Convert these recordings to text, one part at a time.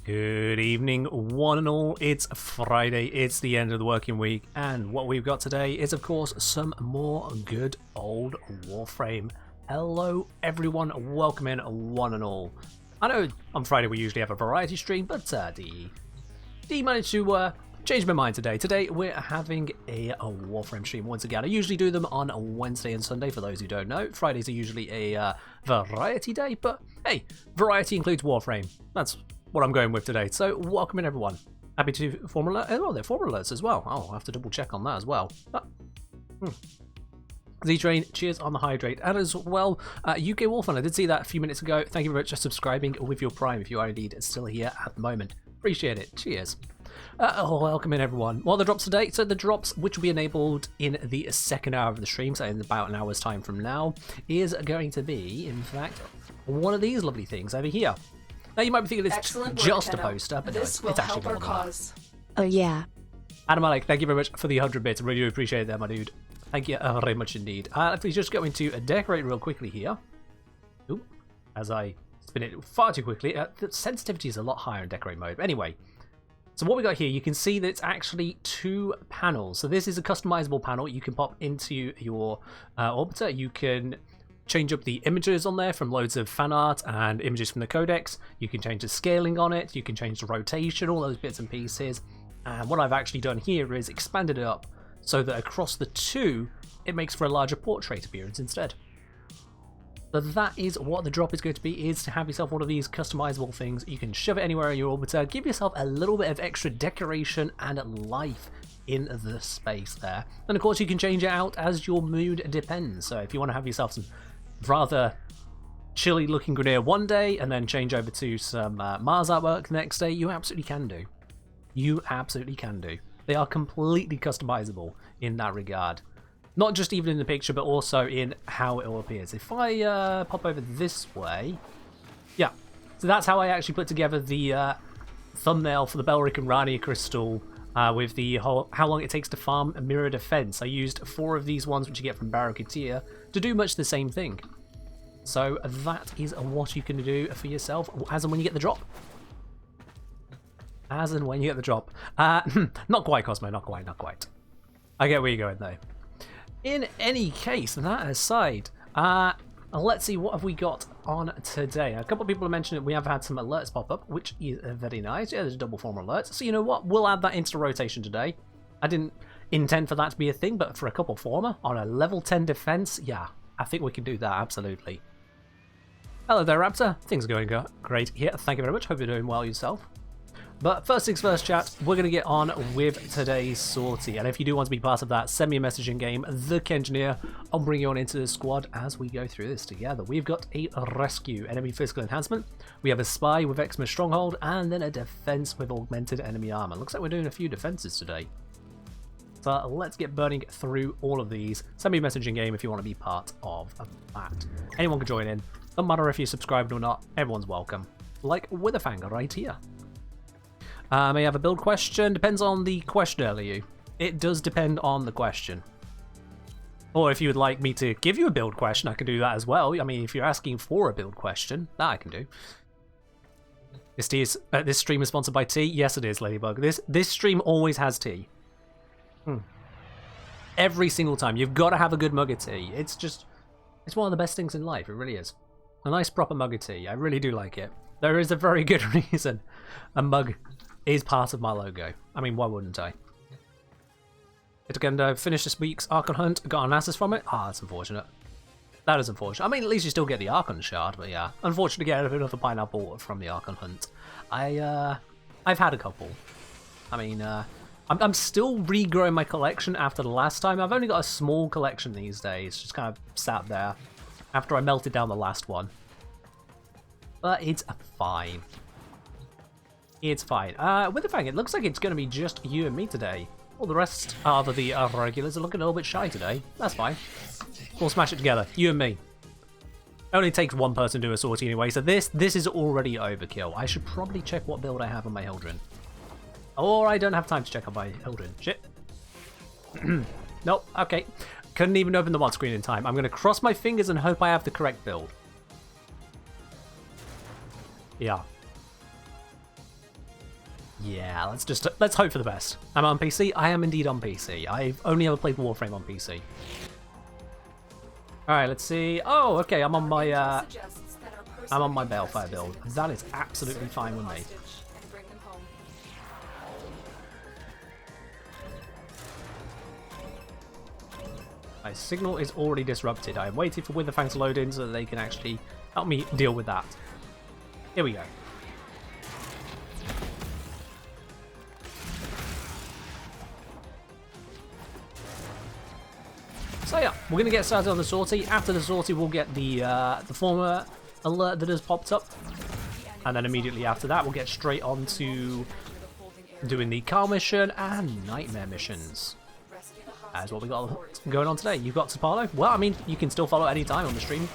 Good evening, one and all. It's Friday, it's the end of the working week, and what we've got today is, of course, some more good old Warframe. Hello, everyone. Welcome in, one and all. I know on Friday we usually have a variety stream, but D managed to change my mind today. Today we're having a Warframe stream once again. I usually do them on a Wednesday and Sunday, for those who don't know. Fridays are usually a variety day, but hey, variety includes Warframe. That's what I'm going with today. So welcome in, everyone. Happy to form alert. Oh, they're form alerts as well. Oh, I'll have to double check on that as well. Z-Train, cheers on the hydrate. And as well, UK Warframe, I did see that a few minutes ago. Thank you very much for subscribing with your Prime if you are indeed still here at the moment. Appreciate it. Cheers. Welcome in, everyone. Well, the drops today. So the drops, which will be enabled in the second hour of the stream, so in about an hour's time from now, is going to be, in fact, one of these lovely things over here. Now, you might be thinking it's just a poster, but this no, it's actually more than cause. Oh, yeah. Adam Alec, thank you very much for the 100 bits. Really do appreciate that, my dude. Thank you very much indeed. If we just go into decorate real quickly here. Ooh, as I spin it far too quickly. The sensitivity is a lot higher in decorate mode. But anyway, so what we got here, you can see that it's actually two panels. So this is a customizable panel. You can pop into your orbiter. You can change up the images on there from loads of fan art and images from the codex. You can change the scaling on it. You can change the rotation, all those bits and pieces. And what I've actually done here is expanded it up so that across the two, it makes for a larger portrait appearance instead. So that is what the drop is going to be, is to have yourself one of these customizable things. You can shove it anywhere in your orbiter, give yourself a little bit of extra decoration and life in the space there. And of course, you can change it out as your mood depends. So if you want to have yourself some rather chilly looking Grenier one day and then change over to some Mars artwork the next day, you absolutely can do. You absolutely can do. They are completely customizable in that regard. Not just even in the picture, but also in how it all appears. If I pop over this way, yeah. So that's how I actually put together the thumbnail for the Belric and Rania crystal with the whole how long it takes to farm a mirror defense. I used 4 of these ones, which you get from Barracutia, to do much the same thing. So that is what you can do for yourself as and when you get the drop. As and when you get the drop. Not quite, Cosmo, not quite. I get where you're going, though. In any case, that aside, let's see what have we got on today. A couple of people have mentioned that we have had some alerts pop up, which is very nice. Yeah, there's a double form alert. So you know what? We'll add that into the rotation today. I didn't intend for that to be a thing, but for a couple former on a level 10 defense, yeah, I think we can do that, absolutely. Hello there, Raptor. Things are going great here. Thank you very much. Hope you're doing well yourself. But first things first, chat, we're going to get on with today's sortie. And if you do want to be part of that, send me a message in game, The Kengineer. I'll bring you on into the squad as we go through this together. We've got a rescue, enemy physical enhancement. We have a spy with Xmas Stronghold, and then a defense with augmented enemy armor. Looks like we're doing a few defenses today. So let's get burning through all of these. Send me a message in game if you want to be part of that. Anyone can join in. Doesn't matter if you're subscribed or not, everyone's welcome. Like Witherfang right here. May I have a build question? Depends on the question, LU. It does depend on the question. Or if you would like me to give you a build question, I can do that as well. I mean, if you're asking for a build question, that I can do. This stream is sponsored by tea? Yes, it is, Ladybug. This stream always has tea. Every single time. You've got to have a good mug of tea. It's one of the best things in life. It really is. A nice proper mug of tea. I really do like it. There is a very good reason a mug is part of my logo. I mean, why wouldn't I? It's going to finish this week's Archon Hunt. Got an Asses from it. Ah, that's unfortunate. That is unfortunate. I mean, at least you still get the Archon shard, but yeah. Unfortunately, get another pineapple from the Archon Hunt. I've had a couple. I mean, I'm still regrowing my collection after the last time. I've only got a small collection these days. Just kind of sat there after I melted down the last one. But it's fine. It's fine. Witherfang, it looks like it's going to be just you and me today. All the rest of the regulars are looking a little bit shy today. That's fine. We'll smash it together. You and me. It only takes one person to do a sortie anyway, so this is already overkill. I should probably check what build I have on my Hildren. Or I don't have time to check on my Hildren. Shit. Nope. Okay. Couldn't even open the mod screen in time. I'm going to cross my fingers and hope I have the correct build. Yeah. Yeah, let's hope for the best. I'm on PC. I am indeed on PC. I've only ever played Warframe on PC. All right, let's see. Oh, okay. I'm on my Balefire build. That is absolutely fine with me. My signal is already disrupted. I am waiting for Witherfang to load in so that they can actually help me deal with that. Here we go. So yeah, we're going to get started on the sortie. After the sortie, we'll get the former alert that has popped up. And then immediately after that, we'll get straight on to doing the Car mission and Nightmare missions. That's what we got going on today. You've got to follow. Well, I mean, you can still follow any time on the stream.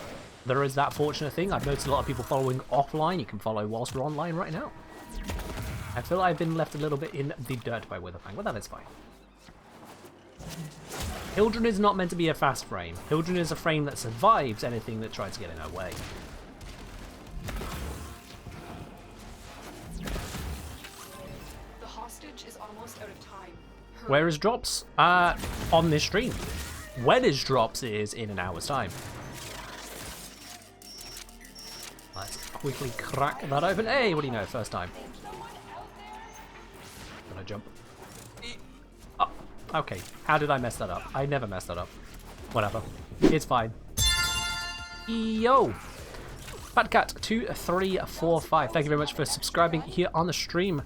There is that fortunate thing. I've noticed a lot of people following offline. You can follow whilst we're online right now. I feel like I've been left a little bit in the dirt by Witherfang, but that is fine. Hildren is not meant to be a fast frame. Hildren is a frame that survives anything that tries to get in her way. The hostage is almost out of time. Where is drops? On this stream. When is drops is in an hour's time. Let's quickly crack that open. Hey, what do you know? First time. Gonna jump. Oh, okay. How did I mess that up? I never messed that up. Whatever. It's fine. Yo! FatCat2345. Thank you very much for subscribing here on the stream.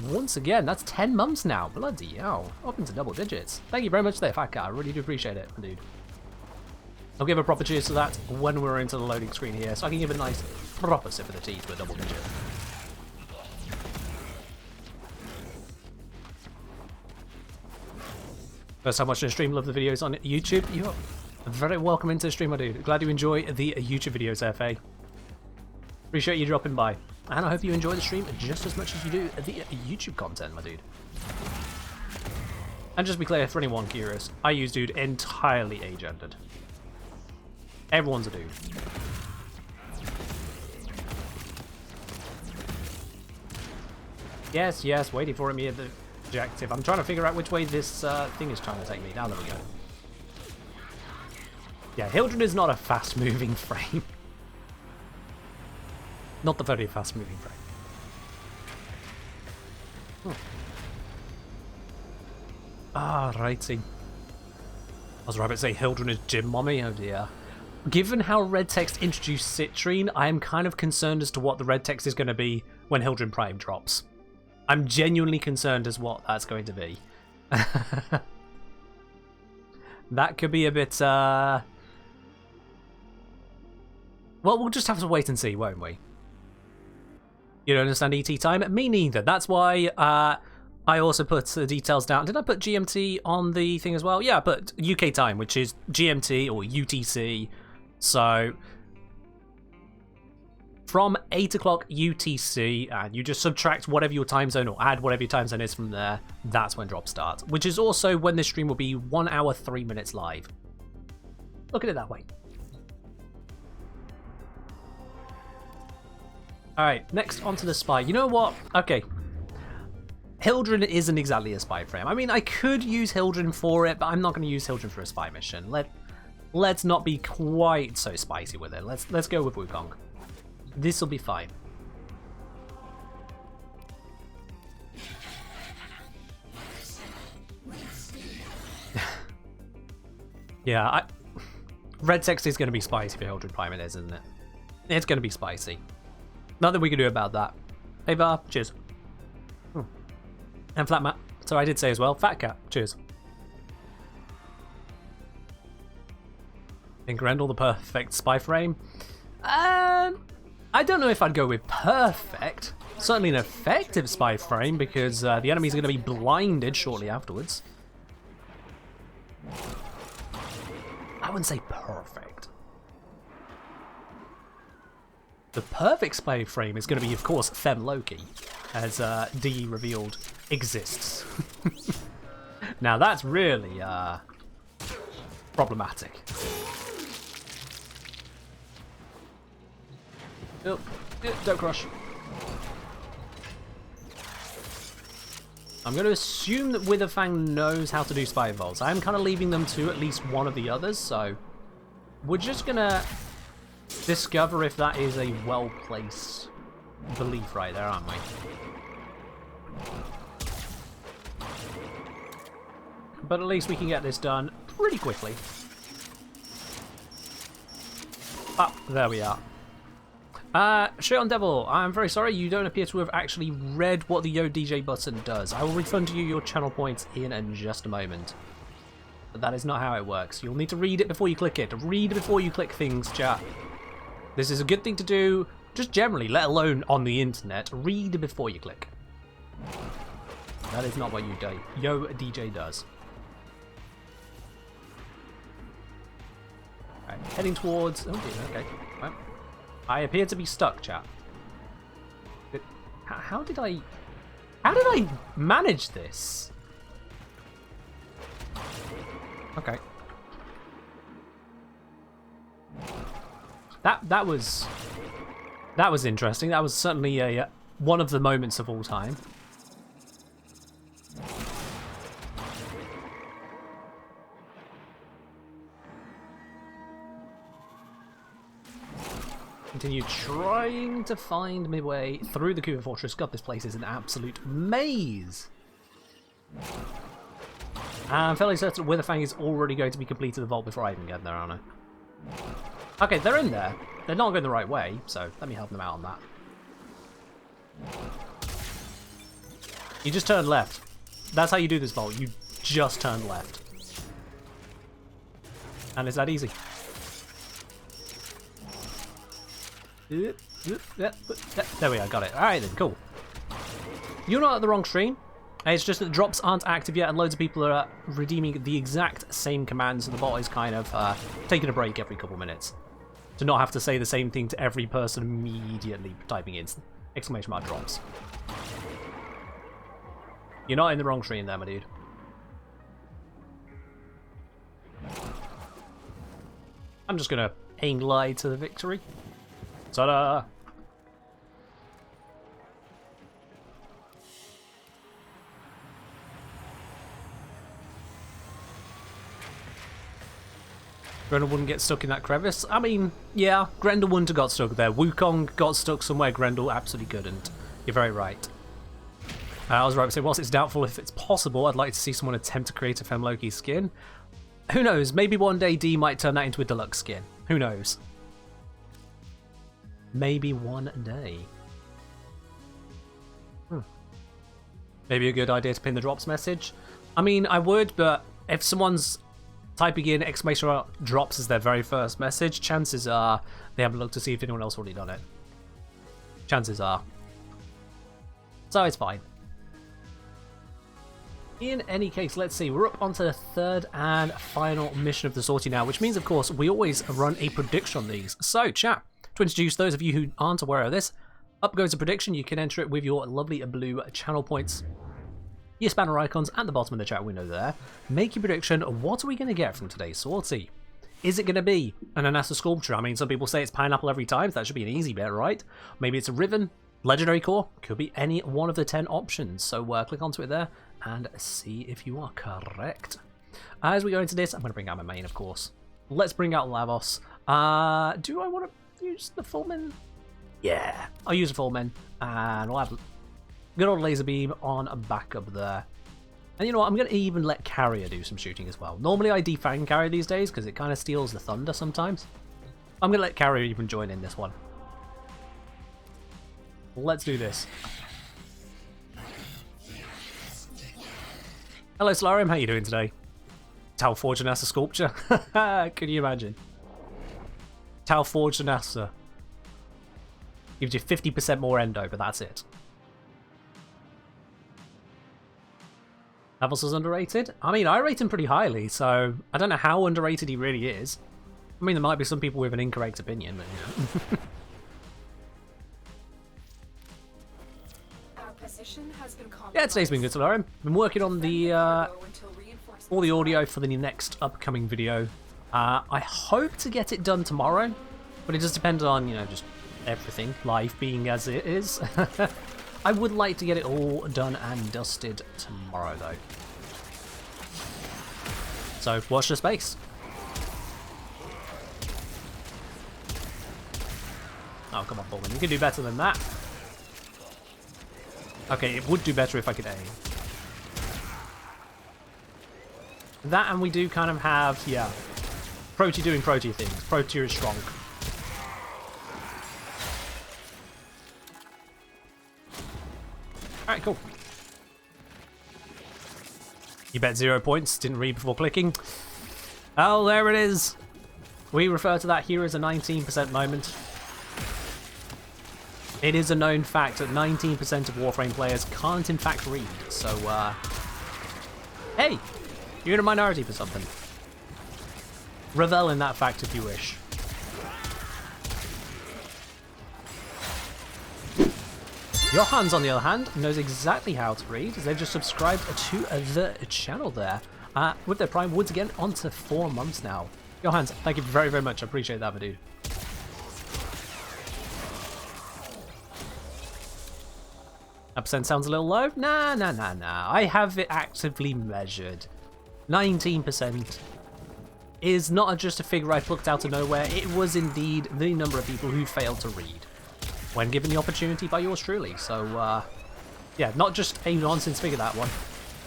Once again, that's 10 months now. Bloody hell. Up into double digits. Thank you very much there, Fat Cat. I really do appreciate it, dude. I'll give a proper cheers to that when we're into the loading screen here, so I can give a nice proper sip of the tea to a double digit. First time watching the stream, love the videos on YouTube. You're very welcome into the stream, my dude. Glad you enjoy the YouTube videos, FA. Appreciate you dropping by. And I hope you enjoy the stream just as much as you do the YouTube content, my dude. And just to be clear, for anyone curious, I use dude entirely agendered. Everyone's a dude. Yes, yes, waiting for me at the objective. I'm trying to figure out which way this thing is trying to take me. Now, there we go. Yeah, Hildren is not a fast-moving frame. Not the very fast-moving frame. Oh. Ah, righty. I was about to say Hildren is gym mommy. Oh dear. Given how red text introduced Citrine, I am kind of concerned as to what the red text is going to be when Hildren Prime drops. I'm genuinely concerned as what that's going to be. That could be a bit, well, we'll just have to wait and see, won't we? You don't understand ET time? Me neither. That's why I also put the details down. Did I put GMT on the thing as well? Yeah, I put UK time, which is GMT or UTC. So from 8 o'clock UTC, and you just subtract whatever your time zone or add whatever your time zone is from there. That's when drop starts, which is also when this stream will be 1 hour 3 minutes live. Look at it that way. Alright, next onto the spy. You know what? Okay. Hildren isn't exactly a spy frame. I mean, I could use Hildren for it, but I'm not going to use Hildren for a spy mission. Let's not be quite so spicy with it. Let's go with Wukong. This'll be fine. Yeah, red text is going to be spicy for Hildren Prime, it is, isn't it? It's going to be spicy. Nothing we can do about that. Hey, Var, cheers. And Flat Matt. So I did say as well, Fat Cat, cheers. think Grendel the perfect spy frame? I don't know if I'd go with perfect. Certainly an effective spy frame, because the enemy's going to be blinded shortly afterwards. I wouldn't say perfect. The perfect spy frame is going to be, of course, Fem Loki, as D revealed exists. Now that's really problematic. Oh, don't crush. I'm going to assume that Witherfang knows how to do Spy Vaults. I am kind of leaving them to at least one of the others, so we're just going to discover if that is a well-placed belief right there, aren't we? But at least we can get this done pretty quickly. Ah, there we are. Shit on Devil, I'm very sorry, you don't appear to have actually read what the Yo DJ button does. I will refund you your channel points in just a moment. But that is not how it works. You'll need to read it before you click it. Read before you click things, chat. This is a good thing to do, just generally, let alone on the internet. Read before you click. That is not what Yo DJ does. Right, heading towards... Oh dear, okay. Well, I appear to be stuck, chat. How did I manage this? Okay. That was interesting. That was certainly a one of the moments of all time. Continue trying to find my way through the Kuva Fortress. God, this place is an absolute maze. I'm fairly certain Witherfang is already going to be completed the vault before I even get there, aren't I? Okay, they're in there. They're not going the right way, so let me help them out on that. You just turn left. That's how you do this vault. You just turn left. And it's that easy. There we are, got it. Alright then, cool. You're not at the wrong stream. It's just that the drops aren't active yet and loads of people are redeeming the exact same commands, so the bot is kind of taking a break every couple minutes. To not have to say the same thing to every person immediately typing in exclamation mark drops. You're not in the wrong stream there, my dude. I'm just gonna hang glide to the victory. Ta-da! Grendel wouldn't get stuck in that crevice. I mean, yeah, Grendel wouldn't have got stuck there. Wukong got stuck somewhere Grendel absolutely couldn't. You're very right. I was right to say, whilst it's doubtful if it's possible, I'd like to see someone attempt to create a Femloki skin. Who knows? Maybe one day D might turn that into a deluxe skin. Who knows? Maybe one day. Maybe a good idea to pin the drops message. I mean, I would, but if someone's typing in exclamation mark drops as their very first message, chances are they haven't looked to see if anyone else already done it. Chances are. So it's fine. In any case, let's see, we're up onto the third and final mission of the sortie now, which means, of course, we always run a prediction on these. So, chat, to introduce those of you who aren't aware of this, up goes a prediction. You can enter it with your lovely blue channel points. Your spanner icons at the bottom of the chat window there. Make your prediction. What are we going to get from today's sortie? Is it going to be an Anasa sculpture? I mean, some people say it's pineapple every time, so that should be an easy bet, right? Maybe it's a Riven, legendary core, could be any one of the 10 options. So click onto it there and see if you are correct. As we go into this, I'm going to bring out my main, of course. Let's bring out Lavos. Do I want to use the Fullman? Yeah, I'll use the Fullman, and we'll have good old laser beam on a backup there. And you know what, I'm going to even let Carrier do some shooting as well. Normally I defang Carrier these days because it kind of steals the thunder sometimes. I'm going to let Carrier even join in this one. Let's do this. Hello Solarium, how you doing today? Tau Forge Anasa sculpture? Can you imagine? Tau Forge Anasa. Gives you 50% more endo, but that's it. Lavos is underrated? I mean, I rate him pretty highly, so I don't know how underrated he really is. I mean, there might be some people with an incorrect opinion, but yeah. Yeah, today's been good, Solarium. I've been working on the all the audio for the next upcoming video. I hope to get it done tomorrow, but it just depends on, you know, just everything, life being as it is. I would like to get it all done and dusted tomorrow, though. So, watch the space. Oh, come on, Bowman. You can do better than that. Okay, it would do better if I could aim. That, and we do kind of have, yeah, Protea doing Protea things. Protea is strong. Alright, cool. You bet 0 points. Didn't read before clicking. Oh, there it is. We refer to that here as a 19% moment. It is a known fact that 19% of Warframe players can't in fact read. So, hey, you're in a minority for something. Revel in that fact if you wish. Johan's, on the other hand, knows exactly how to read, as they've just subscribed to the channel there. With their Prime Woods again, on to 4 months now. Johan's, thank you very, very much. I appreciate that, my dude. That percent sounds a little low? Nah. I have it actively measured. 19% is not just a figure I plucked out of nowhere. It was indeed the number of people who failed to read when given the opportunity by yours truly. So, yeah, not just a nonsense figure, that one.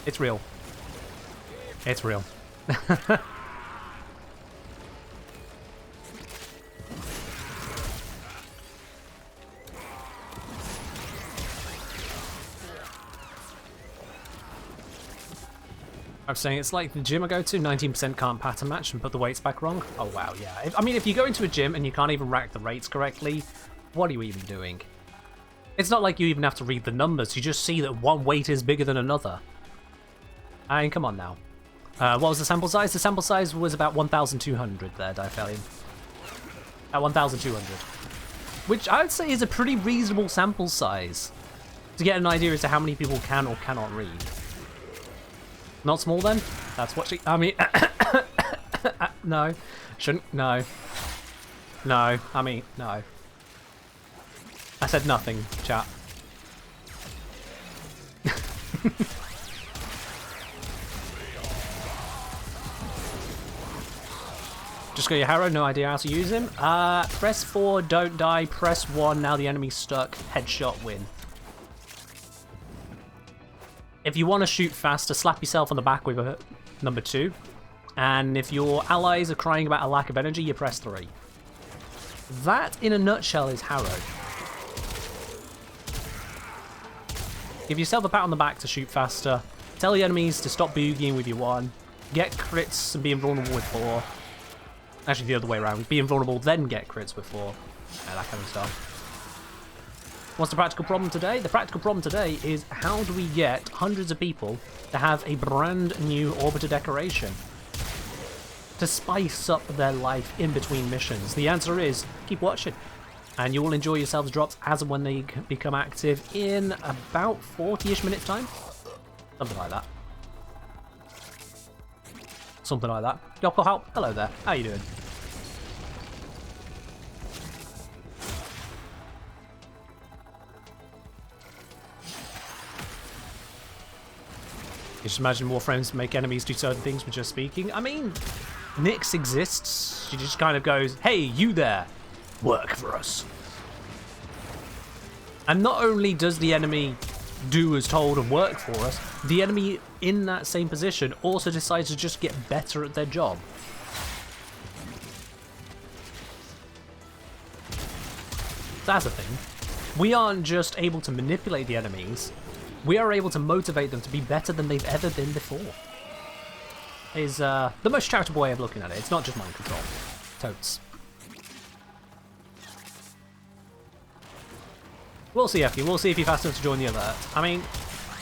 It's real. It's real. I'm saying it's like the gym I go to, 19% can't pattern match and put the weights back wrong. Oh wow, yeah. I mean, if you go into a gym and you can't even rack the rates correctly, what are you even doing? It's not like you even have to read the numbers, you just see that one weight is bigger than another. I mean, come on now. What was the sample size? The sample size was about 1,200 there, Diaphelium. At 1,200. Which I would say is a pretty reasonable sample size to get an idea as to how many people can or cannot read. Not small then? That's what she... I mean... no. Shouldn't... No. No. I mean, no. I said nothing, chat. Just got your Harrow, no idea how to use him. Press 4, don't die. Press 1, now the enemy's stuck. Headshot, win. If you want to shoot faster, slap yourself on the back with a number 2. And if your allies are crying about a lack of energy, you press 3. That, in a nutshell, is Harrow. Give yourself a pat on the back to shoot faster. Tell the enemies to stop boogieing with your 1. Get crits and be invulnerable with 4. Actually, the other way around. Be invulnerable, then get crits with 4. Yeah, that kind of stuff. What's the practical problem today? The practical problem today is how do we get hundreds of people to have a brand new Orbiter decoration to spice up their life in between missions? The answer is keep watching, and you will enjoy yourselves drops as and when they become active in about 40-ish minutes time. Something like that. Something like that. Yoko Help, hello there. How you doing? You just imagine Warframes make enemies do certain things with just speaking. I mean, Nyx exists. She just kind of goes, hey, you there, work for us. And not only does the enemy do as told and work for us, the enemy in that same position also decides to just get better at their job. That's the thing. We aren't just able to manipulate the enemies, we are able to motivate them to be better than they've ever been before. Is the most charitable way of looking at it. It's not just mind control. Totes. We'll see, Effie. We'll see if you're fast enough to join the alert. I mean,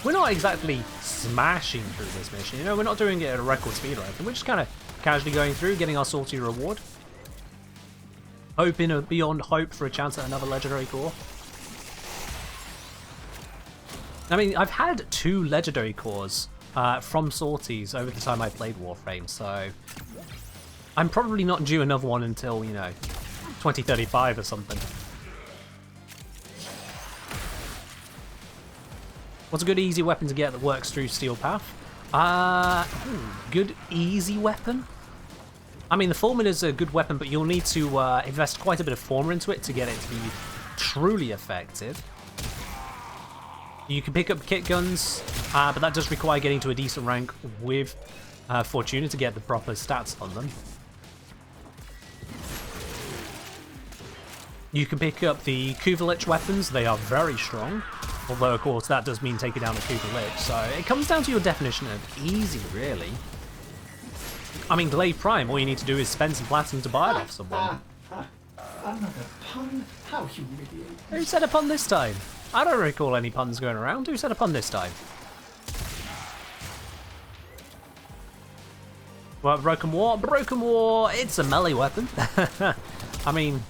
we're not exactly smashing through this mission. You know, we're not doing it at a record speed or anything. We're just kind of casually going through, getting our salty reward. Hoping beyond hope for a chance at another legendary core. I mean, I've had 2 legendary cores from sorties over the time I played Warframe, so I'm probably not due another one until, you know, 2035 or something. What's a good easy weapon to get that works through Steel Path? Good easy weapon? I mean, the Formula is a good weapon, but you'll need to invest quite a bit of Former into it to get it to be truly effective. You can pick up kit guns, but that does require getting to a decent rank with Fortuna to get the proper stats on them. You can pick up the Kuvalich weapons. They are very strong. Although, of course, that does mean taking down a Kuvalich. So it comes down to your definition of easy, really. I mean, Glaive Prime, all you need to do is spend some platinum to buy it off someone. Another pun? How humiliating. Who said a pun this time? I don't recall any puns going around. Who said a pun this time? Well, Broken War? Broken War, it's a melee weapon. I mean,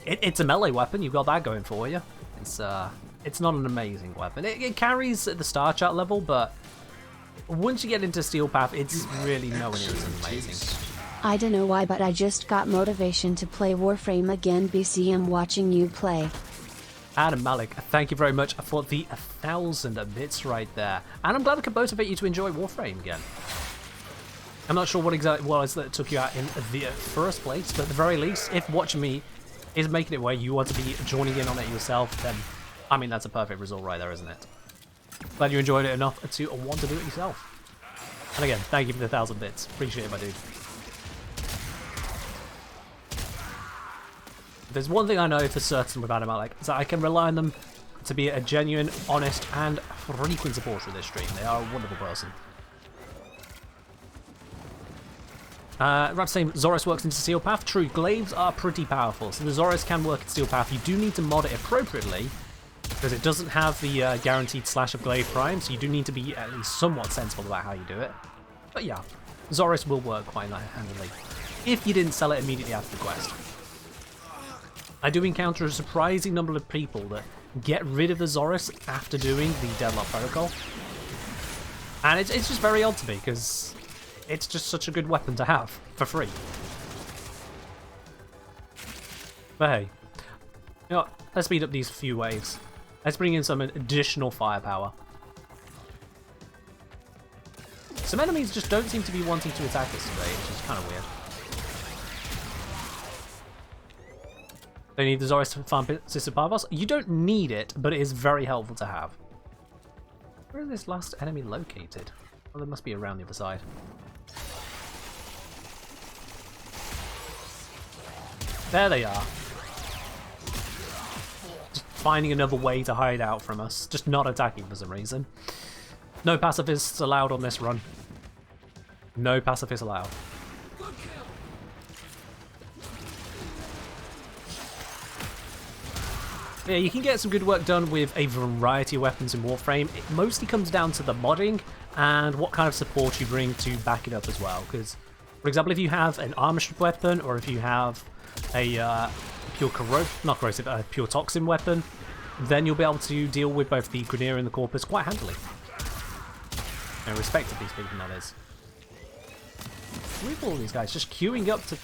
it's a melee weapon. You've got that going for you. It's not an amazing weapon. It carries at the star chart level, but once you get into Steel Path, it's really nowhere near as amazing. I don't know why, but I just got motivation to play Warframe again. BCM watching you play. Adam Malik, thank you very much for the 1,000 bits right there. And I'm glad I could motivate you to enjoy Warframe again. I'm not sure what exactly it was that took you out in the first place, but at the very least, if watching me is making it where you want to be joining in on it yourself, then, I mean, that's a perfect result right there, isn't it? Glad you enjoyed it enough to want to do it yourself. And again, thank you for the 1,000 bits. Appreciate it, my dude. If there's one thing I know for certain with Adam Malik, is that I can rely on them to be a genuine, honest, and frequent supporter of this stream. They are a wonderful person. Right, saying Zoris works into Steel Path. True, glaives are pretty powerful, so the Zoris can work in Steel Path. You do need to mod it appropriately, because it doesn't have the guaranteed slash of Glaive Prime, so you do need to be at least somewhat sensible about how you do it. But yeah, Zoris will work quite handily, if you didn't sell it immediately after the quest. I do encounter a surprising number of people that get rid of the Zoris after doing the Deadlock Protocol. And it's just very odd to me, because it's just such a good weapon to have, for free. But hey, you know what, let's speed up these few waves. Let's bring in some additional firepower. Some enemies just don't seem to be wanting to attack us today, which is kind of weird. Don't need the Zoris to farm Sister Parvos. You don't need it, but it is very helpful to have. Where is this last enemy located? Well, it must be around the other side. There they are. Just finding another way to hide out from us. Just not attacking for some reason. No pacifists allowed on this run. No pacifists allowed. Yeah, you can get some good work done with a variety of weapons in Warframe. It mostly comes down to the modding and what kind of support you bring to back it up as well. Because, for example, if you have an armor strip weapon, or if you have a pure toxin weapon, then you'll be able to deal with both the Grenier and the Corpus quite handily. And respectively speaking, that is. Look at all these guys just queuing up to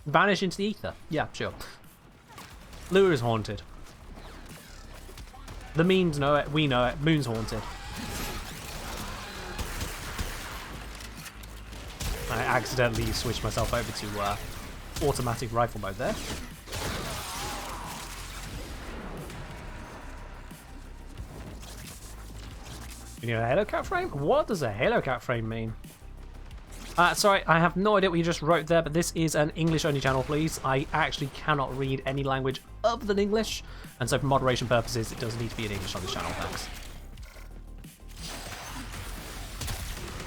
vanish into the ether. Yeah, sure. Lure is haunted. The memes know it, we know it. Moon's haunted. I accidentally switched myself over to automatic rifle mode there. You know a Halo Cat frame? What does a Halo Cat frame mean? Sorry, I have no idea what you just wrote there, but this is an English-only channel, please. I actually cannot read any language other than English, and so for moderation purposes, it does need to be in English on this channel, thanks.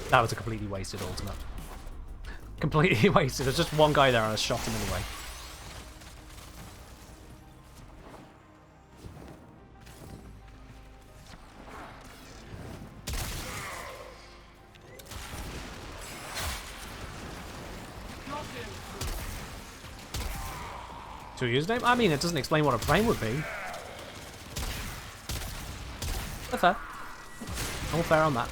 That was a completely wasted ultimate. Completely wasted. There's just one guy there and I shot him anyway. To a username? I mean, it doesn't explain what a frame would be. But fair. All fair on that.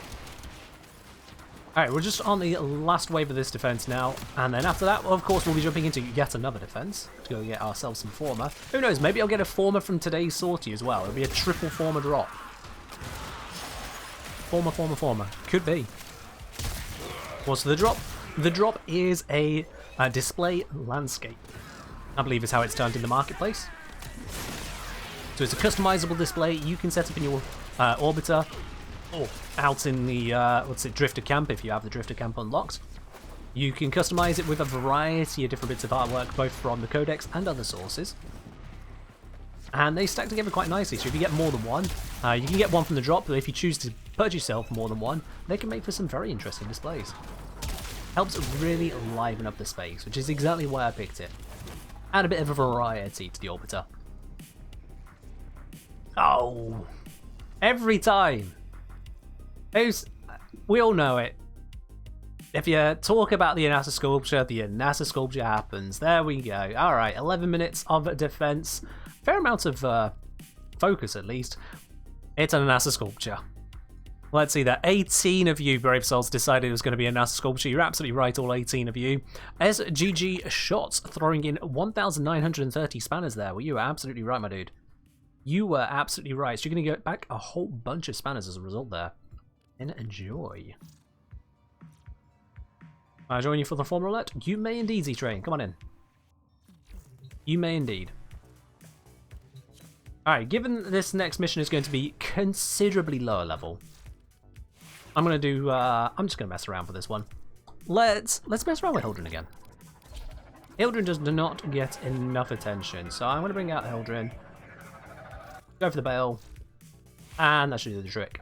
Alright, we're just on the last wave of this defense now, and then after that, of course, we'll be jumping into yet another defense to go get ourselves some former. Who knows, maybe I'll get a former from today's sortie as well. It'll be a triple former drop. Former. Could be. What's the drop? The drop is a display landscape. I believe is how it's termed in the marketplace. So it's a customizable display you can set up in your orbiter, or out in the drifter camp if you have the drifter camp unlocked. You can customize it with a variety of different bits of artwork, both from the codex and other sources. And they stack together quite nicely, so if you get more than one, you can get one from the drop, but if you choose to purchase yourself more than one, they can make for some very interesting displays. Helps really liven up the space, which is exactly why I picked it. Add a bit of a variety to the orbiter. Oh, every time. We all know it. If you talk about the NASA sculpture happens. There we go. Alright, 11 minutes of defense. Fair amount of focus, at least. It's a NASA sculpture. Let's see that. 18 of you, Brave Souls, decided it was going to be a NASA sculpture. You're absolutely right, all 18 of you. SGG Shots throwing in 1,930 spanners there. Well, you were absolutely right, my dude. You were absolutely right. So you're going to get back a whole bunch of spanners as a result there. Enjoy. I join you for the former alert. You may indeed, Z-Train. Come on in. You may indeed. Alright, given this next mission is going to be considerably lower level, I'm going to do, I'm just going to mess around for this one. Let's mess around with Hildren again. Hildren does not get enough attention, so I'm going to bring out Hildren, go for the bail, and that should do the trick.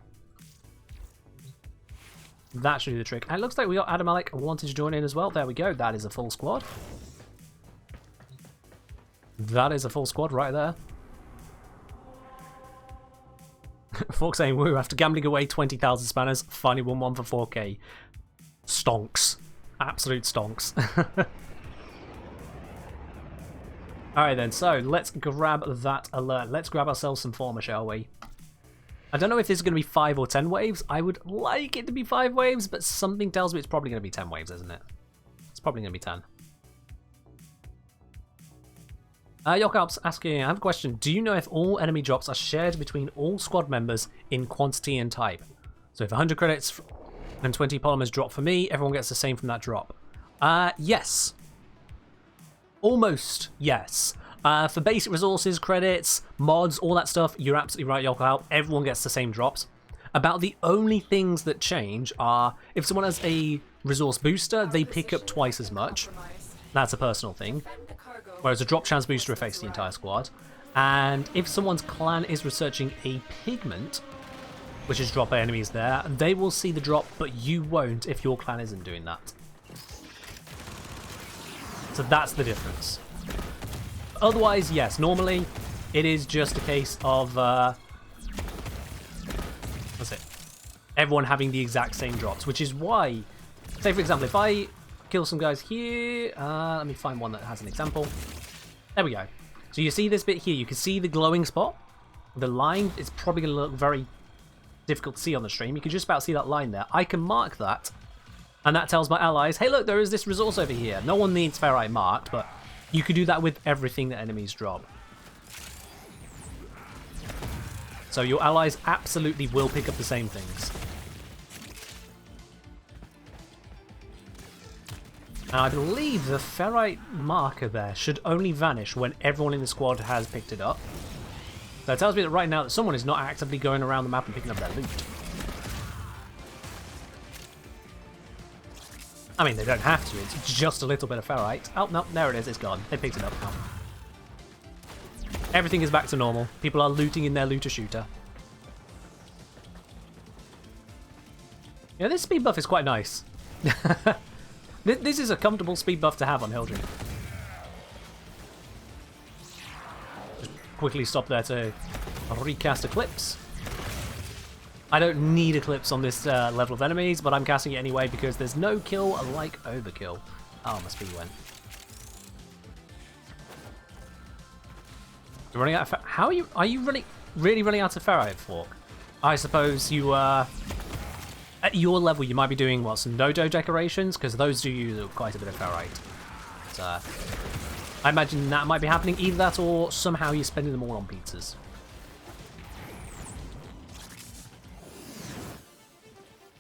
That should do the trick. And it looks like we got Adam Alec wanted to join in as well. There we go. That is a full squad. That is a full squad right there. Fork saying, woo, after gambling away 20,000 spanners, finally won one for 4k. Stonks. Absolute stonks. Alright then, so let's grab that alert. Let's grab ourselves some former, shall we? I don't know if this is going to be 5 or 10 waves. I would like it to be 5 waves, but something tells me it's probably going to be 10 waves, isn't it? It's probably going to be 10. Yokalp's asking, I have a question. Do you know if all enemy drops are shared between all squad members in quantity and type? So if 100 credits and 20 polymers drop for me, everyone gets the same from that drop. Yes. Almost yes. For basic resources, credits, mods, all that stuff, you're absolutely right, Yokalp. Everyone gets the same drops. About the only things that change are if someone has a resource booster, they pick up twice as much. That's a personal thing. Whereas a drop chance booster affects the entire squad. And if someone's clan is researching a pigment, which is drop enemies there, they will see the drop, but you won't if your clan isn't doing that. So that's the difference. Otherwise, yes, normally it is just a case of what's it? Everyone having the exact same drops, which is why, say for example, if I kill some guys here, let me find one that has an example. There we go. So you see this bit here, you can see the glowing spot. The line is probably going to look very difficult to see on the stream. You can just about see that line there. I can mark that, and that tells my allies, hey look, there is this resource over here. No one needs ferrite marked, but you could do that with everything that enemies drop. So your allies absolutely will pick up the same things. And I believe the ferrite marker there should only vanish when everyone in the squad has picked it up. So it tells me that right now that someone is not actively going around the map and picking up their loot. I mean, they don't have to, it's just a little bit of ferrite. Oh, no, there it is, it's gone. They picked it up now. Everything is back to normal. People are looting in their looter-shooter. Yeah, this speed buff is quite nice. This is a comfortable speed buff to have on Hildren. Just quickly stop there to recast Eclipse. I don't need Eclipse on this level of enemies, but I'm casting it anyway because there's no kill like overkill. Oh, my speed went. You're running out of how are you really running out of ferrite, Fork? I suppose you At your level, you might be doing, what, some no-do decorations? Because those do use quite a bit of ferrite. But, I imagine that might be happening. Either that or somehow you're spending them all on pizzas.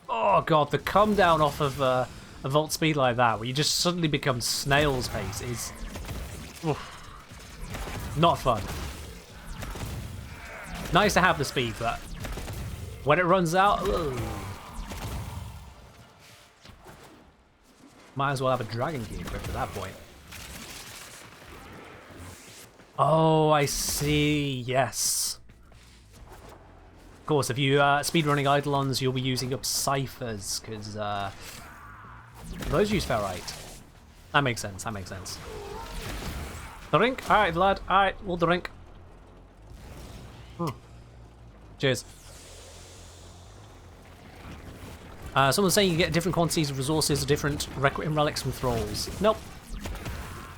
Oh god, the come down off of a vault speed like that, where you just suddenly become snail's pace, is not fun. Nice to have the speed, but when it runs out, ugh. Might as well have a dragon key equipped at that point. Oh, I see. Yes. Of course, if you speedrunning Eidolons, you'll be using up ciphers, because those use ferrite. That makes sense. That makes sense. Drink? Alright, Vlad. Alright, we'll drink. Cheers. Someone's saying you get different quantities of resources, different Requiem relics from thralls. Nope.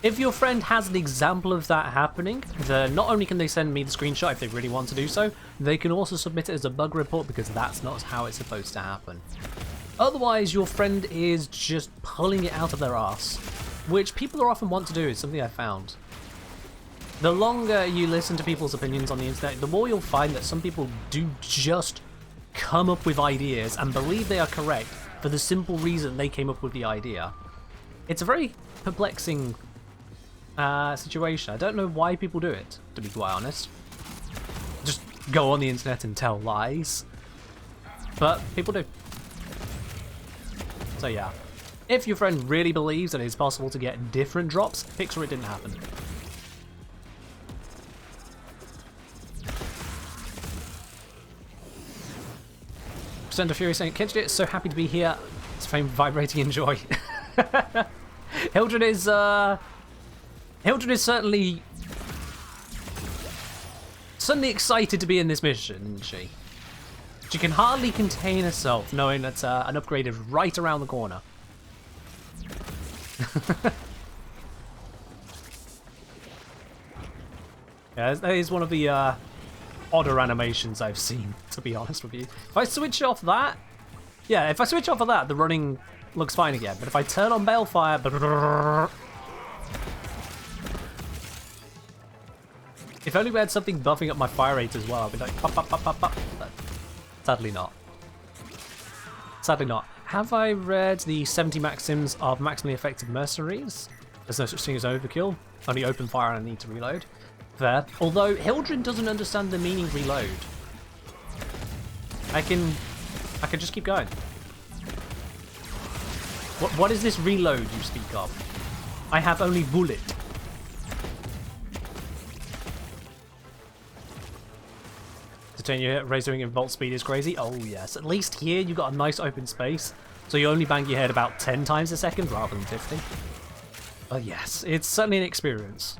If your friend has an example of that happening, then not only can they send me the screenshot if they really want to do so, they can also submit it as a bug report, because that's not how it's supposed to happen. Otherwise, your friend is just pulling it out of their arse, which people are often want to do. It's something I've found. The longer you listen to people's opinions on the internet, the more you'll find that some people do just come up with ideas and believe they are correct for the simple reason they came up with the idea. It's a very perplexing situation. I don't know why people do it, to be quite honest. Just go on the internet and tell lies. But people do. So yeah. If your friend really believes that it's possible to get different drops, fix where it didn't happen. Sender Fury saying, Kitchen, so happy to be here. It's fame vibrating in joy. Hildred is certainly excited to be in this mission, isn't she? She can hardly contain herself, knowing that an upgrade is right around the corner. Yeah, that is one of the odder animations I've seen, to be honest with you. If I switch off that, yeah, if I switch off of that, the running looks fine again. But if I turn on Balefire, if only we had something buffing up my fire rate as well, I'd be like, pop, pop, pop, pop, pop. But sadly not. Sadly not. Have I read the 70 maxims of maximally effective mercenaries? There's no such thing as overkill. Only open fire and I need to reload. Fair. Although Hildred doesn't understand the meaning reload. I can just keep going. What is this reload you speak of? I have only bullet. To turn your razoring in volt speed is crazy. Oh yes. At least here you got a nice open space, so you only bang your head about 10 times a second rather than 50. But yes, it's certainly an experience.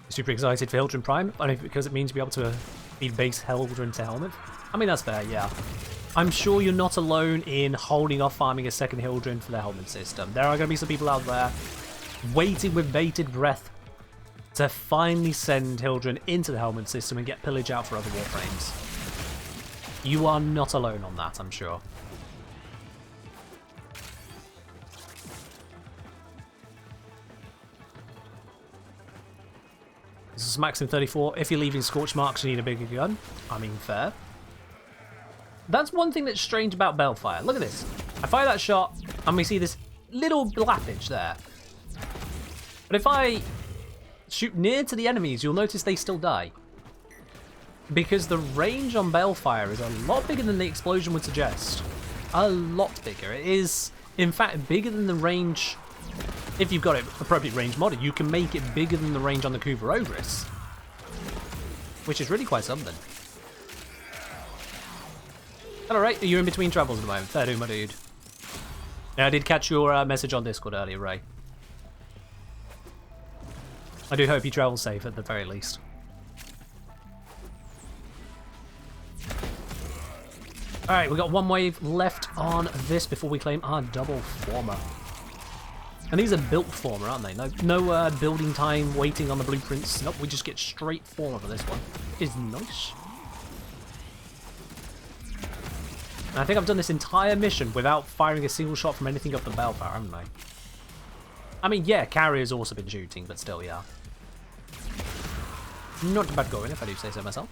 Super excited for Hildren Prime, only because it means to be able to feed base Hildren to Helmet. I mean, that's fair, yeah. I'm sure you're not alone in holding off farming a second Hildren for the Helmet system. There are going to be some people out there waiting with bated breath to finally send Hildren into the Helmet system and get pillage out for other Warframes. You are not alone on that, I'm sure. This is Maxim 34. If you're leaving scorch marks, you need a bigger gun. I mean, fair. That's one thing that's strange about Balefire. Look at this. I fire that shot, and we see this little blappage there. But if I shoot near to the enemies, you'll notice they still die. Because the range on Balefire is a lot bigger than the explosion would suggest. A lot bigger. It is, in fact, bigger than the range. If you've got it appropriate range modded, you can make it bigger than the range on the Kuva Ogris. Which is really quite something. Alright, you're in between travels at the moment. Fair do, my dude. Yeah, I did catch your message on Discord earlier, Ray. I do hope you travel safe at the very least. Alright, we've got one wave left on this before we claim our double former. And these are built form, aren't they? No building time, waiting on the blueprints. Nope, we just get straight form for this one. Is nice. And I think I've done this entire mission without firing a single shot from anything up the bell tower, haven't I? I mean, yeah, carrier's also been shooting, but still, yeah. Not bad going, if I do say so myself.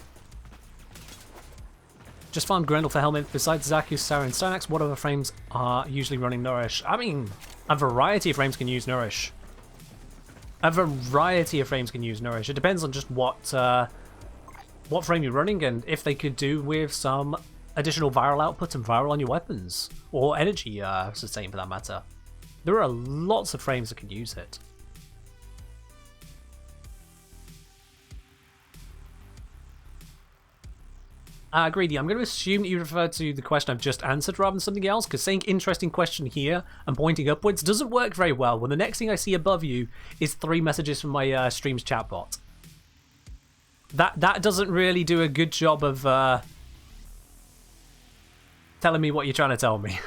Just farmed Grendel for helmet. Besides Zaku, Sarah, and Stynax, what other frames are usually running Nourish? I mean, a variety of frames can use Nourish. A variety of frames can use Nourish. It depends on just what frame you're running and if they could do with some additional viral output and viral on your weapons. Or energy sustain for that matter. There are lots of frames that can use it. Greedy, I'm going to assume that you refer to the question I've just answered rather than something else, because saying interesting question here and pointing upwards doesn't work very well when the next thing I see above you is 3 messages from my stream's chatbot. That doesn't really do a good job of telling me what you're trying to tell me.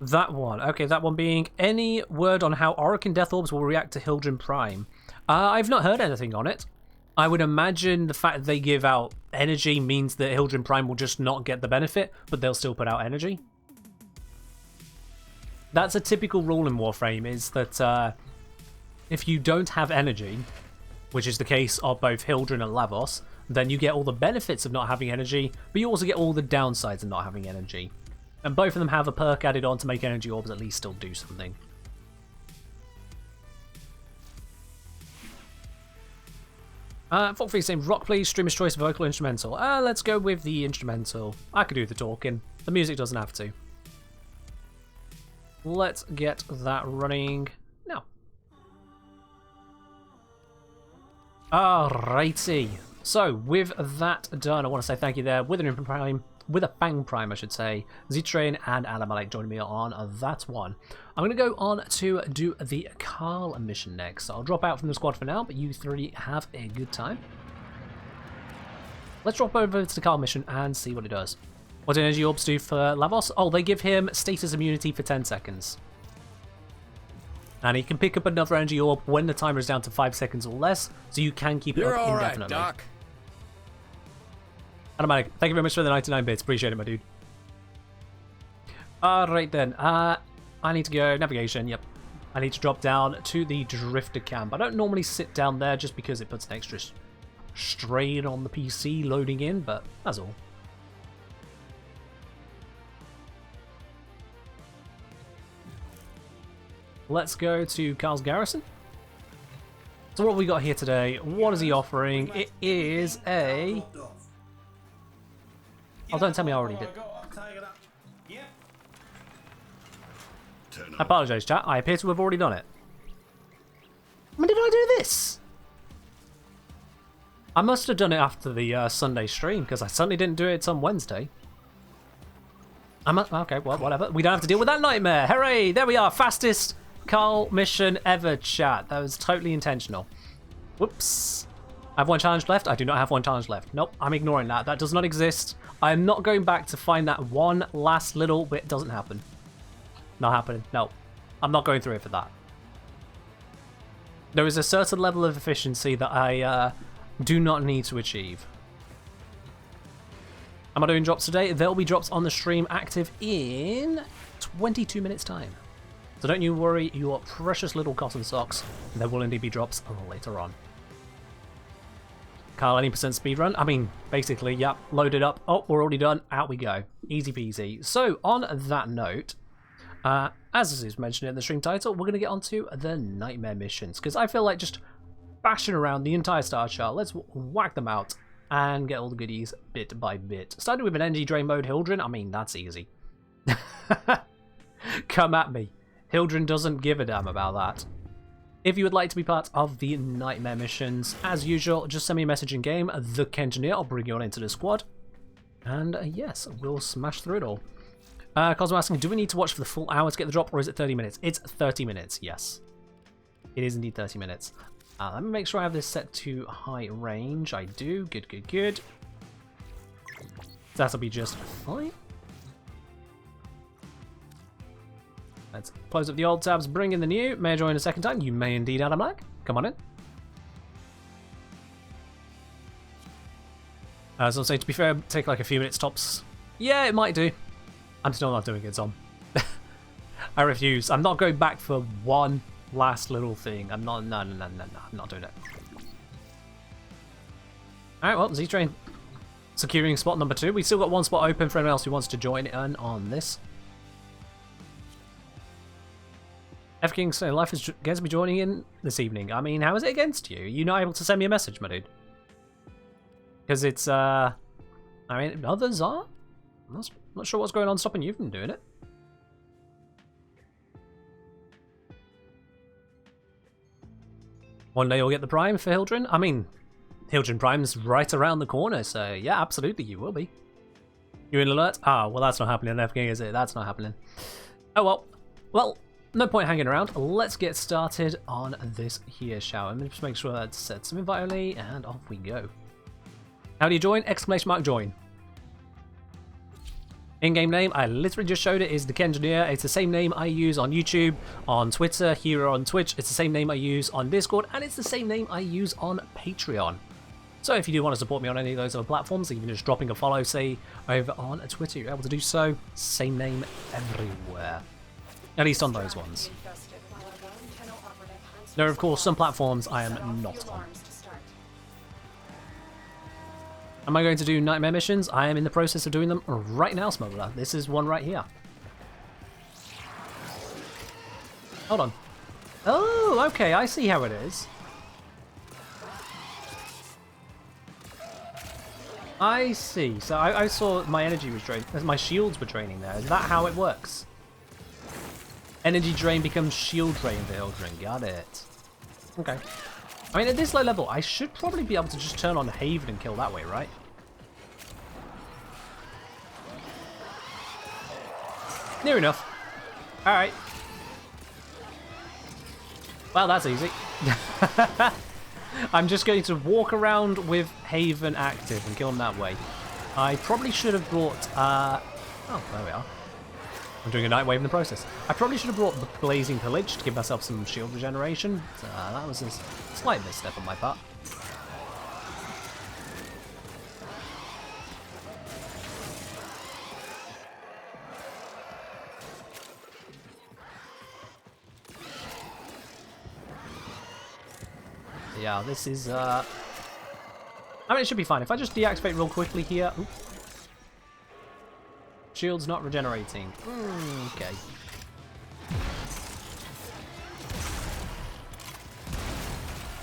That one. Okay, that one being any word on how Orokin Death Orbs will react to Hildren Prime. I've not heard anything on it. I would imagine the fact that they give out energy means that Hildren Prime will just not get the benefit, but they'll still put out energy. That's a typical rule in Warframe, is that if you don't have energy, which is the case of both Hildren and Lavos, then you get all the benefits of not having energy, but you also get all the downsides of not having energy. And both of them have a perk added on to make energy orbs at least still do something. Foxfree saying, rock please, streamer's choice, vocal instrumental. Let's go with the instrumental. I could do the talking. The music doesn't have to. Let's get that running now. Alrighty. So, with that done, I want to say thank you there with a Fang Prime, I should say. Z-Train and Alamalek joining me on that one. I'm going to go on to do the Carl mission next. So I'll drop out from the squad for now, but you three have a good time. Let's drop over to the Carl mission and see what it does. What do energy orbs do for Lavos? Oh, they give him status immunity for 10 seconds. And he can pick up another energy orb when the timer is down to 5 seconds or less, so you can keep it up indefinitely. Right, Doc. Automatic, thank you very much for the 99 bits. Appreciate it, my dude. Alright then. I need to go navigation. Yep. I need to drop down to the Drifter camp. I don't normally sit down there just because it puts an extra strain on the PC loading in, but that's all. Let's go to Carl's Garrison. So what have we got here today? What is he offering? It is a... Oh, don't tell me I already did. I apologise, chat. I appear to have already done it. When did I do this? I must have done it after the Sunday stream, because I certainly didn't do it on Wednesday. Okay, well, whatever. We don't have to deal with that nightmare. Hooray! There we are. Fastest Carl mission ever, chat. That was totally intentional. Whoops. I have one challenge left. I do not have one challenge left. Nope, I'm ignoring that. That does not exist. I am not going back to find that one last little bit. Doesn't happen. Not happening. No. I'm not going through it for that. There is a certain level of efficiency that I do not need to achieve. Am I doing drops today? There will be drops on the stream active in 22 minutes time. So don't you worry your precious little cotton socks. There will indeed be drops later on. Carl, any % speedrun? I mean, basically, yep, load it up. Oh, we're already done. Out we go. Easy peasy. So, on that note, as is mentioned in the stream title, we're going to get onto the Nightmare missions, because I feel like just bashing around the entire star chart. Let's whack them out and get all the goodies bit by bit. Starting with an energy drain mode, Hildren. I mean, that's easy. Come at me. Hildren doesn't give a damn about that. If you would like to be part of the Nightmare missions, as usual, just send me a message in game, the Kengineer. I'll bring you on into the squad. And yes, we'll smash through it all. Cosmo asking, do we need to watch for the full hour to get the drop, or is it 30 minutes? It's 30 minutes, yes. It is indeed 30 minutes. Let me make sure I have this set to high range. I do. Good, good, good. That'll be just fine. Let's close up the old tabs, bring in the new. May I join a second time? You may indeed, Adam Black. Come on in. So I'll say, to be fair, take like a few minutes tops. Yeah, it might do. I'm still not doing it, Tom. I refuse. I'm not going back for one last little thing. I'm not. No. I'm not doing it. All right. Well, Z-Train securing spot number 2. We still got one spot open for anyone else who wants to join in on this. F King saying life is going to be joining in this evening. I mean, how is it against you? Are you not able to send me a message, my dude? Because it's I mean, others are. I'm not sure what's going on stopping you from doing it. One day you'll get the Prime for Hildren. I mean, Hildren Prime's right around the corner, so yeah, absolutely you will be. You're in alert? Ah, well that's not happening in FK, is it? That's not happening. Oh well. Well, no point hanging around. Let's get started on this here, shall we? Let me just make sure that's set some invite only, and off we go. How do you join? Exclamation mark join. In-game name, I literally just showed it, is the Kengineer. It's the same name I use on YouTube, on Twitter, here on Twitch. It's the same name I use on Discord, and it's the same name I use on Patreon. So if you do want to support me on any of those other platforms, even just dropping a follow, say, over on Twitter, you're able to do so. Same name everywhere. At least on those ones. There are, of course, some platforms I am not on. Am I going to do nightmare missions? I am in the process of doing them right now, Smuggler. This is one right here. Hold on. Oh, okay, I see how it is. I see. So I saw my energy was drained. My shields were draining there. Is that how it works? Energy drain becomes shield drain for Hildren. Got it. Okay. I mean, at this low level, I should probably be able to just turn on Haven and kill that way, right? Near enough. Alright. Well, that's easy. I'm just going to walk around with Haven active and kill him that way. I probably should have brought... oh, there we are. I'm doing a night wave in the process. I probably should have brought the Blazing Pillage to give myself some shield regeneration. That was a slight misstep on my part. Yeah, this is... I mean, it should be fine. If I just deactivate real quickly here... Oops. Shield's not regenerating. Okay.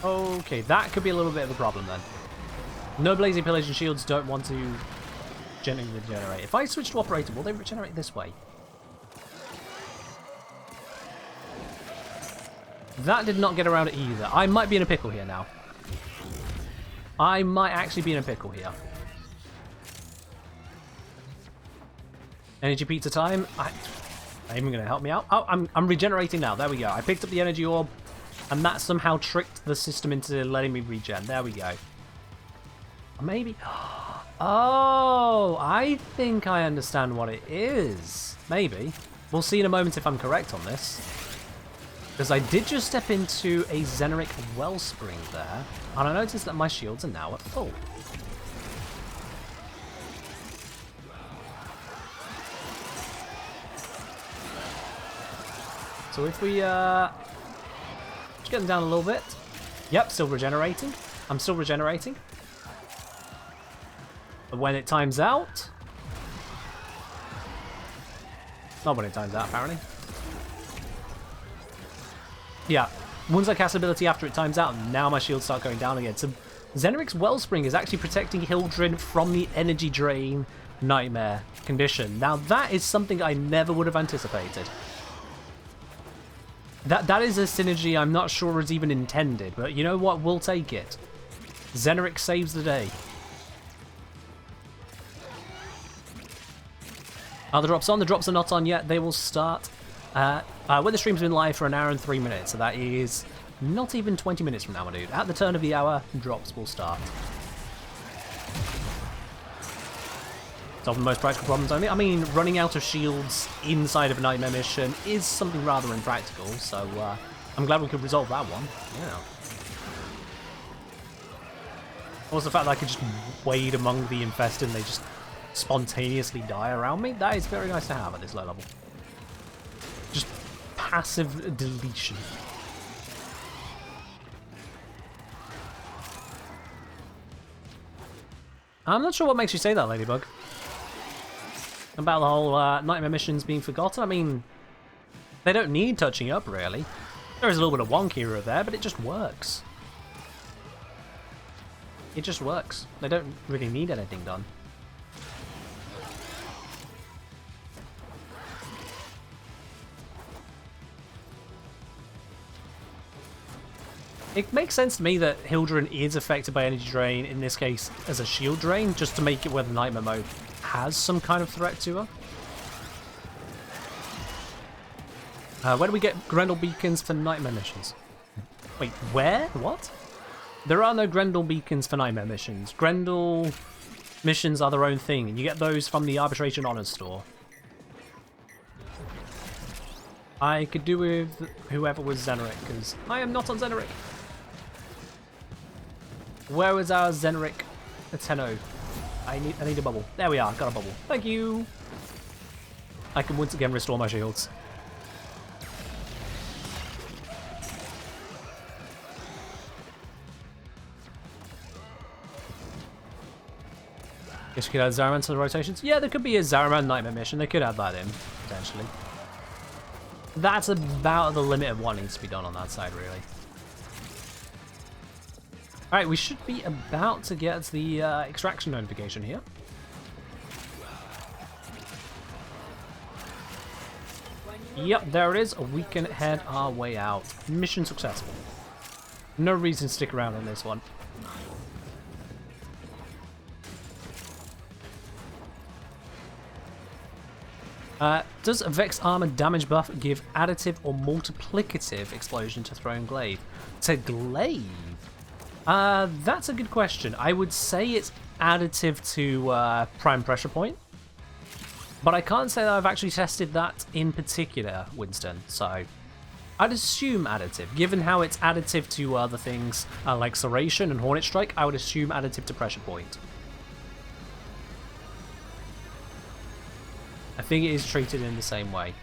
Okay, that could be a little bit of a problem then. No Blazing Pillage and shields don't want to gently regenerate. If I switch to operator, will they regenerate this way? That did not get around it either. I might be in a pickle here now. I might actually be in a pickle here. Energy pizza time. Are you even going to help me out? Oh, I'm regenerating now. There we go. I picked up the energy orb, and that somehow tricked the system into letting me regen. There we go. Maybe. Oh, I think I understand what it is. Maybe. We'll see in a moment if I'm correct on this. Because I did just step into a Xeneric Wellspring there, and I noticed that my shields are now at full. So if we just get them down a little bit. Yep, still regenerating. I'm still regenerating. But when it times out... Not when it times out, apparently. Yeah, once I cast ability after it times out, now my shields start going down again. So Xeneric's Wellspring is actually protecting Hildren from the energy drain nightmare condition. Now that is something I never would have anticipated. That is a synergy I'm not sure is even intended, but you know what? We'll take it. Xeneric saves the day. Are the drops on? The drops are not on yet. They will start when the stream's been live for 1 hour and 3 minutes, so that is not even 20 minutes from now, my dude. At the turn of the hour, drops will start. solve the most practical problems only. I mean, running out of shields inside of a Nightmare mission is something rather impractical, so I'm glad we could resolve that one. Yeah. Also, the fact that I could just wade among the infested and they just spontaneously die around me, that is very nice to have at this low level. Just passive deletion. I'm not sure what makes you say that, Ladybug. About the whole Nightmare missions being forgotten. I mean, they don't need touching up, really. There is a little bit of wonk here or there, but it just works. It just works. They don't really need anything done. It makes sense to me that Hildren is affected by energy drain, in this case as a shield drain, just to make it where the Nightmare mode has some kind of threat to her. Where do we get Grendel beacons for Nightmare missions? Wait, where? What? There are no Grendel beacons for Nightmare missions. Grendel missions are their own thing, and you get those from the Arbitration Honors store. I could do with whoever was Zeneric, because I am not on Zeneric. Where was our Zeneric Tenno? I need a bubble. There we are, got a bubble. Thank you! I can once again restore my shields. Guess you could add Zaraman to the rotations. Yeah, there could be a Zaraman Nightmare mission. They could add that in, potentially. That's about the limit of what needs to be done on that side, really. Alright, we should be about to get the extraction notification here. Yep, there it is. We can head our way out. Mission successful. No reason to stick around on this one. Does a Vex Armor damage buff give additive or multiplicative explosion to Thrown Glaive? To Glaive? That's a good question. I would say it's additive to Prime Pressure Point. But I can't say that I've actually tested that in particular, Winston. So I'd assume additive. Given how it's additive to other things like Serration and Hornet Strike, I would assume additive to Pressure Point. I think it is treated in the same way.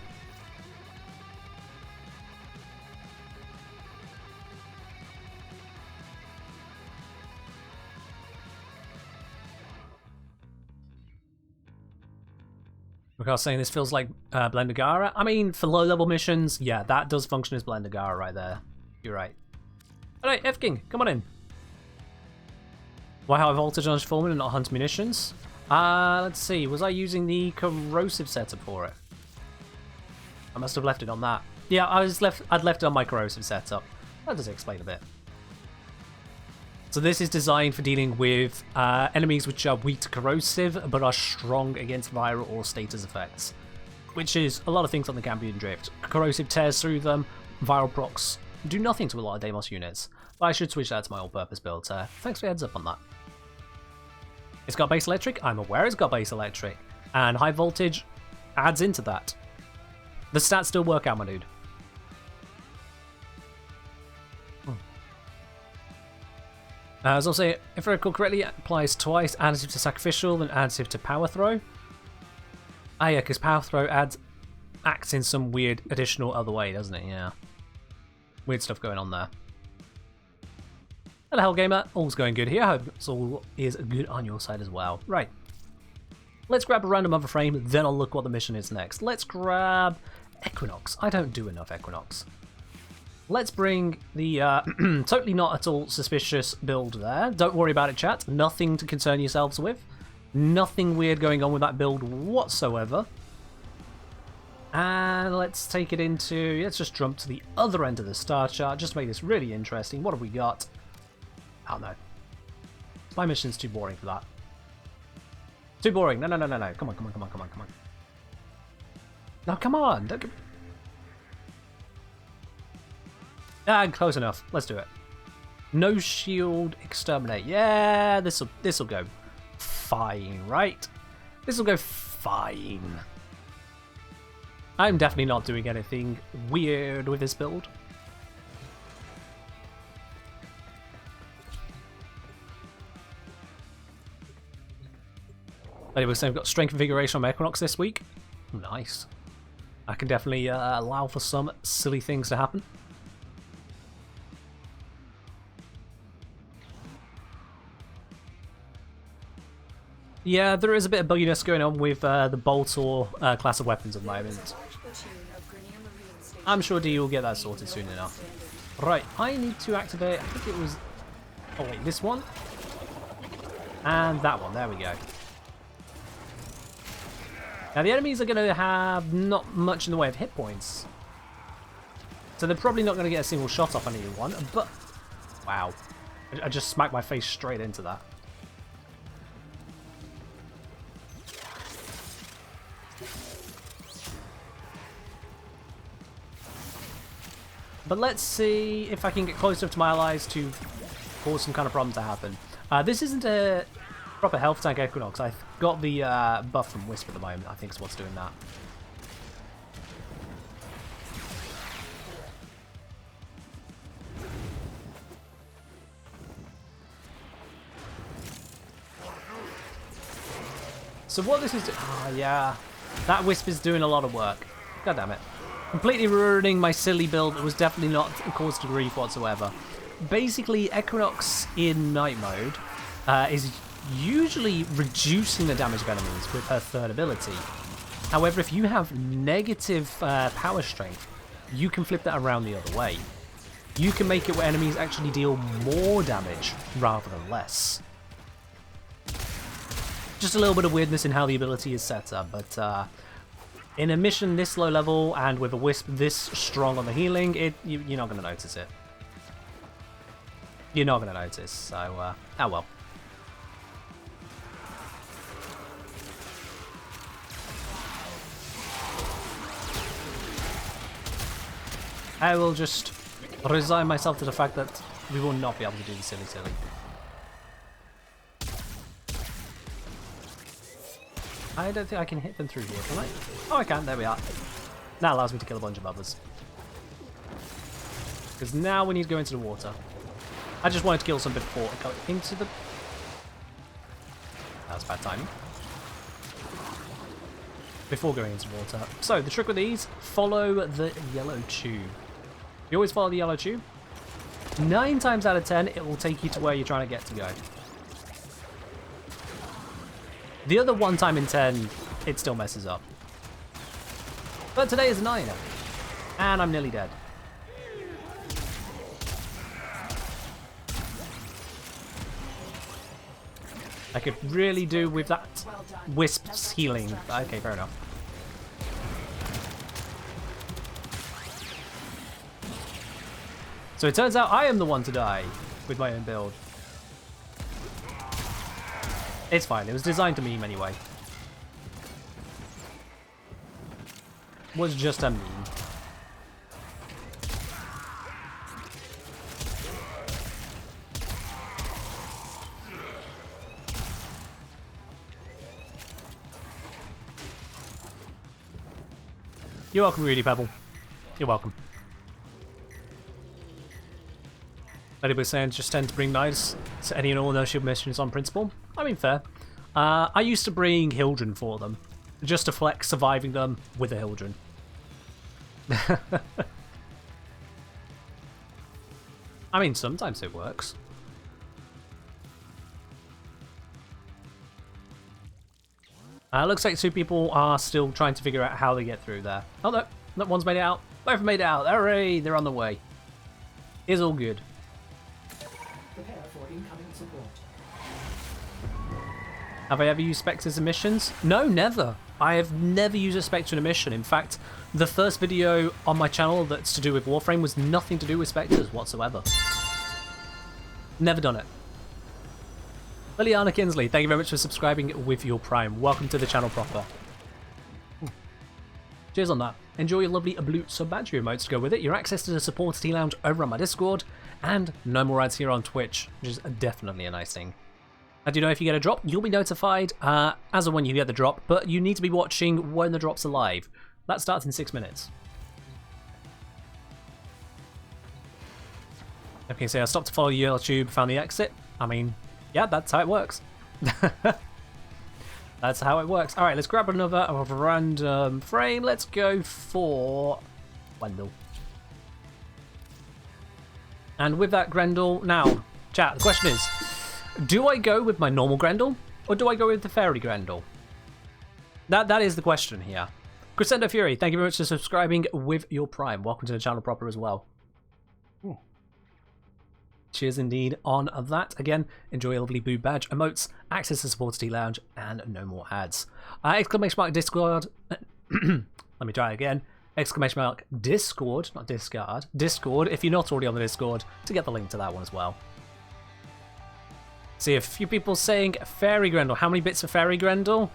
Like I was saying, this feels like Blendagara. I mean, for low-level missions, yeah, that does function as Blendagara right there. You're right. Alright, F-King, come on in. Why have voltage on Foreman and not Hunt Munitions? Let's see, was I using the corrosive setup for it? I must have left it on that. Yeah, I'd left it on my corrosive setup. That does explain a bit. So this is designed for dealing with enemies which are weak to corrosive, but are strong against viral or status effects. Which is a lot of things on the Cambion Drift. Corrosive tears through them, viral procs do nothing to a lot of Deimos units. But I should switch that to my all-purpose build, thanks for the heads up on that. It's got base electric, I'm aware it's got base electric, and high voltage adds into that. The stats still work out, my dude. As I'll say, if I recall correctly, it applies twice, additive to Sacrificial and additive to Power Throw. Ah yeah, because Power Throw acts in some weird additional other way, doesn't it? Yeah. Weird stuff going on there. Hello, Hellgamer. All's going good here. I hope it's all is good on your side as well. Right. Let's grab a random other frame, then I'll look what the mission is next. Let's grab Equinox. I don't do enough Equinox. Let's bring the totally not at all suspicious build there. Don't worry about it, chat. Nothing to concern yourselves with. Nothing weird going on with that build whatsoever. And let's take it into... Let's just jump to the other end of the star chart. Just to make this really interesting. What have we got? Oh no. My mission's too boring for that. Too boring. No. Come on. No, come on. Don't... Ah, close enough. Let's do it. No shield exterminate. Yeah, this'll go fine, right? This will go fine. I'm definitely not doing anything weird with this build. Anyway, so we've got Strength Invigoration on my Equinox this week. Nice. I can definitely allow for some silly things to happen. Yeah, there is a bit of bugginess going on with the bolt or class of weapons at the moment. I'm sure D will get that sorted soon enough. Right, I need to activate, I think it was... Oh wait, this one? And that one, there we go. Now the enemies are going to have not much in the way of hit points. So they're probably not going to get a single shot off on anyone, but... Wow. I just smacked my face straight into that. But let's see if I can get close enough to my allies to cause some kind of problem to happen. This isn't a proper health tank Equinox. I've got the buff from Wisp at the moment. I think is what's doing that. So what this is... yeah. That Wisp is doing a lot of work. God damn it. Completely ruining my silly build that was definitely not a cause to grief whatsoever. Basically, Equinox in night mode is usually reducing the damage of enemies with her third ability. However, if you have negative power strength, you can flip that around the other way. You can make it where enemies actually deal more damage rather than less. Just a little bit of weirdness in how the ability is set up, but in a mission this low level and with a Wisp this strong on the healing, you're not going to notice it. You're not going to notice, so oh well. I will just resign myself to the fact that we will not be able to do the silly. I don't think I can hit them through here, can I? Oh, I can. There we are. That allows me to kill a bunch of others. Because now we need to go into the water. I just wanted to kill some before I go into the... That was bad timing. Before going into water. So, the trick with these, follow the yellow tube. You always follow the yellow tube. 9 times out of 10, it will take you to where you're trying to get to go. The other 1 time in 10, it still messes up. But today is a 9, and I'm nearly dead. I could really do with that Wisp's healing. Okay, fair enough. So it turns out I am the one to die with my own build. It's fine, it was designed to meme anyway. Was just a meme. You're welcome, Rudy Pebble. You're welcome. Anybody saying just tend to bring knives to any and all no-shield missions on principle? I mean, fair. I used to bring Hildren for them, just to flex surviving them with a Hildren. I mean, sometimes it works. Looks like 2 people are still trying to figure out how they get through there. Oh no, that one's made it out. Both have made it out. Hooray, they're on the way. It's all good. Prepare for incoming support. Have I ever used Spectres in missions? No, never. I have never used a Spectre in a mission. In fact, the first video on my channel that's to do with Warframe was nothing to do with Spectres whatsoever. Never done it. Liliana Kinsley, thank you very much for subscribing with your Prime. Welcome to the channel proper. Ooh. Cheers on that. Enjoy your lovely Blue sub-badge emotes to go with it, your access to the support tea lounge over on my Discord, and no more ads here on Twitch, which is definitely a nice thing. And you know, if you get a drop, you'll be notified as and when you get the drop, but you need to be watching when the drop's alive. That starts in 6 minutes. Okay, so I stopped to follow YouTube, found the exit. I mean, yeah, that's how it works. That's how it works. Alright, let's grab another random frame. Let's go for Wendell. And with that Grendel, now, chat, the question is, do I go with my normal Grendel, or do I go with the Fairy Grendel? That is the question here. Crescendo Fury, thank you very much for subscribing with your Prime. Welcome to the channel proper as well. Ooh. Cheers indeed on that. Again, enjoy a lovely boo badge, emotes, access to Supporter Tea Lounge, and no more ads. Exclamation mark Discord. Let me try again. Exclamation mark Discord, not discard. Discord, if you're not already on the Discord, to get the link to that one as well. See a few people saying Fairy Grendel. How many bits for Fairy Grendel?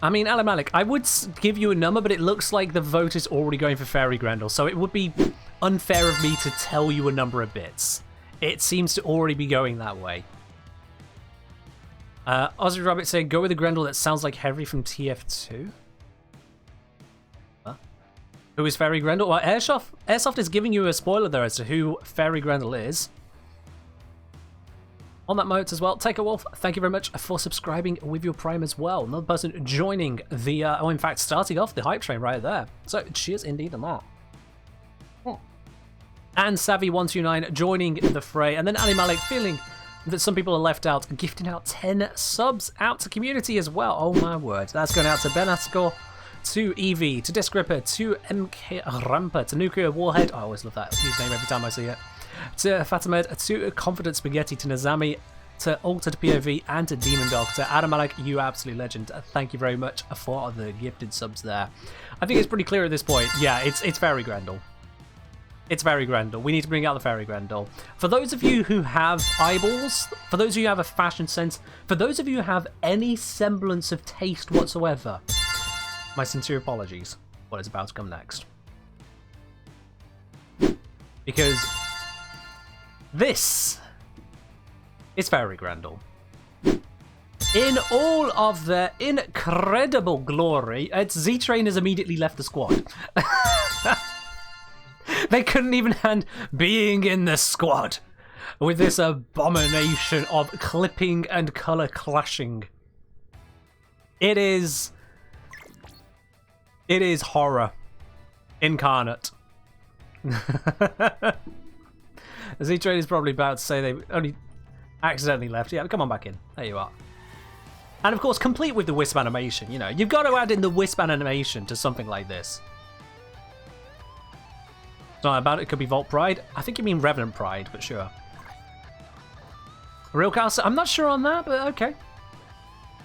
I mean, Alan Malik, I would give you a number, but it looks like the vote is already going for Fairy Grendel, so it would be unfair of me to tell you a number of bits. It seems to already be going that way. Aussie Rabbit saying, go with the Grendel that sounds like Henry from TF2. Huh? Who is Fairy Grendel? Well, Airsoft is giving you a spoiler there as to who Fairy Grendel is. On that note as well, Take a Wolf, thank you very much for subscribing with your Prime as well. Another person joining the, in fact, starting off the hype train right there. So, cheers indeed on that. And Savvy129 joining the fray. And then Ali Malik feeling that some people are left out, gifting out 10 subs out to community as well. Oh my word. That's going out to Ben Ascor, to Evie, to Disc Ripper, to MK Ramper, to Nuclear Warhead. I always love that username every time I see it. To Fatimed, to Confident Spaghetti, to Nazami, to Altered POV, and to Demon Dog. To Adam Malik, you absolute legend. Thank you very much for the gifted subs there. I think it's pretty clear at this point. Yeah, it's Fairy Grendel. It's Fairy Grendel. We need to bring out the Fairy Grendel. For those of you who have eyeballs, for those of you who have a fashion sense, for those of you who have any semblance of taste whatsoever, my sincere apologies. What is about to come next? Because this is Fairy Grendel. In all of their incredible glory, Z-Train has immediately left the squad. They couldn't even hand being in the squad with this abomination of clipping and colour clashing. It is horror incarnate. Z-Train is probably about to say they only accidentally left. Yeah, come on back in. There you are. And of course, complete with the wisp animation. You know, you've got to add in the wisp animation to something like this. Don't know about it. It could be Vault Pride. I think you mean Revenant Pride, but sure. Real Castle. I'm not sure on that, but okay.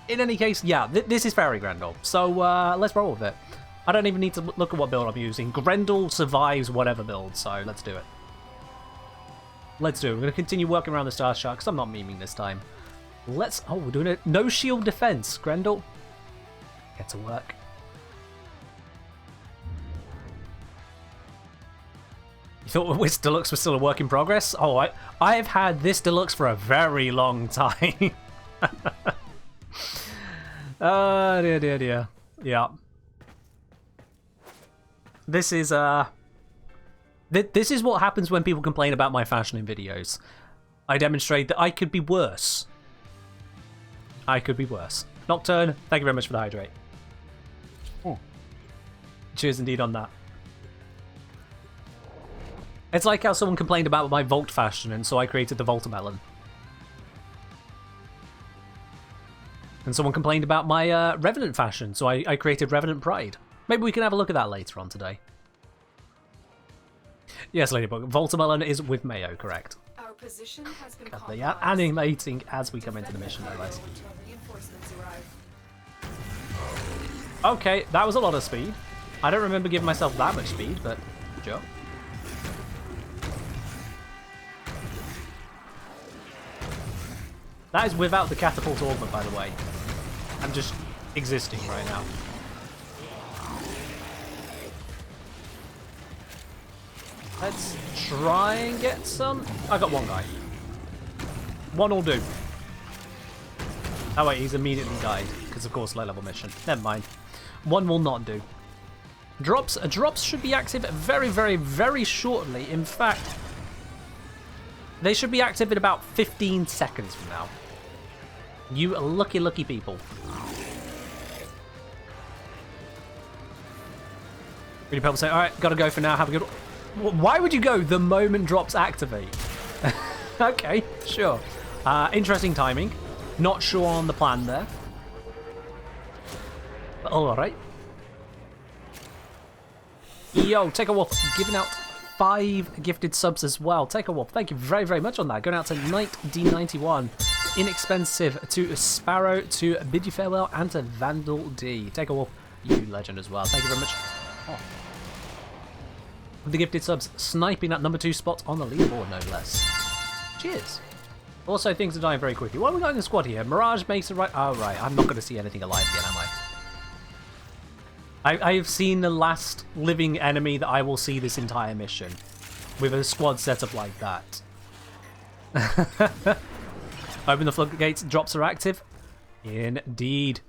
In any case, yeah, this is Fairy Grendel. So let's roll with it. I don't even need to look at what build I'm using. Grendel survives whatever build, so let's do it. Let's do it. We're going to continue working around the Star Shark, because I'm not memeing this time. Let's... Oh, we're doing it. No shield defense, Grendel. Get to work. You thought this Deluxe was still a work in progress? Oh, I have had this Deluxe for a very long time. Oh, dear, dear, dear. Yeah. This is, This is what happens when people complain about my fashion in videos. I demonstrate that I could be worse. I could be worse. Nocturne, thank you very much for the hydrate. Oh. Cheers indeed on that. It's like how someone complained about my Volt fashion, and so I created the Voltamelon. And someone complained about my Revenant fashion, so I created Revenant Pride. Maybe we can have a look at that later on today. Yes, Ladybug. Voltamelon is with Mayo, correct. Our position has been They are animating as we come into the mission, no less. Okay, that was a lot of speed. I don't remember giving myself that much speed, but sure. That is without the catapult augment, by the way. I'm just existing right now. Let's try and get some... I got one guy. One will do. Oh wait, he's immediately died, because of course low level mission. Never mind. One will not do. Drops should be active very, very, very shortly. In fact, they should be active in about 15 seconds from now. You lucky, lucky people. Really people say, alright, gotta go for now, have a good... Why would you go the moment drops activate? Okay, sure. Interesting timing. Not sure on the plan there. But alright. Yo, Take a Wolf, giving out 5 gifted subs as well. Take a Wolf, thank you very, very much on that. Going out to Knight D91. Inexpensive, to Sparrow, to Bid You Farewell, and to Vandal D. Take a Wolf, you legend as well. Thank you very much. Oh. The gifted subs, sniping at number 2 spot on the leaderboard, no less. Cheers. Also, things are dying very quickly. What have we got in the squad here? Mirage makes it right. Oh, right. I'm not going to see anything alive again, am I? I have seen the last living enemy that I will see this entire mission. With a squad set up like that. Open the floodgates. Drops are active. Indeed.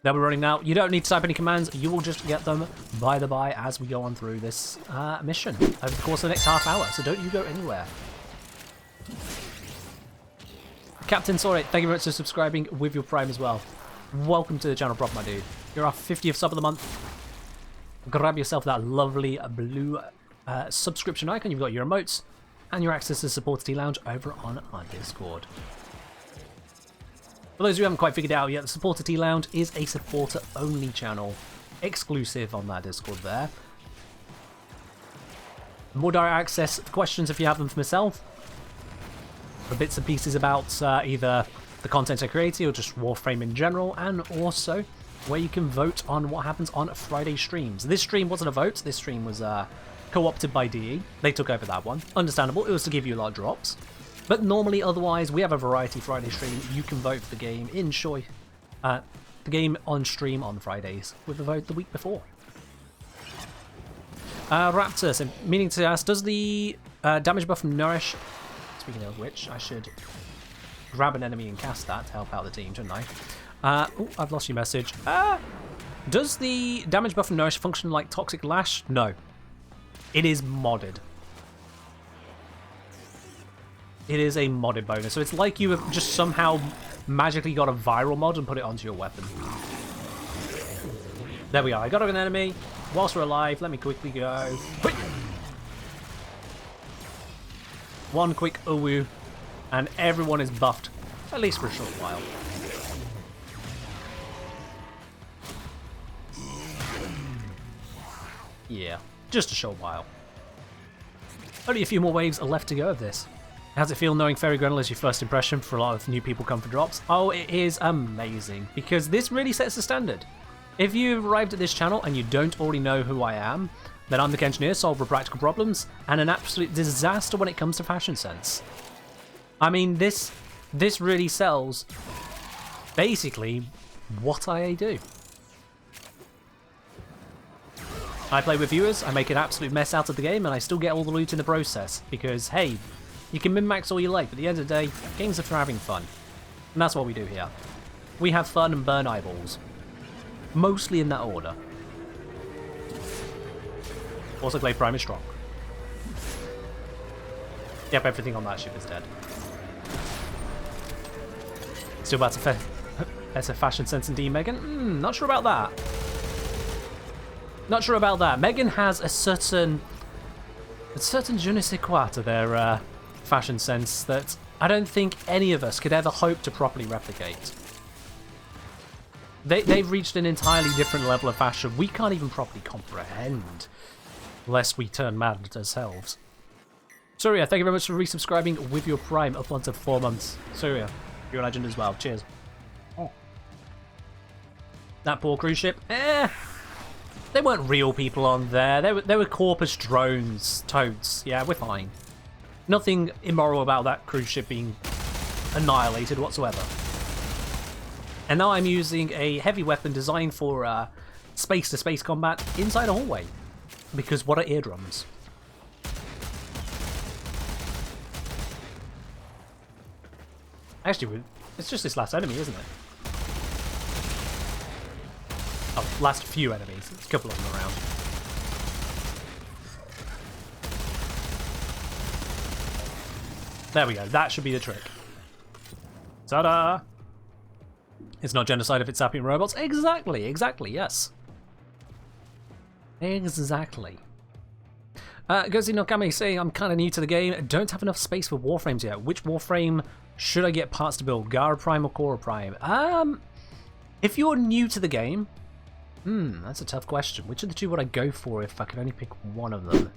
They'll be running now. You don't need to type any commands. You will just get them by the by as we go on through this mission over the course of the next half hour. So don't you go anywhere. Captain Sorry, thank you very much for subscribing with your Prime as well. Welcome to the channel, prop, my dude. You're our 50th sub of the month. Grab yourself that lovely blue subscription icon. You've got your emotes and your access to the Supporter Tea Lounge over on our Discord. For those who haven't quite figured it out yet, the Supporter Tea Lounge is a supporter-only channel, exclusive on that Discord there. More direct access to questions if you have them for myself. For bits and pieces about either the content I created or just Warframe in general, and also where you can vote on what happens on Friday streams. This stream wasn't a vote, this stream was co-opted by DE. They took over that one. Understandable, it was to give you a lot of drops. But normally, otherwise, we have a variety Friday stream. You can vote for the game in the game on stream on Fridays with the vote the week before. Raptor, so meaning to ask, does the damage buff from Nourish? Speaking of which, I should grab an enemy and cast that to help out the team, shouldn't I? Oh, I've lost your message. Does the damage buff from Nourish function like Toxic Lash? No. It is modded. It is a modded bonus, so it's like you have just somehow magically got a viral mod and put it onto your weapon. There we are. I got an enemy. Whilst we're alive, let me quickly go. Quick! One quick uwu, and everyone is buffed, at least for a short while. Yeah, just a short while. Only a few more waves are left to go of this. How's it feel knowing Fairy Grenel is your first impression for a lot of new people come for drops? Oh, it is amazing, because this really sets the standard. If you've arrived at this channel and you don't already know who I am, then I'm the Engineer, solver of practical problems, and an absolute disaster when it comes to fashion sense. I mean, this really sells, basically, what I do. I play with viewers, I make an absolute mess out of the game, and I still get all the loot in the process, because, hey, you can min-max all you like, but at the end of the day, games are for having fun. And that's what we do here. We have fun and burn eyeballs. Mostly in that order. Also, Glade Prime is strong. Yep, everything on that ship is dead. Still about to better fashion sense indeed, Megan? Not sure about that. Not sure about that. Megan has a certain je ne sais quoi to their fashion sense that I don't think any of us could ever hope to properly replicate. They've reached an entirely different level of fashion we can't even properly comprehend, lest we turn mad ourselves. Surya, thank you very much for resubscribing with your Prime up onto 4 months. Surya, you're a legend as well. Cheers. Oh. That poor cruise ship. They weren't real people on there. They were corpus drones, toads. Yeah, we're fine. Nothing immoral about that cruise ship being annihilated whatsoever. And now I'm using a heavy weapon designed for space-to-space combat inside a hallway. Because what are eardrums? Actually, it's just this last enemy, isn't it? last few enemies. There's a couple of them around. There we go. That should be the trick. Ta-da! It's not genocide if it's sapient robots. Exactly, yes. Exactly. Gozi Nokami saying, I'm kind of new to the game. Don't have enough space for Warframes yet. Which Warframe should I get parts to build? Gara Prime or Cora Prime? If you're new to the game, that's a tough question. Which of the two would I go for if I could only pick one of them?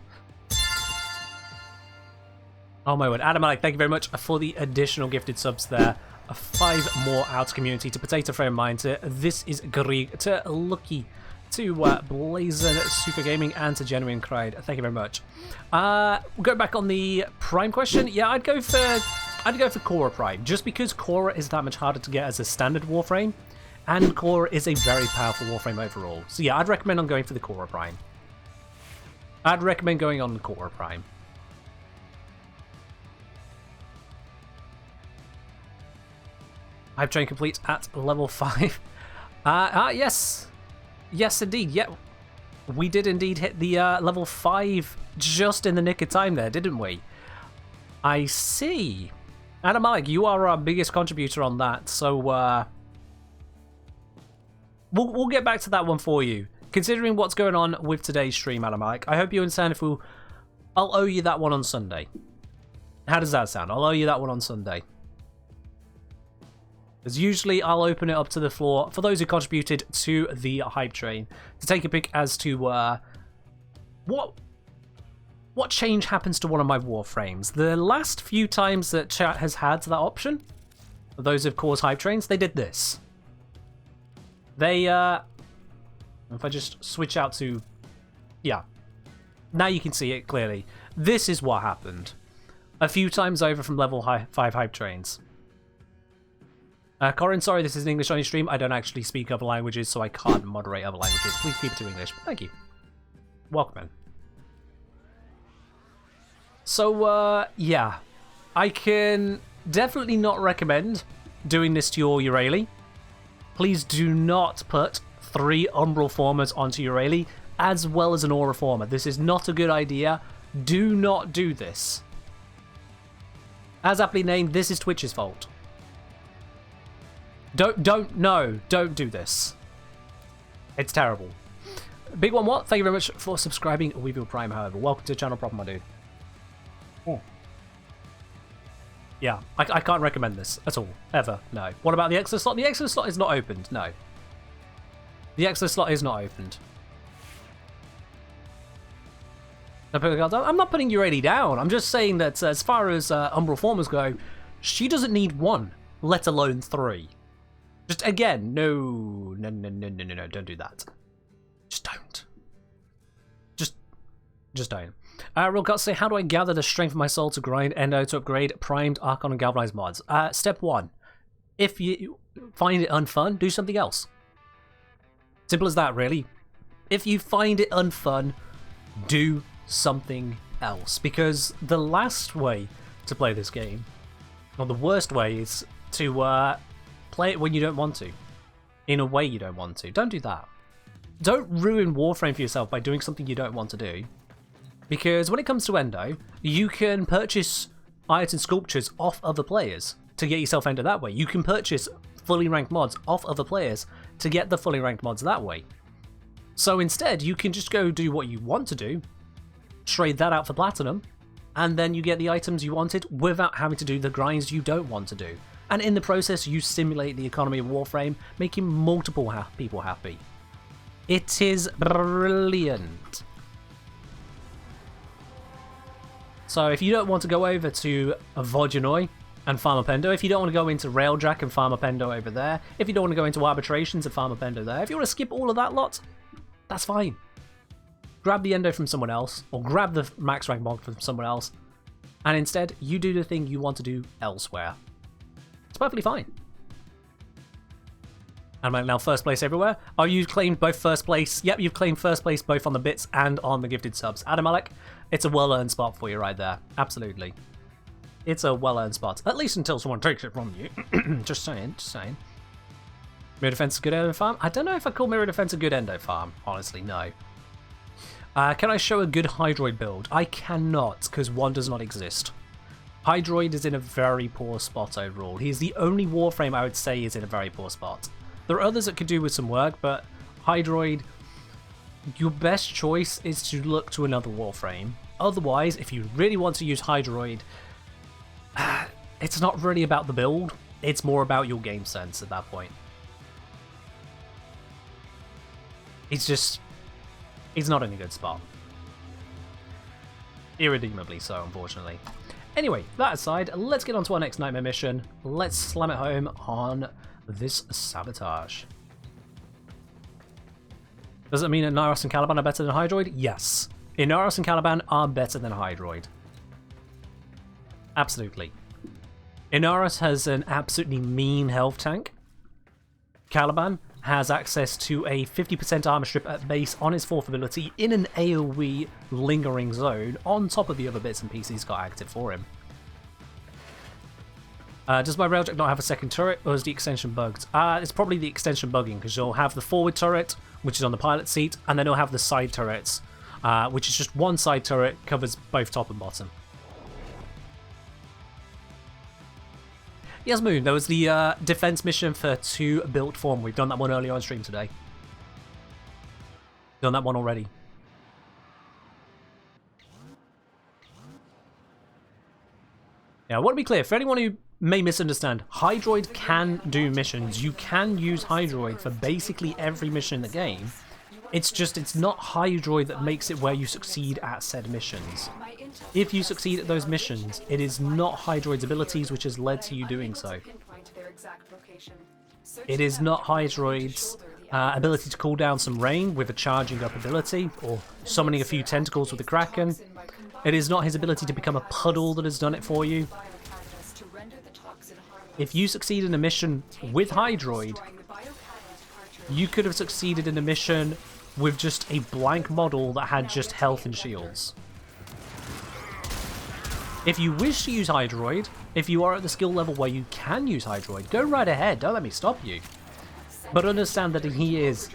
Oh my word. Adam Alec, thank you very much for the additional gifted subs there. 5 more out to community, to Potato Frame Mine, to This Is Grieg, to Lucky, to Blazon, Suka Gaming, and to Genuine Cried. Thank you very much. We'll go back on the Prime question. Yeah, I'd go for Cora Prime, just because Cora is that much harder to get as a standard Warframe, and Cora is a very powerful Warframe overall. So yeah, I'd recommend on going for the Cora Prime. I'd recommend going on the Cora Prime. Hype train complete at level 5. Yes. Yes, indeed. Yeah, we did indeed hit the level 5 just in the nick of time there, didn't we? I see. Adam Malik, you are our biggest contributor on that, so we'll get back to that one for you. Considering what's going on with today's stream, Adam Malik, I hope you understand if I'll owe you that one on Sunday. How does that sound? I'll owe you that one on Sunday. As usually, I'll open it up to the floor for those who contributed to the hype train to take a pick as to what change happens to one of my Warframes. The last few times that chat has had that option, those of course hype trains, they did this. They if I just switch out to, yeah, now you can see it clearly. This is what happened a few times over from level 5 hype trains. Corin, sorry, this is an English-only stream. I don't actually speak other languages, so I can't moderate other languages. Please keep it to English. Thank you. Welcome in. So, yeah. I can definitely not recommend doing this to your Eurali. Please do not put 3 Umbral Formers onto Eurali, as well as an Aura Former. This is not a good idea. Do not do this. As aptly named, this is Twitch's fault. Don't do this. It's terrible. Big One What? Thank you very much for subscribing, Weevil Prime, however. Welcome to the channel, proper, my dude. Oh. Yeah, I can't recommend this at all. Ever. No. What about the extra slot? The extra slot is not opened. No. The extra slot is not opened. I'm not putting Eurali down. I'm just saying that as far as Umbral Formers go, she doesn't need 1, let alone 3. Just again, no, don't do that. Just don't. Just don't. Real Cut say, how do I gather the strength of my soul to grind Endo to upgrade primed, Archon, and galvanized mods? Step 1. If you find it unfun, do something else. Simple as that, really. If you find it unfun, do something else. Because the last way to play this game, or the worst way, is to play it when you don't want to. In a way you don't want to. Don't do that. Don't ruin Warframe for yourself by doing something you don't want to do. Because when it comes to Endo, you can purchase iron sculptures off other players to get yourself Endo that way. You can purchase fully ranked mods off other players to get the fully ranked mods that way. So instead, you can just go do what you want to do, trade that out for platinum, and then you get the items you wanted without having to do the grinds you don't want to do. And in the process, you stimulate the economy of Warframe, making multiple people happy. It is brilliant. So if you don't want to go over to Vodjanoi and farm up Endo, if you don't want to go into Railjack and farm up Endo over there, if you don't want to go into Arbitrations and farm up Endo there, if you want to skip all of that lot, that's fine. Grab the Endo from someone else, or grab the max rank mod from someone else, and instead, you do the thing you want to do elsewhere. It's perfectly fine. And now first place everywhere. Oh, you claimed both first place. Yep, you've claimed first place both on the bits and on the gifted subs. Adam Alec, it's a well-earned spot for you right there. Absolutely. It's a well-earned spot. At least until someone takes it from you. Just saying, just saying. Mirror Defense a good endo farm? I don't know if I call Mirror Defense a good endo farm. Honestly, no. Can I show a good Hydroid build? I cannot, because one does not exist. Hydroid is in a very poor spot overall. He is the only Warframe I would say is in a very poor spot. There are others that could do with some work, but Hydroid, your best choice is to look to another Warframe. Otherwise, if you really want to use Hydroid, it's not really about the build, it's more about your game sense at that point. He's not in a good spot. Irredeemably so, unfortunately. Anyway, that aside, let's get on to our next Nightmare mission. Let's slam it home on this sabotage. Does it mean that Inaros and Caliban are better than Hydroid? Yes. Inaros and Caliban are better than Hydroid. Absolutely. Inaros has an absolutely mean health tank. Caliban has access to a 50% armor strip at base on his 4th ability in an AoE lingering zone on top of the other bits and pieces he's got active for him. Does my railjack not have a second turret, or is the extension bugged? It's probably the extension bugging, because you'll have the forward turret, which is on the pilot seat, and then you'll have the side turrets, which is just one side turret, covers both top and bottom. Yes, Moon, there was the defense mission for 2 built form. We've done that one earlier on stream today. Done that one already. Now, I want to be clear, for anyone who may misunderstand, Hydroid can do missions. You can use Hydroid for basically every mission in the game. It's not Hydroid that makes it where you succeed at said missions. If you succeed at those missions, it is not Hydroid's abilities which has led to you doing so. It is not Hydroid's ability to cool down some rain with a charging up ability, or summoning a few tentacles with the Kraken. It is not his ability to become a puddle that has done it for you. If you succeed in a mission with Hydroid, you could have succeeded in a mission with just a blank model that had just health and shields. If you wish to use Hydroid, if you are at the skill level where you can use Hydroid, go right ahead, don't let me stop you. But understand that he is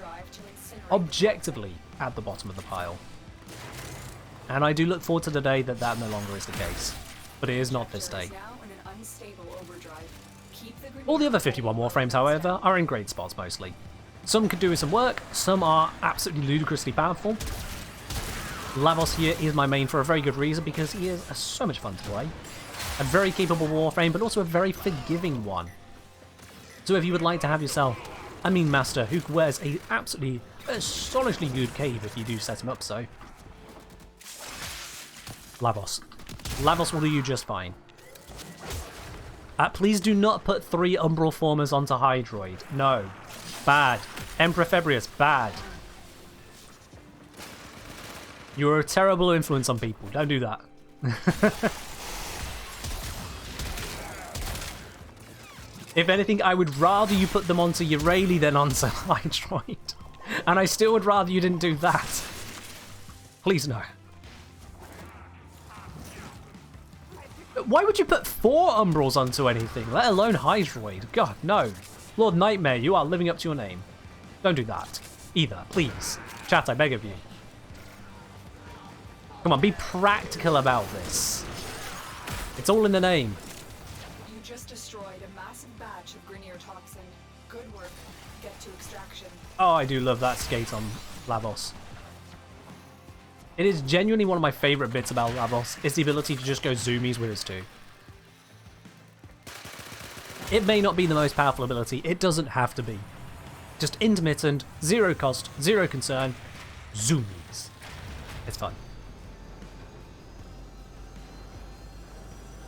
objectively at the bottom of the pile. And I do look forward to the day that that no longer is the case. But it is not this day. All the other 51 Warframes, however, are in great spots mostly. Some could do with some work, some are absolutely ludicrously powerful. Lavos here is my main for a very good reason, because he is so much fun to play. A very capable Warframe, but also a very forgiving one. So if you would like to have yourself a mean master who wears a absolutely astonishingly good cave if you do set him up so, Lavos. Lavos will do you just fine. Please do not put 3 Umbral Formers onto Hydroid. No. Bad. Emperor Febrius, bad. You're a terrible influence on people. Don't do that. If anything, I would rather you put them onto Eureli than onto Hydroid. And I still would rather you didn't do that. Please no. Why would you put 4 Umbrals onto anything, let alone Hydroid? God, no. Lord Nightmare, you are living up to your name. Don't do that. Either, please. Chat, I beg of you. Come on, be practical about this. It's all in the name. You just destroyed a massive batch of Grineer toxin. Good work. Get to extraction. Oh, I do love that skate on Lavos. It is genuinely one of my favourite bits about Lavos, is the ability to just go zoomies with his 2. It may not be the most powerful ability, it doesn't have to be. Just intermittent, 0 cost, 0 concern, zoomies. It's fun.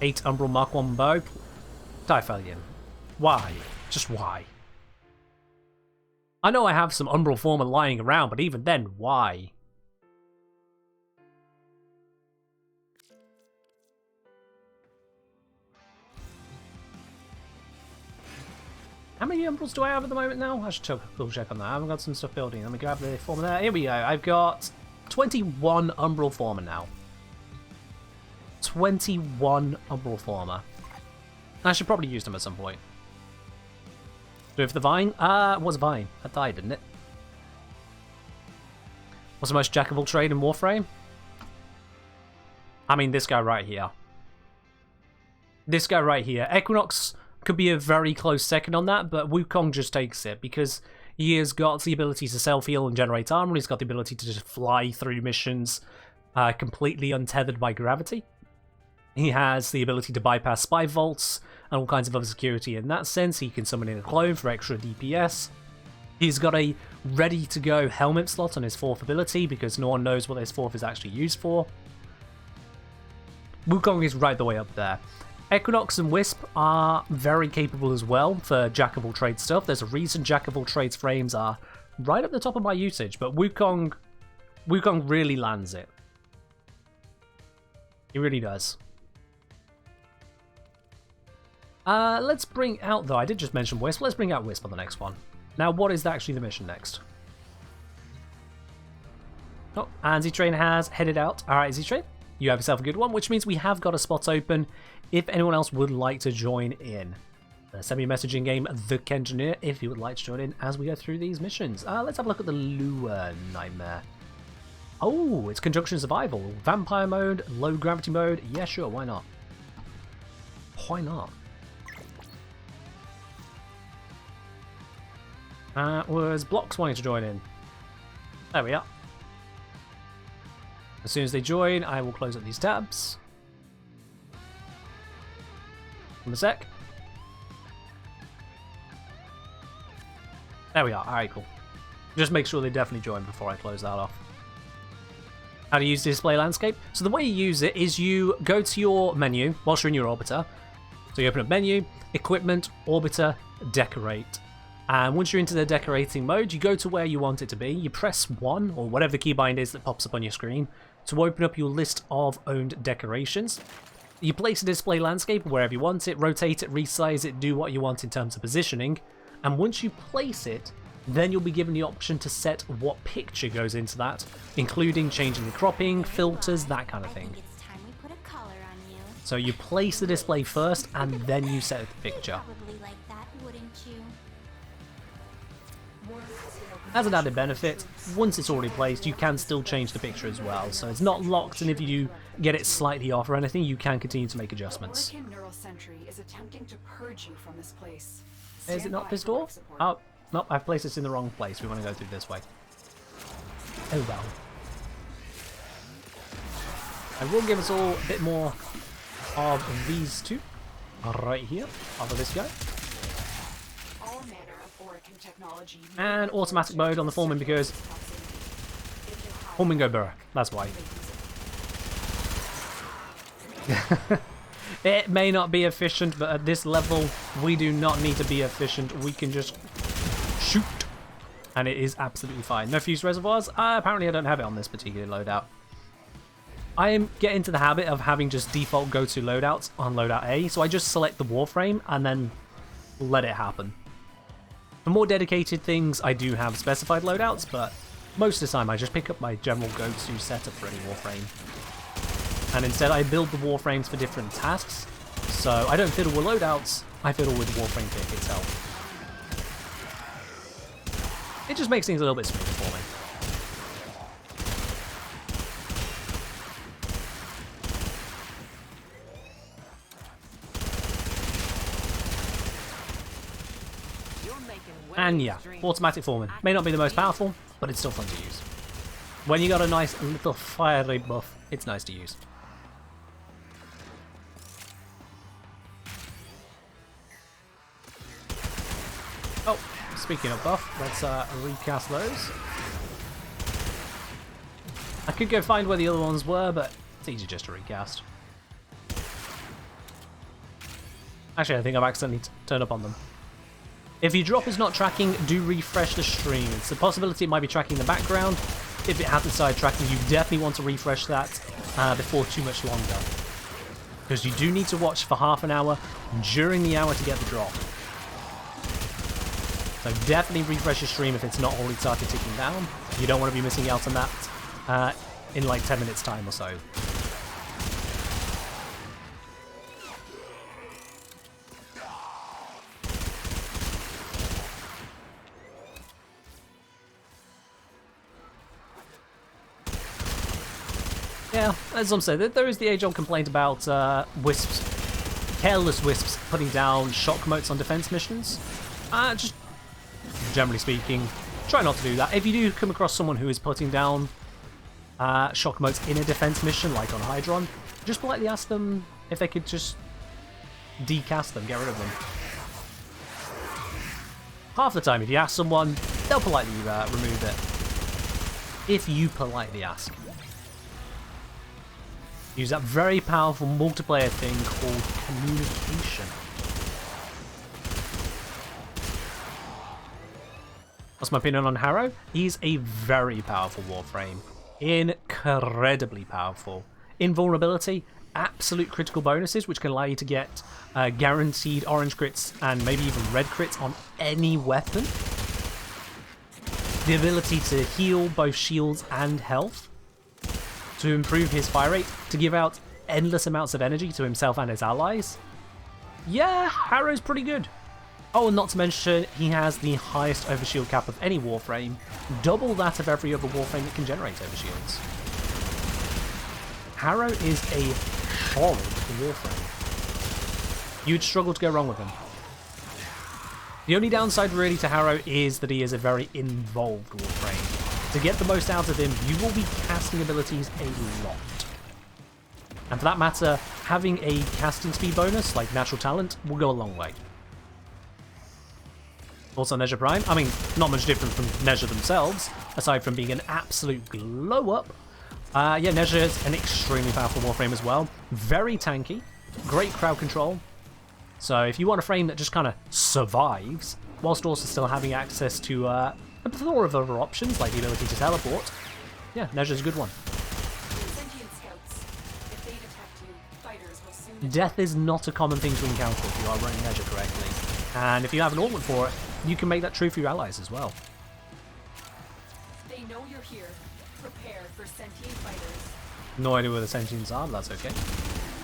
8 Umbral Mark 1 bow. Typhalion. Why? Just why? I know I have some Umbral Former lying around, but even then, why? How many Umbrals do I have at the moment now? I should double check on that. I haven't got some stuff building. Let me grab the Former there. Here we go. I've got 21 Umbral Former now. 21 Umbral Former. I should probably use them at some point. With the Vine? What's Vine? That died, didn't it? What's the most jack of all trade in Warframe? I mean, this guy right here. This guy right here. Equinox could be a very close second on that, but Wukong just takes it because he has got the ability to self-heal and generate armor. He's got the ability to just fly through missions completely untethered by gravity. He has the ability to bypass spy vaults and all kinds of other security in that sense. He can summon in a clone for extra DPS. He's got a ready-to-go helmet slot on his 4th ability because no one knows what his 4th is actually used for. Wukong is right the way up there. Equinox and Wisp are very capable as well for jack-of-all-trades stuff. There's a reason jack-of-all-trades frames are right at the top of my usage, but Wukong really lands it. He really does. Let's bring out, though, I did just mention Wisp, let's bring out Wisp on the next one. Now, what is actually the mission next? Oh, and Z-Train has headed out. Alright, Z-Train, you have yourself a good one, which means we have got a spot open if anyone else would like to join in. Send me a message in game, The Kengineer, if you would like to join in as we go through these missions. Let's have a look at the Lure Nightmare. Oh, it's Conjunction Survival. Vampire mode, low gravity mode. Yeah, sure, why not? Why not? Was Blocks wanting to join in? There we are. As soon as they join, I will close up these tabs. In a sec. There we are. Alright, cool. Just make sure they definitely join before I close that off. How to use the display landscape? So the way you use it is you go to your menu whilst you're in your orbiter. So you open up menu, equipment, orbiter, decorate. And once you're into the decorating mode, you go to where you want it to be. You press 1, or whatever the keybind is that pops up on your screen, to open up your list of owned decorations. You place a display landscape wherever you want it, rotate it, resize it, do what you want in terms of positioning. And once you place it, then you'll be given the option to set what picture goes into that, including changing the cropping, filters, that kind of thing. So you place the display first, and then you set the picture. As an added benefit, once it's already placed, you can still change the picture as well, so it's not locked, and if you get it slightly off or anything, you can continue to make adjustments. Is attempting to purge you from this place. Is it not this door? Oh, no, I've placed this in the wrong place. We want to go through this way. Oh well. I will give us all a bit more of these two. Right here, over this guy. And automatic mode on the forming because forming go burr. That's why. It may not be efficient, but at this level we do not need to be efficient. We can just shoot, and it is absolutely fine. No fused reservoirs. Apparently I don't have it on this particular loadout. I am getting to the habit of having just default go-to loadouts on loadout A, so I just select the Warframe and then let it happen. For more dedicated things, I do have specified loadouts, but most of the time I just pick up my general go-to setup for any Warframe. And instead I build the Warframes for different tasks, so I don't fiddle with loadouts, I fiddle with the Warframe pick itself. It just makes things a little bit smoother for me. And yeah, automatic forming. May not be the most powerful, but it's still fun to use. When you got a nice little fiery buff, it's nice to use. Oh, speaking of buff, let's recast those. I could go find where the other ones were, but it's easy just to recast. Actually, I think I've accidentally turned up on them. If your drop is not tracking, do refresh the stream. It's a possibility it might be tracking the background. If it hasn't started tracking, you definitely want to refresh that before too much longer. Because you do need to watch for half an hour during the hour to get the drop. So definitely refresh your stream if it's not already started ticking down. You don't want to be missing out on that in like 10 minutes time or so. Yeah, as I'm saying, there is the age-old complaint about wisps, careless wisps putting down shock motes on defense missions. Just generally speaking, try not to do that. If you do come across someone who is putting down shock motes in a defense mission, like on Hydron, just politely ask them if they could just decast them, get rid of them. Half the time, if you ask someone, they'll politely remove it. If you politely ask. Use that very powerful multiplayer thing called communication. What's my opinion on Harrow? He's a very powerful Warframe. Incredibly powerful. Invulnerability, absolute critical bonuses, which can allow you to get guaranteed orange crits and maybe even red crits on any weapon. The ability to heal both shields and health. To improve his fire rate, to give out endless amounts of energy to himself and his allies. Yeah, Harrow's pretty good. Oh, and not to mention, he has the highest overshield cap of any Warframe, double that of every other Warframe that can generate overshields. Harrow is a solid Warframe. You'd struggle to go wrong with him. The only downside really to Harrow is that he is a very involved Warframe. To get the most out of him, you will be casting abilities a lot. And for that matter, having a casting speed bonus, like natural talent, will go a long way. Also Nezha Prime, I mean, not much different from Nezha themselves, aside from being an absolute glow-up. Yeah, Nezha is an extremely powerful Warframe as well. Very tanky, great crowd control. So if you want a frame that just kind of survives, whilst also still having access to a plethora of other options, like the ability to teleport, yeah, Nezha's a good one. Death is not a common thing to encounter if you are running Nezha correctly. And if you have an augment for it, you can make that true for your allies as well. They know you're here. Prepare for sentient fighters. No idea where the sentients are, but that's okay.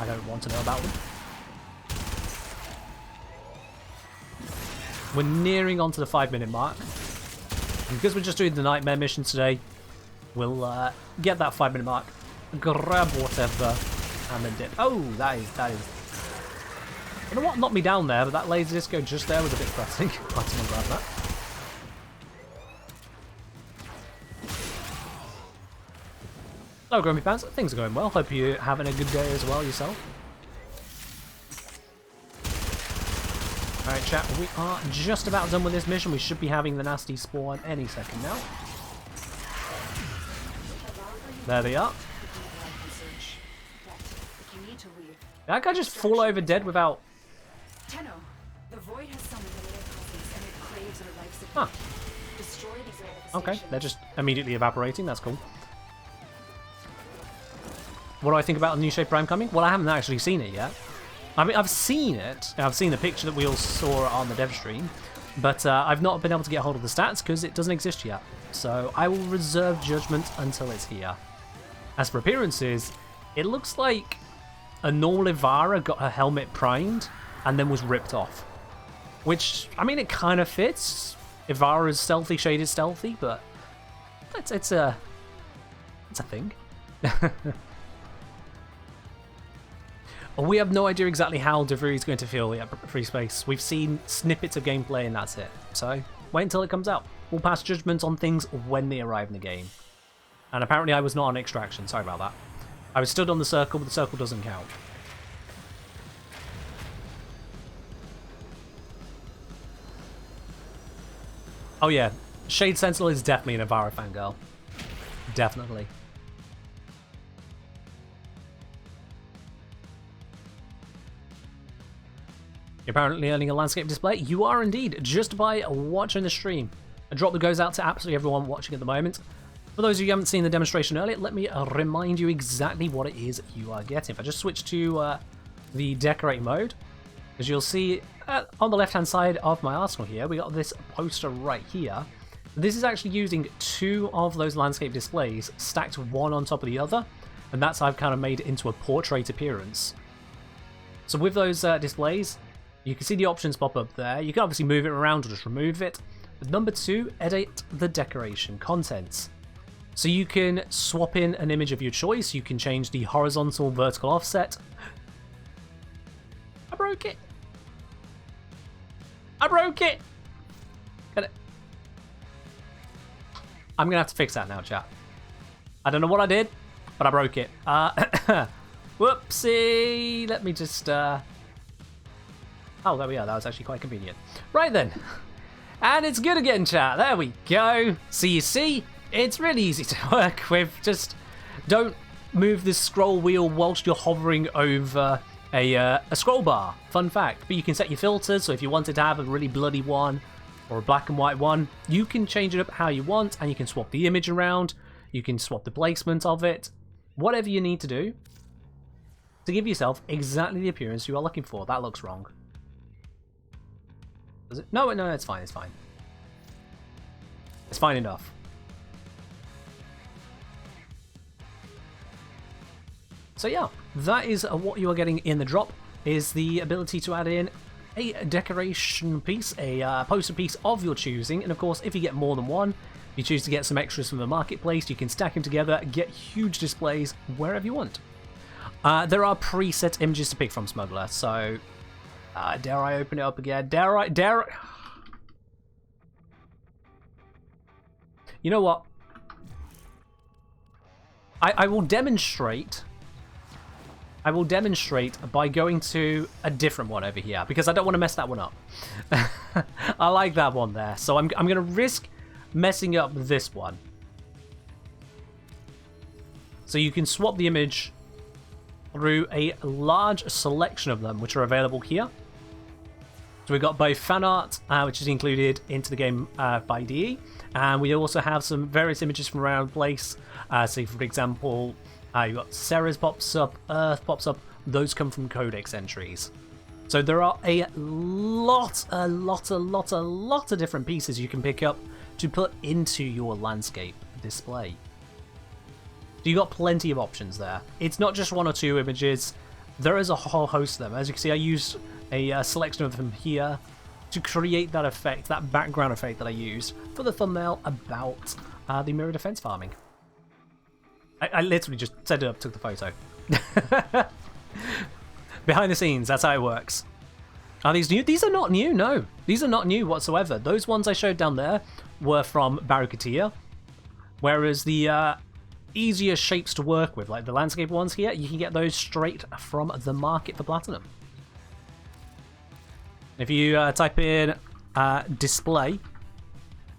I don't want to know about them. We're nearing onto the 5-minute mark. And because we're just doing the nightmare mission today, we'll get that 5-minute mark, grab whatever, and then dip. Oh, that is. You know what? Knocked me down there, but that laser disco just there was a bit pressing. Glad someone grabbed that. Hello, Grumpy Pants. Things are going well. Hope you're having a good day as well yourself. Alright, chat. We are just about done with this mission. We should be having the nasty spawn any second now. There they are. Did that guy just fall over dead without... The void has summoned a little presence and it craves our life supply. Huh. Destroy these manifestations. Okay, they're just immediately evaporating. That's cool. What do I think about the new Shape Prime coming? Well, I haven't actually seen it yet. I mean, I've seen it. I've seen the picture that we all saw on the dev stream, but I've not been able to get hold of the stats because it doesn't exist yet. So I will reserve judgment until it's here. As for appearances, it looks like a normal Ivara got her helmet primed and then was ripped off. Which, I mean, it kind of fits. Ivara's stealthy, shaded stealthy, but it's a thing. We have no idea exactly how Devry is going to feel at Free Space. We've seen snippets of gameplay and that's it. So, wait until it comes out. We'll pass judgment on things when they arrive in the game. And apparently I was not on Extraction, sorry about that. I was stood on the circle, but the circle doesn't count. Oh yeah, Shade Sentinel is definitely an Ivara fangirl. Definitely. You're apparently earning a landscape display. You are indeed, just by watching the stream. A drop that goes out to absolutely everyone watching at the moment. For those of you who haven't seen the demonstration earlier, let me remind you exactly what it is you are getting. If I just switch to the decorate mode, as you'll see on the left-hand side of my arsenal here, we got this poster right here. This is actually using two of those landscape displays stacked one on top of the other, and that's how I've kind of made it into a portrait appearance. So with those displays, you can see the options pop up there. You can obviously move it around or just remove it. But number 2, edit the decoration contents. So you can swap in an image of your choice. You can change the horizontal, vertical offset. I broke it. I broke it. Got it. I'm gonna have to fix that now, chat. I don't know what I did, but I broke it. Whoopsie. Let me just... Oh, there we are. That was actually quite convenient. Right then. And it's good again, chat. There we go. So you see, it's really easy to work with. Just don't move the scroll wheel whilst you're hovering over a scroll bar. Fun fact. But you can set your filters, so if you wanted to have a really bloody one or a black and white one, you can change it up how you want, and you can swap the image around. You can swap the placement of it. Whatever you need to do to give yourself exactly the appearance you are looking for. That looks wrong. Does it? No, it's fine, it's fine. It's fine enough. So yeah, that is what you are getting in the drop, is the ability to add in a decoration piece, a poster piece of your choosing, and of course, if you get more than one, if you choose to get some extras from the marketplace, you can stack them together, get huge displays wherever you want. There are preset images to pick from, Smuggler, so dare I open it up again? Dare I? You know what? I will demonstrate. I will demonstrate by going to a different one over here, because I don't want to mess that one up. I like that one there, so I'm going to risk messing up this one. So you can swap the image through a large selection of them, which are available here. So we've got both fan art, which is included into the game by DE, and we also have some various images from around the place. So for example, you've got Ceres pops up, Earth pops up, those come from codex entries. So there are a lot of different pieces you can pick up to put into your landscape display. So you got plenty of options there. It's not just one or two images, there is a whole host of them. As you can see, I used a selection of them here to create that effect, that background effect that I used for the thumbnail about the mirror defense farming. I literally just set it up, took the photo. Behind the scenes, that's how it works. Are these new? These are not new, no. These are not new whatsoever. Those ones I showed down there were from Barukatia, whereas the easier shapes to work with, like the landscape ones here, you can get those straight from the market for platinum. If you type in display,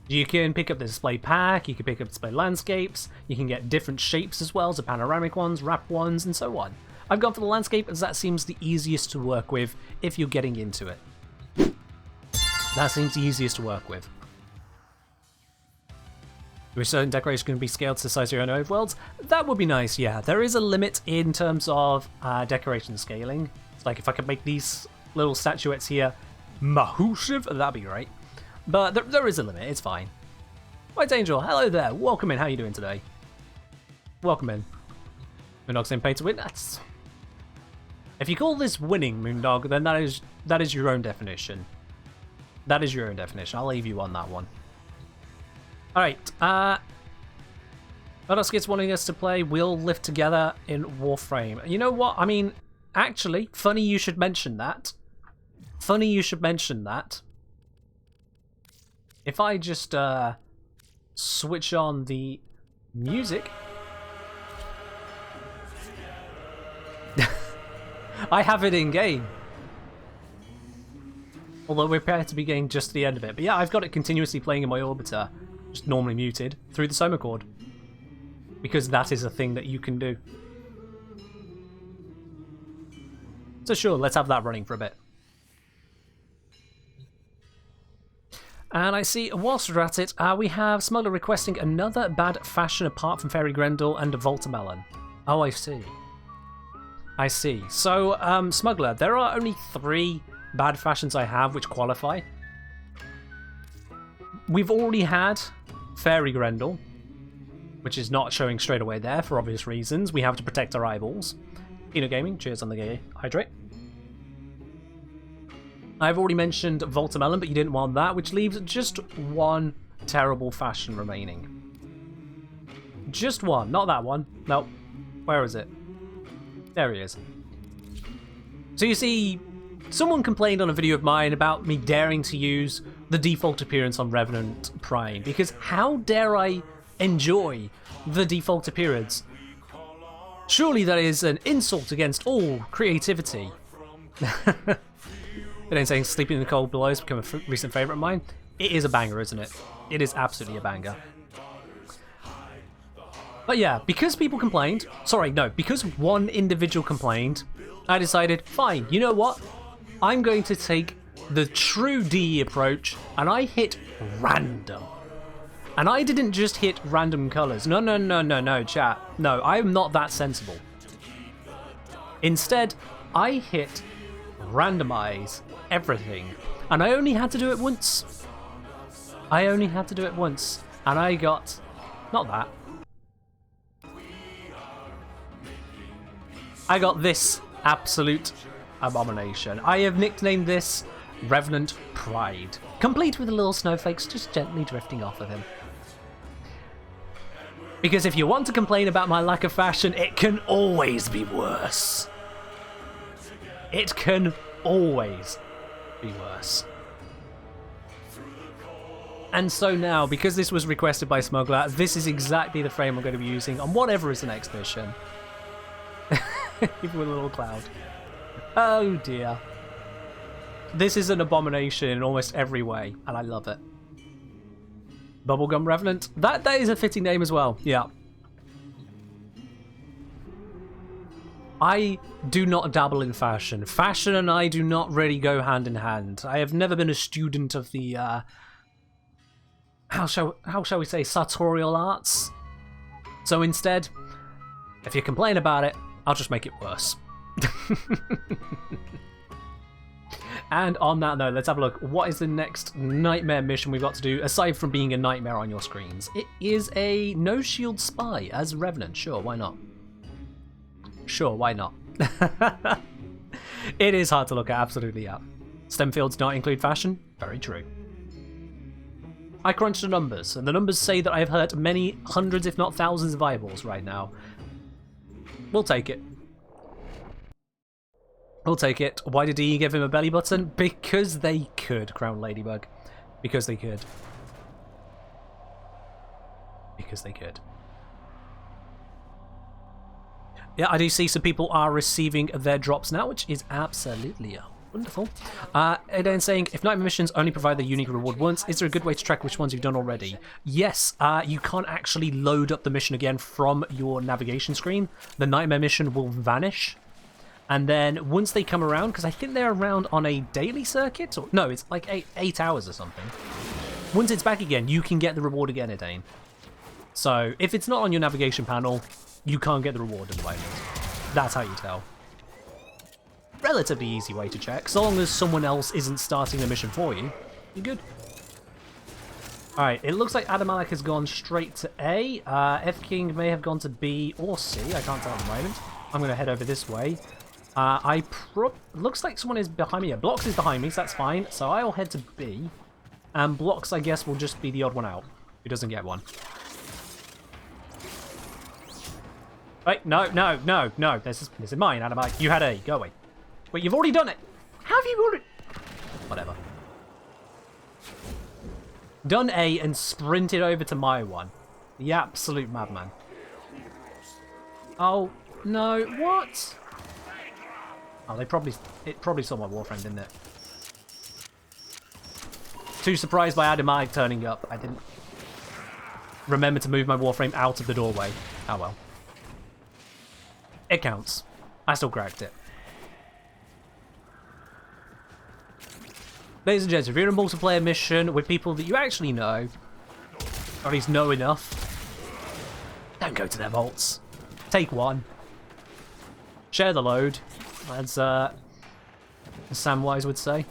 you can pick up the display pack, you can pick up display landscapes, you can get different shapes as well, so panoramic ones, wrap ones, and so on. I've gone for the landscape as that seems the easiest to work with if you're getting into it. That seems the easiest to work with. With certain decorations going to be scaled to the size of your own overworlds? That would be nice, yeah. There is a limit in terms of decoration scaling. It's like if I could make these little statuettes here Mahushiv, that'd be great. But there is a limit, it's fine. White Angel, hello there, welcome in, how are you doing today? Welcome in. Moondog's in pay to win, that's... If you call this winning, Moondog, then that is your own definition. That is your own definition, I'll leave you on that one. Alright, Moondog's wanting us to play We'll Live Together in Warframe. You know what, I mean, actually, funny you should mention that. Funny you should mention that. If I just switch on the music... I have it in game. Although we're prepared to be getting just the end of it. But yeah, I've got it continuously playing in my orbiter, just normally muted, through the Soma cord. Because that is a thing that you can do. So sure, let's have that running for a bit. And I see, whilst we're at it, we have Smuggler requesting another bad fashion apart from Fairy Grendel and Voltamelon. Oh, I see. I see. So, Smuggler, there are only 3 bad fashions I have which qualify. We've already had Fairy Grendel, which is not showing straight away there for obvious reasons. We have to protect our eyeballs. Pino Gaming, cheers on the hydrate. I've already mentioned Voltamelon, but you didn't want that, which leaves just one terrible fashion remaining. Just one, not that one. Nope. Where is it? There he is. So you see, someone complained on a video of mine about me daring to use the default appearance on Revenant Prime, because how dare I enjoy the default appearance? Surely that is an insult against all creativity. It ain't saying Sleeping in the Cold Below has become a recent favourite of mine. It is a banger, isn't it? It is absolutely a banger. But yeah, because people complained, sorry, no, because one individual complained, I decided, fine, you know what? I'm going to take the true DE approach, and I hit random. And I didn't just hit random colours. No, chat. No, I'm not that sensible. Instead, I hit randomize everything. And I only had to do it once. I only had to do it once. And I got... not that. I got this absolute abomination. I have nicknamed this Revenant Pride, complete with the little snowflakes just gently drifting off of him. Because if you want to complain about my lack of fashion, it can always be worse. It can always be worse. And so now, because this was requested by Smuggler, this is exactly the frame I'm going to be using on whatever is the next mission. Even with a little cloud. Oh dear. This is an abomination in almost every way, and I love it. Bubblegum Revenant. That is a fitting name as well, yeah. I do not dabble in fashion. Fashion and I do not really go hand in hand. I have never been a student of the, how shall we say, sartorial arts. So instead, if you complain about it, I'll just make it worse. And on that note, let's have a look. What is the next nightmare mission we've got to do, aside from being a nightmare on your screens? It is a no-shield spy as Revenant. Sure, why not? Sure, why not? It is hard to look at, absolutely, yeah. STEM fields do not include fashion? Very true. I crunched the numbers, and the numbers say that I have hurt many hundreds, if not thousands, of eyeballs right now. We'll take it. We'll take it. Why did he give him a belly button? Because they could, Crown Ladybug. Because they could. Because they could. Yeah, I do see some people are receiving their drops now, which is absolutely wonderful. And then saying, if nightmare missions only provide the unique reward once, is there a good way to track which ones you've done already? Yes, you can't actually load up the mission again from your navigation screen. The nightmare mission will vanish. And then once they come around, because I think they're around on a daily circuit, or no, it's like 8 hours or something. Once it's back again, you can get the reward again, Edane. So if it's not on your navigation panel, you can't get the reward at the moment. That's how you tell. Relatively easy way to check. So long as someone else isn't starting the mission for you, you're good. Alright, it looks like Adamalek has gone straight to A. F-King may have gone to B or C. I can't tell at the moment. I'm going to head over this way. Looks like someone is behind me. Yeah, Blocks is behind me, so that's fine. So I'll head to B. And Blocks, I guess, will just be the odd one out, who doesn't get one. Wait, no. This is mine, Adamalek. You had A. Go away. Wait, you've already done it. How have you already... Whatever. Done A and sprinted over to my one. The absolute madman. Oh, no. What? Oh, it probably saw my Warframe, didn't it? Too surprised by Adamalek turning up. I didn't remember to move my Warframe out of the doorway. Oh well. It counts. I still cracked it. Ladies and gents, if you're in a multiplayer mission with people that you actually know, or at least know enough, don't go to their vaults. Take one. Share the load, as Samwise would say.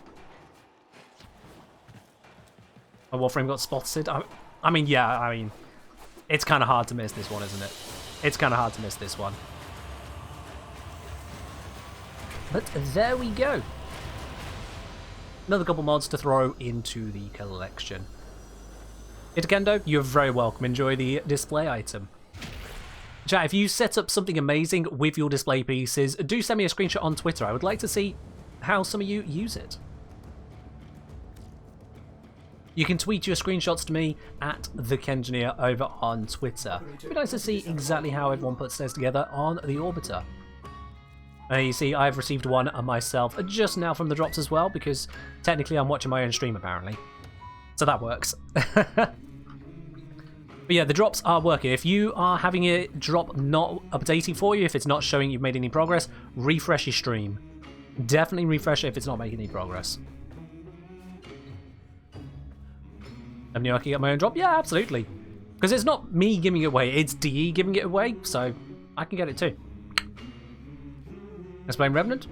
My Warframe got spotted. I mean, it's kind of hard to miss this one, isn't it? It's kind of hard to miss this one. But there we go. Another couple mods to throw into the collection. Itakendo, you're very welcome. Enjoy the display item. Chat, if you set up something amazing with your display pieces, do send me a screenshot on Twitter. I would like to see how some of you use it. You can tweet your screenshots to me at TheKengineer over on Twitter. It'd be nice to see exactly how everyone puts theirs together on the Orbiter. You see, I've received one myself just now from the drops as well, because technically I'm watching my own stream apparently. So that works. But yeah, the drops are working. If you are having a drop not updating for you, if it's not showing you've made any progress, refresh your stream. Definitely refresh it if it's not making any progress. I knew I could get my own drop? Yeah, absolutely. Because it's not me giving it away, it's DE giving it away, so I can get it too. Let's blame Revenant.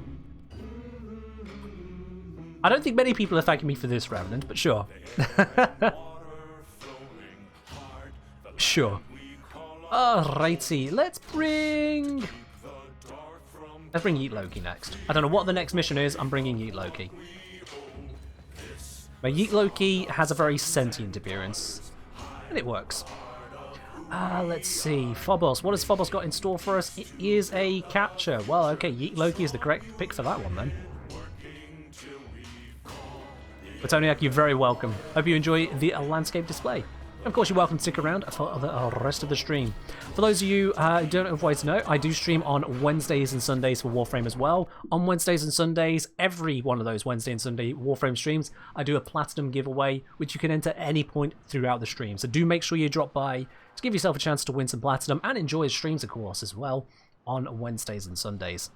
I don't think many people are thanking me for this, Revenant, but sure. Sure. Alrighty, let's bring Yeet Loki next. I don't know what the next mission is, I'm bringing Yeet Loki. But Yeet Loki has a very sentient appearance, and it works. Let's see, Phobos. What has Phobos got in store for us? It is a capture. Well, okay, Yeet Loki is the correct pick for that one then. Petoniak, you're very welcome. Hope you enjoy the landscape display. Of course, you're welcome to stick around for the rest of the stream. For those of you who don't otherwise know, I do stream on Wednesdays and Sundays for Warframe as well. On Wednesdays and Sundays, every one of those Wednesday and Sunday Warframe streams, I do a Platinum giveaway, which you can enter at any point throughout the stream. So do make sure you drop by to give yourself a chance to win some Platinum and enjoy his streams, of course, as well on Wednesdays and Sundays.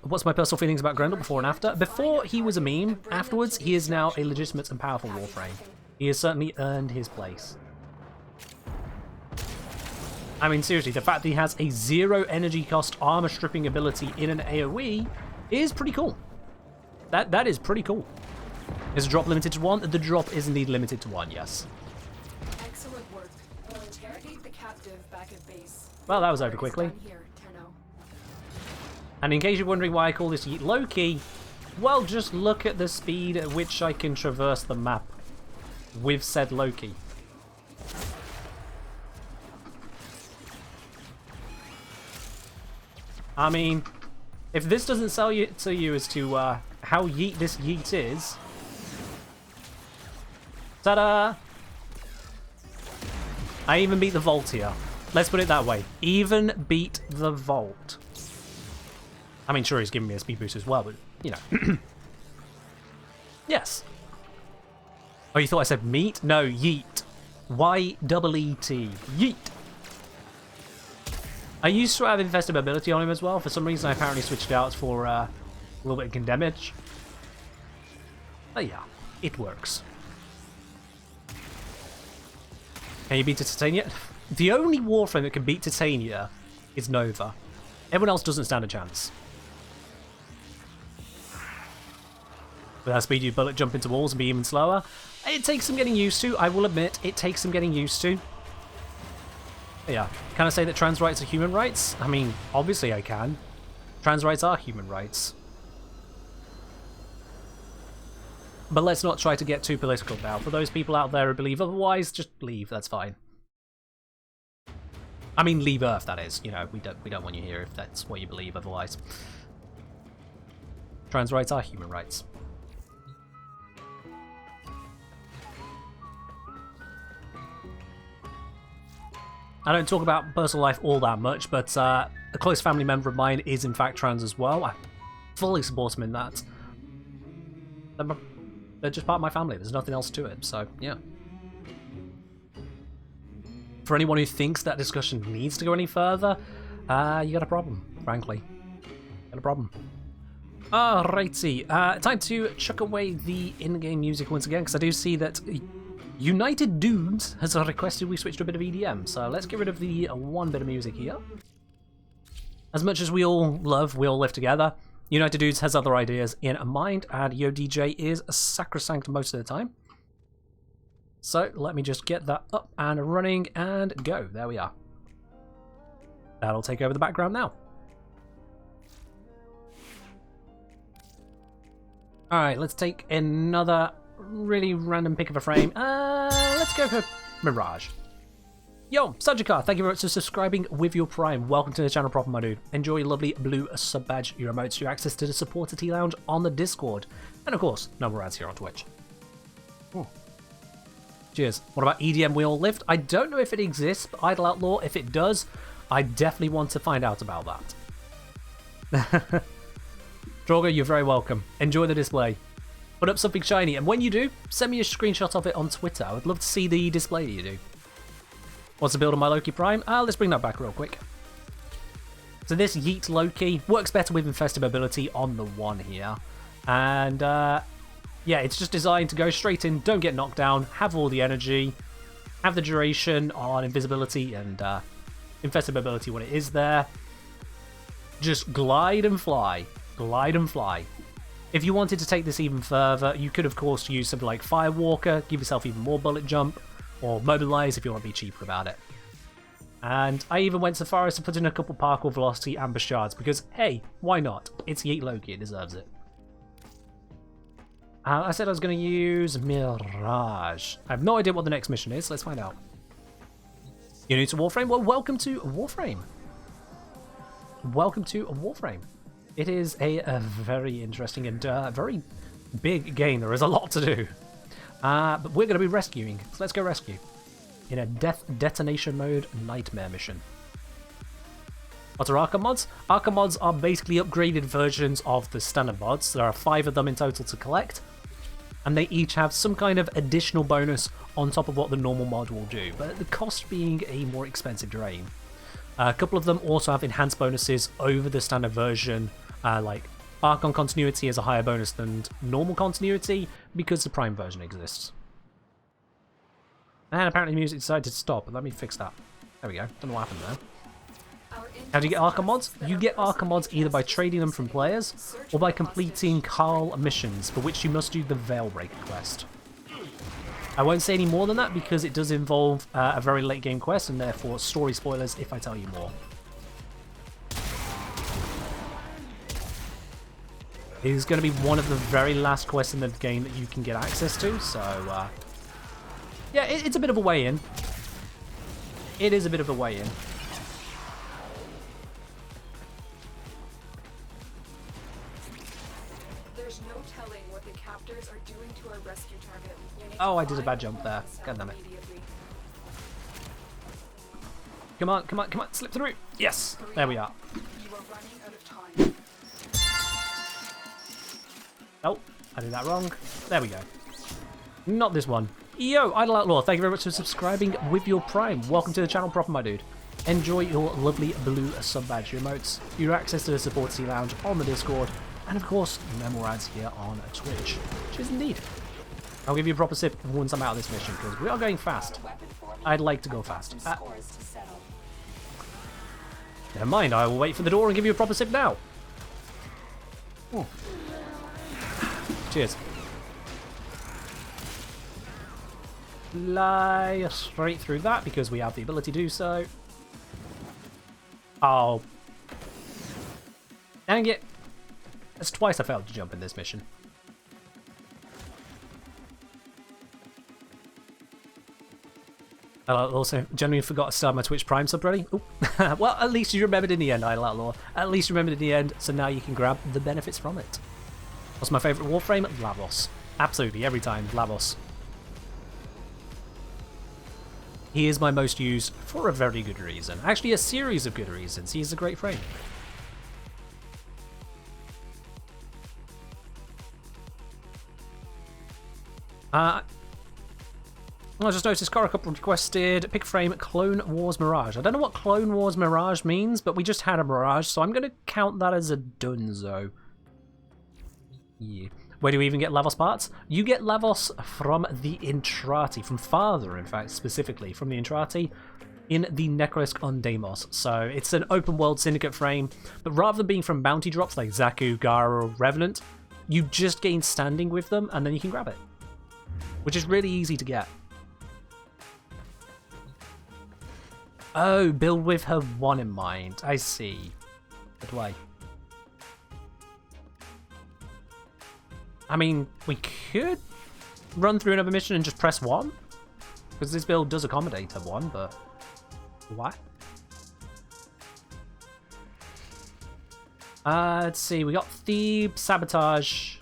What's my personal feelings about Grendel before and after? Before he was a meme, afterwards he is now a legitimate and powerful Warframe. He has certainly earned his place. I mean, seriously, the fact that he has a 0 energy cost armor stripping ability in an AoE is pretty cool. That is pretty cool. Is the drop limited to 1? The drop is indeed limited to 1, yes. Excellent work. We'll interrogate the captive back at base. Well, that was over quickly. And in case you're wondering why I call this Yeet Loki, well, just look at the speed at which I can traverse the map with said Loki. I mean, if this doesn't sell you to you as to how yeet this yeet is, ta-da! I even beat the vault here. Let's put it that way. Even beat the vault. I mean, sure, he's giving me a speed boost as well, but, you know. Yes. Oh, you thought I said meat? No, yeet. Y-E-E-T. Yeet. I used to have infested mobility on him as well. For some reason, I apparently switched it out for a little bit of damage. But yeah, it works. Can you beat Titania? The only Warframe that can beat Titania is Nova. Everyone else doesn't stand a chance. With how speed you bullet jump into walls and be even slower. It takes some getting used to, I will admit, it takes some getting used to. But yeah, can I say that trans rights are human rights? I mean, obviously I can. Trans rights are human rights. But let's not try to get too political now. For those people out there who believe otherwise, just leave, that's fine. I mean, leave Earth, that is. You know, we don't want you here if that's what you believe otherwise. Trans rights are human rights. I don't talk about personal life all that much, but a close family member of mine is in fact trans as well. I fully support him in that. They're just part of my family. There's nothing else to it, so yeah. For anyone who thinks that discussion needs to go any further, you got a problem, frankly. Got a problem. Alrighty, time to chuck away the in-game music once again, because I do see that United Dudes has requested we switch to a bit of EDM, so let's get rid of the one bit of music here. As much as we all live together, United Dudes has other ideas in mind, and Yo DJ is sacrosanct most of the time. So let me just get that up and running and go. There we are. That'll take over the background now. Alright, let's take another really random pick of a frame. Let's go for Mirage. Yo, Sajikar, thank you very much for subscribing with your Prime. Welcome to the channel, proper my dude. Enjoy your lovely blue sub badge, your emotes, your access to the supporter T Lounge on the Discord, and of course, no more ads here on Twitch. Ooh. Cheers. What about EDM We All Lift? I don't know if it exists, but Idle Outlaw, if it does, I definitely want to find out about that. Drogo, you're very welcome. Enjoy the display. Put up something shiny, and when you do, send me a screenshot of it on Twitter. I would love to see the display you do. What's the build on my Loki Prime? Let's bring that back real quick. So this Yeet Loki works better with Infested Mobility on the one here. And yeah, it's just designed to go straight in, don't get knocked down, have all the energy, have the duration on Invisibility and Infested Mobility when it is there. Just glide and fly. Glide and fly. If you wanted to take this even further, you could of course use something like Firewalker, give yourself even more bullet jump, or Mobilize if you want to be cheaper about it. And I even went so far as to put in a couple Parkour Velocity Ambush Shards, because hey, why not? It's Yeet Loki, it deserves it. I said I was going to use Mirage. I have no idea what the next mission is, let's find out. You're new to Warframe? Well, welcome to Warframe. Welcome to Warframe. It is a very interesting and very big game. There is a lot to do. But we're going to be rescuing. So let's go rescue. In a death detonation mode nightmare mission. What are Arkham mods? Arkham mods are basically upgraded versions of the standard mods. There are 5 of them in total to collect. And they each have some kind of additional bonus on top of what the normal mod will do. But the cost being a more expensive drain. A couple of them also have enhanced bonuses over the standard version. Like Archon Continuity is a higher bonus than normal continuity because the Prime version exists. And apparently the music decided to stop, but let me fix that. There we go, don't know what happened there. How do you get Archon mods? You get Archon mods either by trading them from players, or by completing Carl missions, for which you must do the Veilbreaker quest. I won't say any more than that because it does involve a very late game quest, and therefore story spoilers if I tell you more. It is going to be one of the very last quests in the game that you can get access to, so yeah, it's a bit of a way in. It is a bit of a way in. There's no telling what the captors are doing to our rescue target. Oh, I did a bad jump there. God damn it. Come on, come on, come on, slip through. Yes, there we are. You are running out of time. Oh, I did that wrong. There we go. Not this one. Yo, Idle Outlaw, thank you very much for subscribing with your Prime. Welcome to the channel, proper my dude. Enjoy your lovely blue sub badge, your emotes, your access to the support T Lounge on the Discord, and of course, no more ads here on Twitch. Cheers indeed. I'll give you a proper sip once I'm out of this mission, because we are going fast. I'd like to go fast. Never mind, I will wait for the door and give you a proper sip now. Ooh. Cheers. Fly straight through that because we have the ability to do so. Oh. Dang it. That's twice I failed to jump in this mission. I also genuinely forgot to start my Twitch Prime sub ready. Well, at least you remembered in the end, Idle Outlaw. At least you remembered in the end, so now you can grab the benefits from it. What's my favourite Warframe? Lavos. Absolutely, every time, Lavos. He is my most used for a very good reason. Actually, a series of good reasons. He is a great frame. I just noticed Cora Cup requested pick frame Clone Wars Mirage. I don't know what Clone Wars Mirage means, but we just had a Mirage, so I'm going to count that as a dunzo. Yeah. Where do we even get Lavos parts? You get Lavos from the Intrati, from Father, in fact, specifically, from the Intrati, in the Necrolisk on Deimos. So it's an open world syndicate frame, but rather than being from bounty drops like Zaku, Gara, or Revenant, you just gain standing with them, and then you can grab it. Which is really easy to get. Oh, build with her one in mind. I see. Good way. I mean, we could run through another mission and just press 1. Because this build does accommodate a 1, but What? Let's see. We got Thieves, Sabotage.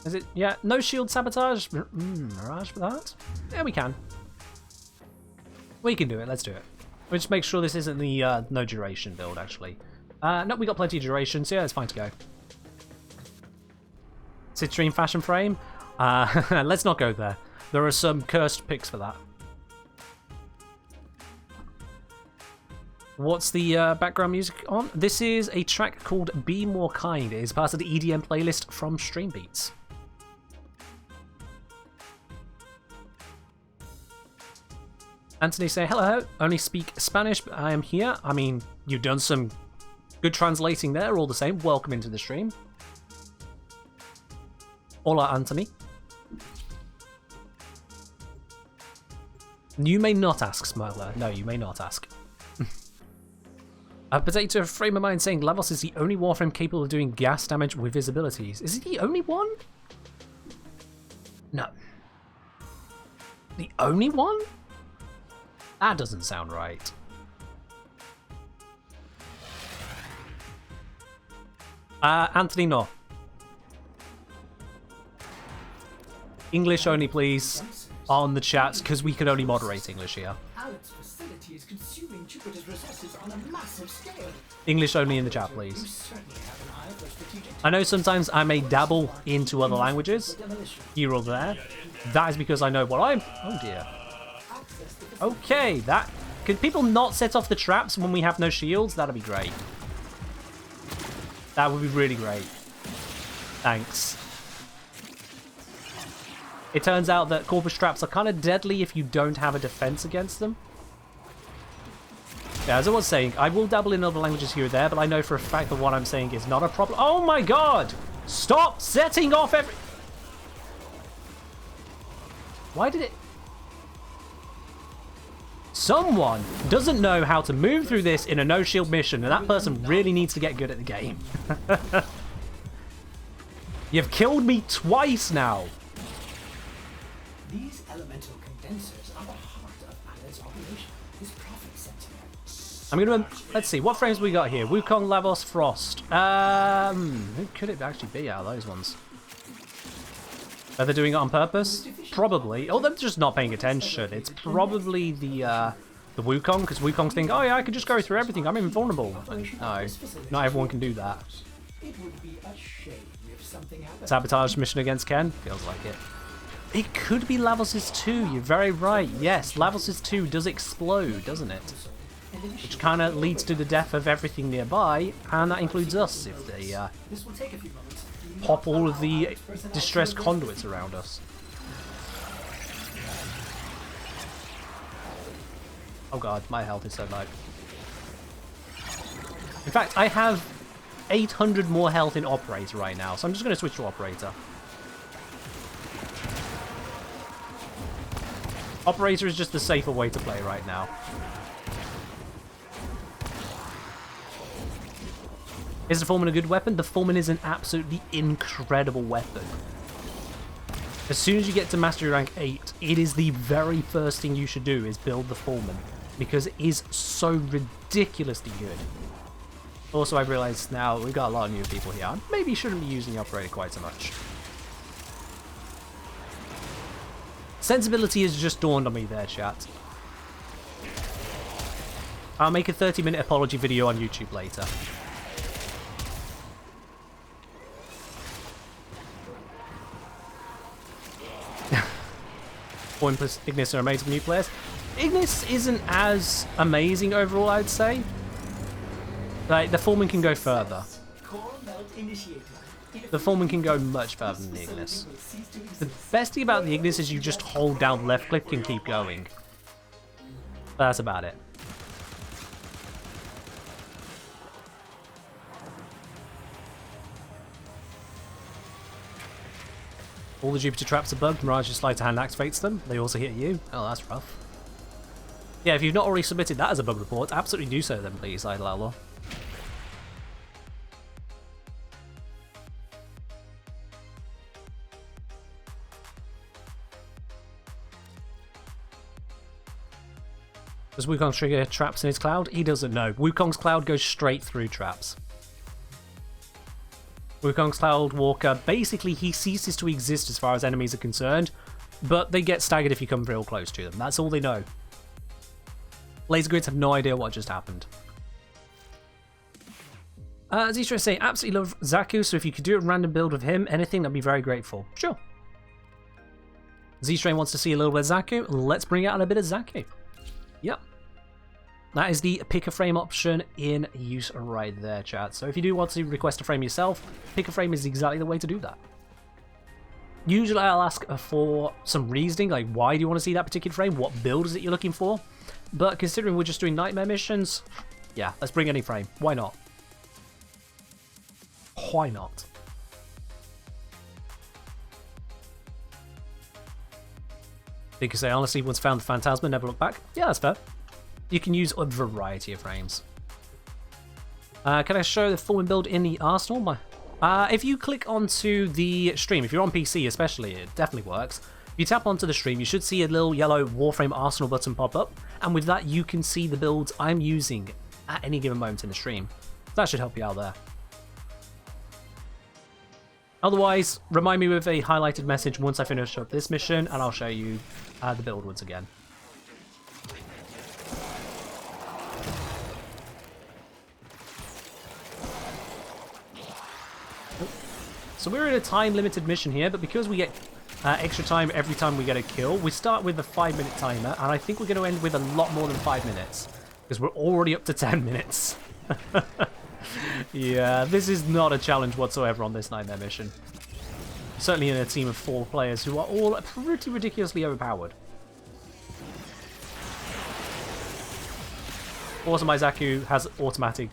Is it? Yeah, no shield sabotage. Mirage for that? Yeah, we can. We can do it. Let's do it. We'll just make sure this isn't the no duration build, actually. No, we got plenty of duration, so yeah, it's fine to go. Citrine fashion frame? Let's not go there. There are some cursed picks for that. What's the background music on? This is a track called Be More Kind. It is part of the EDM playlist from Stream Beats. Anthony say, hello, only speak Spanish, but I am here. I mean, you've done some good translating there, all the same. Welcome into the stream. Hola, Anthony. You may not ask, Smiler. No, you may not ask. Potato Frame of Mind saying Lavos is the only Warframe capable of doing gas damage with his abilities. Is he the only one? No. The only one? That doesn't sound right. Anthony, no. English only, please, on the chats, because we can only moderate English here. Alex's facility is consuming Jupiter's resources on a massive scale. English only in the chat, please. You certainly have an eye for strategic. I know sometimes I may dabble into other languages, here or there. That is because I know what I'm... Oh dear. Okay, that... Could people not set off the traps when we have no shields? That'd be great. That would be really great. Thanks. It turns out that corpus traps are kind of deadly if you don't have a defense against them. Yeah, as I was saying, I will dabble in other languages here or there, but I know for a fact that what I'm saying is not a problem. Oh my god! Stop setting off every... Why did it... Someone doesn't know how to move through this in a no-shield mission, and that person really needs to get good at the game. You've killed me twice now. These elemental condensers are the heart of Alan's operation. His profit center. I'm gonna... Let's see, what frames we got here? Wukong, Lavos, Frost. Who could it actually be out of those ones? Are they doing it on purpose? Probably. Oh, they're just not paying attention. It's probably the Wukong, because Wukong's think, oh yeah, I can just go through everything. I'm invulnerable. No, not everyone can do that. It would be a shame if something happened. Sabotage mission against Ken? Feels like it. It could be Lavos' 2, you're very right. Yes, Lavos' 2 does explode, doesn't it? Which kind of leads to the death of everything nearby, and that includes us if they This will take a few moments. pop all of the distressed conduits around us. Oh god, my health is so low. In fact, I have 800 more health in Operator right now, so I'm just going to switch to Operator. Operator is just the safer way to play right now. Is the Foreman a good weapon? The Foreman is an absolutely incredible weapon. As soon as you get to Mastery Rank 8, it is the very first thing you should do is build the Foreman, because it is so ridiculously good. Also, I've realized now we've got a lot of new people here. I maybe shouldn't be using the Operator quite so much. Sensibility has just dawned on me there, chat. I'll make a 30-minute apology video on YouTube later. Foreman plus Ignis are amazing new players. Ignis isn't as amazing overall, I'd say. Like, the Foreman can go further. The Foreman can go much further than the Ignis. The best thing about the Ignis is you just hold down left click and keep going. But that's about it. All the Jupiter traps are bugged. Mirage just sleight of hand activates them. They also hit you. Oh, that's rough. Yeah, if you've not already submitted that as a bug report, absolutely do so then, please, Idle. Does Wukong trigger traps in his cloud? He doesn't know. Wukong's cloud goes straight through traps. Wukong's Cloud Walker, basically he ceases to exist as far as enemies are concerned, but they get staggered if you come real close to them. That's all they know. Laser Grids have no idea what just happened. Zistra saying, absolutely love Zaku, so if you could do a random build with him, anything, I'd be very grateful. Sure. Z-Train wants to see a little bit of Zaku. Let's bring out a bit of Zaku. Yep. That is the pick a frame option in use right there, chat. So if you do want to request a frame yourself, pick a frame is exactly the way to do that. Usually I'll ask for some reasoning, like why do you want to see that particular frame? What build is it you're looking for? But considering we're just doing nightmare missions, yeah, let's bring any frame. Why not? Why not? Because I honestly once found the Phantasma, never looked back. Yeah, that's fair. You can use a variety of frames. Can I show the full build in the arsenal? If you click onto the stream, if you're on PC especially, it definitely works. If you tap onto the stream, you should see a little yellow Warframe arsenal button pop up, and with that you can see the builds I'm using at any given moment in the stream. That should help you out there. Otherwise, remind me with a highlighted message once I finish up this mission, and I'll show you the build once again. So we're in a time-limited mission here, but because we get extra time every time we get a kill, we start with a 5-minute timer, and I think we're going to end with a lot more than 5 minutes, because we're already up to 10 minutes. Yeah, this is not a challenge whatsoever on this nightmare mission. Certainly in a team of 4 players who are all pretty ridiculously overpowered. Also, my Zaku has automatic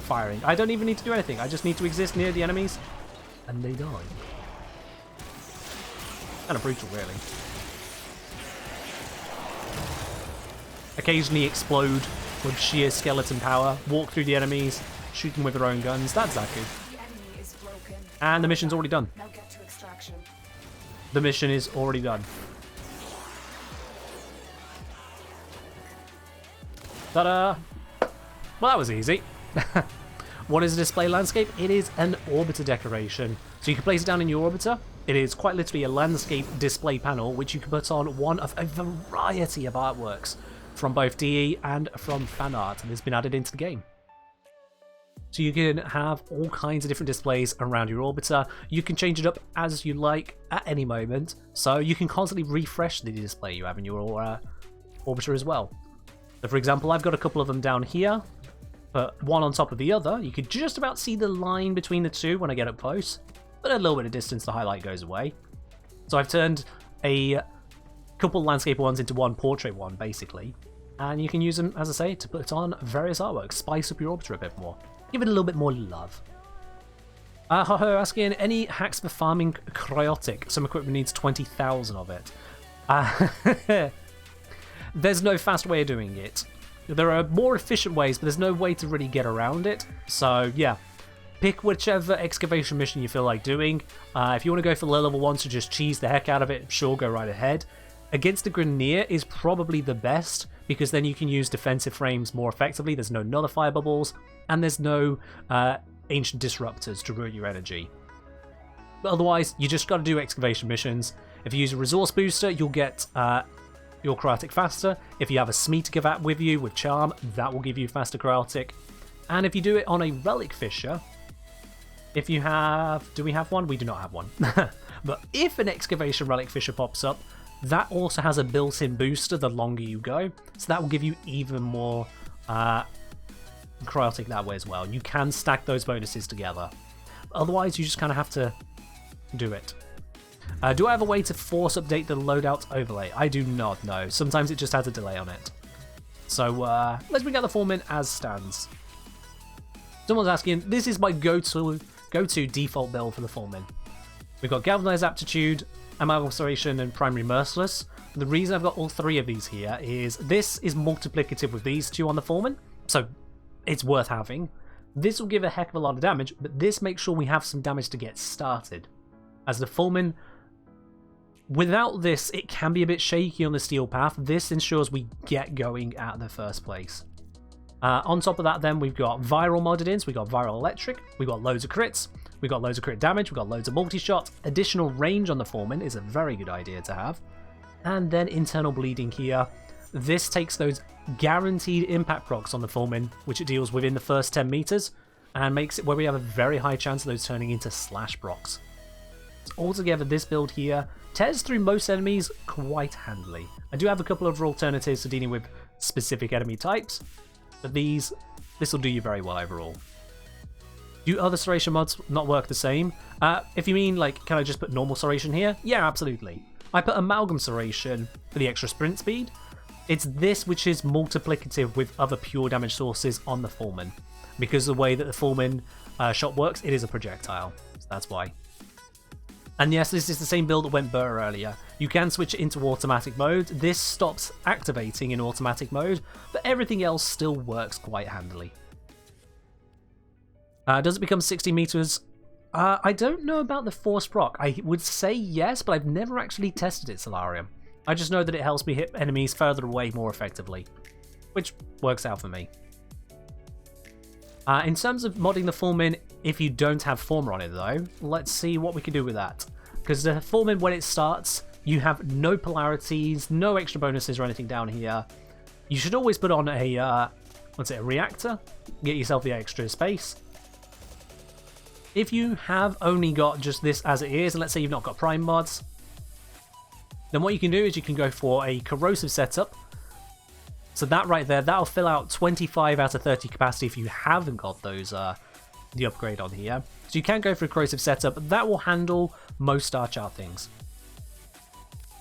firing. I don't even need to do anything. I just need to exist near the enemies, and they die. Kind of brutal, really. Occasionally explode with sheer skeleton power, walk through the enemies, shoot them with their own guns. That's Zaku. The enemy is broken. And the mission's already done. Now get to extraction. The mission is already done. Ta-da! Well, that was easy. What is a display landscape? It is an orbiter decoration. So you can place it down in your orbiter. It is quite literally a landscape display panel which you can put on one of a variety of artworks from both DE and from fan art, and it's been added into the game. So you can have all kinds of different displays around your orbiter. You can change it up as you like at any moment, so you can constantly refresh the display you have in your orbiter as well. So for example, I've got a couple of them down here, but one on top of the other. You could just about see the line between the two when I get up close, but a little bit of distance the highlight goes away. So I've turned a couple landscape ones into one portrait one, basically. And you can use them, as I say, to put on various artworks, spice up your orbiter a bit more. Give it a little bit more love. Haho asking, any hacks for farming cryotic? Some equipment needs 20,000 of it. There's no fast way of doing it. There are more efficient ways, but there's no way to really get around it. So, yeah. Pick whichever excavation mission you feel like doing. If you want to go for the level 1 to just cheese the heck out of it, sure, go right ahead. Against the Grineer is probably the best, because then you can use defensive frames more effectively. There's no nullifier bubbles, and there's no ancient disruptors to ruin your energy. But otherwise, you just got to do excavation missions. If you use a resource booster, you'll get your cryotic faster. If you have a Smee to give out with you with charm, that will give you faster cryotic. And if you do it on a relic fisher, if you have... Do we have one? We do not have one. But if an excavation relic fisher pops up, that also has a built-in booster the longer you go. So that will give you even more cryotic that way as well. You can stack those bonuses together. Otherwise, you just kind of have to do it. Do I have a way to force update the loadout overlay? I do not know. Sometimes it just has a delay on it. So let's bring out the Foreman as stands. Someone's asking, this is my go-to default build for the Foreman. We've got Galvanized Aptitude, Amalgamation, and Primary Merciless. The reason I've got all 3 of these here is this is multiplicative with these 2 on the Foreman, so it's worth having. This will give a heck of a lot of damage, but this makes sure we have some damage to get started. As the Foreman Without this, it can be a bit shaky on the steel path. This ensures we get going at the first place. On top of that, then, we've got viral modded in, so we've got viral electric, we've got loads of crits, we've got loads of crit damage, we've got loads of multi-shot. Additional range on the Foreman is a very good idea to have. And then internal bleeding here. This takes those guaranteed impact procs on the Foreman, which it deals within the first 10 meters, and makes it where we have a very high chance of those turning into slash procs. Altogether, this build here tears through most enemies quite handily. I do have a couple of alternatives to dealing with specific enemy types, but this will do you very well overall. Do other serration mods not work the same? If you mean, like, can I just put normal serration here? Yeah, absolutely. I put amalgam serration for the extra sprint speed. It's this which is multiplicative with other pure damage sources on the Foreman. Because the way that the Foreman shot works, it is a projectile. So that's why. And yes, this is the same build that went Burr earlier. You can switch it into automatic mode. This stops activating in automatic mode, but everything else still works quite handily. Does it become 60 meters? I don't know about the force proc. I would say yes, but I've never actually tested it, Solarium. I just know that it helps me hit enemies further away more effectively, which works out for me. In terms of modding the Foreman, if you don't have Former on it though, let's see what we can do with that. Because the Foreman, when it starts, you have no polarities, no extra bonuses or anything down here. You should always put on a, a reactor, get yourself the extra space. If you have only got just this as it is, and let's say you've not got prime mods, then what you can do is you can go for a corrosive setup. So that right there, that'll fill out 25 out of 30 capacity if you haven't got those, the upgrade on here. So you can go for a corrosive setup, but that will handle most star chart things.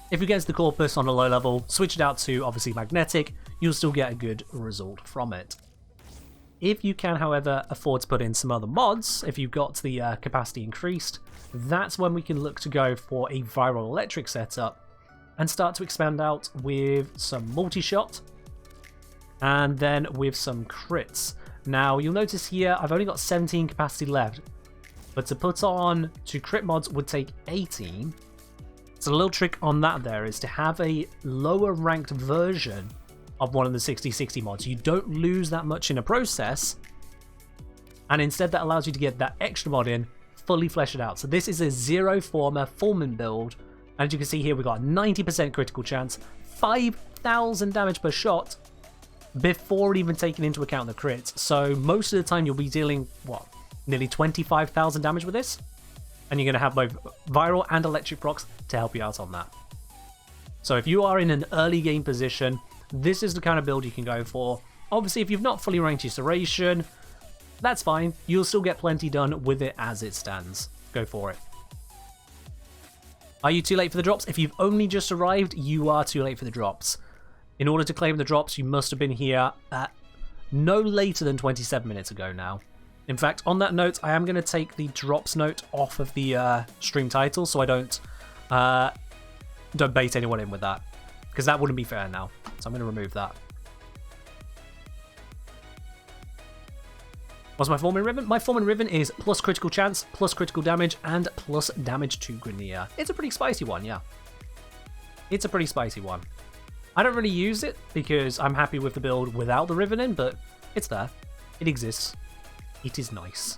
If you get the corpus on a low level, switch it out to obviously magnetic, you'll still get a good result from it. If you can, however, afford to put in some other mods, if you've got the capacity increased, that's when we can look to go for a viral electric setup and start to expand out with some multi-shot and then with some crits. Now, you'll notice here, I've only got 17 capacity left, but to put on 2 crit mods would take 18. So the little trick on that there is to have a lower ranked version of one of the 60/60 mods. You don't lose that much in a process, and instead that allows you to get that extra mod in, fully flesh it out. So this is a 0 Former Foreman build, and as you can see here, we've got 90% critical chance, 5,000 damage per shot, before even taking into account the crits. So most of the time you'll be dealing, what, nearly 25,000 damage with this? And you're going to have both viral and electric procs to help you out on that. So if you are in an early game position, this is the kind of build you can go for. Obviously, if you've not fully ranked your serration, that's fine. You'll still get plenty done with it as it stands. Go for it. Are you too late for the drops? If you've only just arrived, you are too late for the drops. In order to claim the drops, you must have been here at no later than 27 minutes ago now. In fact, on that note, I am going to take the drops note off of the stream title so I don't bait anyone in with that, because that wouldn't be fair now. So I'm going to remove that. What's my Foreman Ribbon? My Foreman Ribbon is plus critical chance, plus critical damage, and plus damage to Grenier. It's a pretty spicy one, yeah. It's a pretty spicy one. I don't really use it because I'm happy with the build without the ribbon in, but it's there. It exists. It is nice.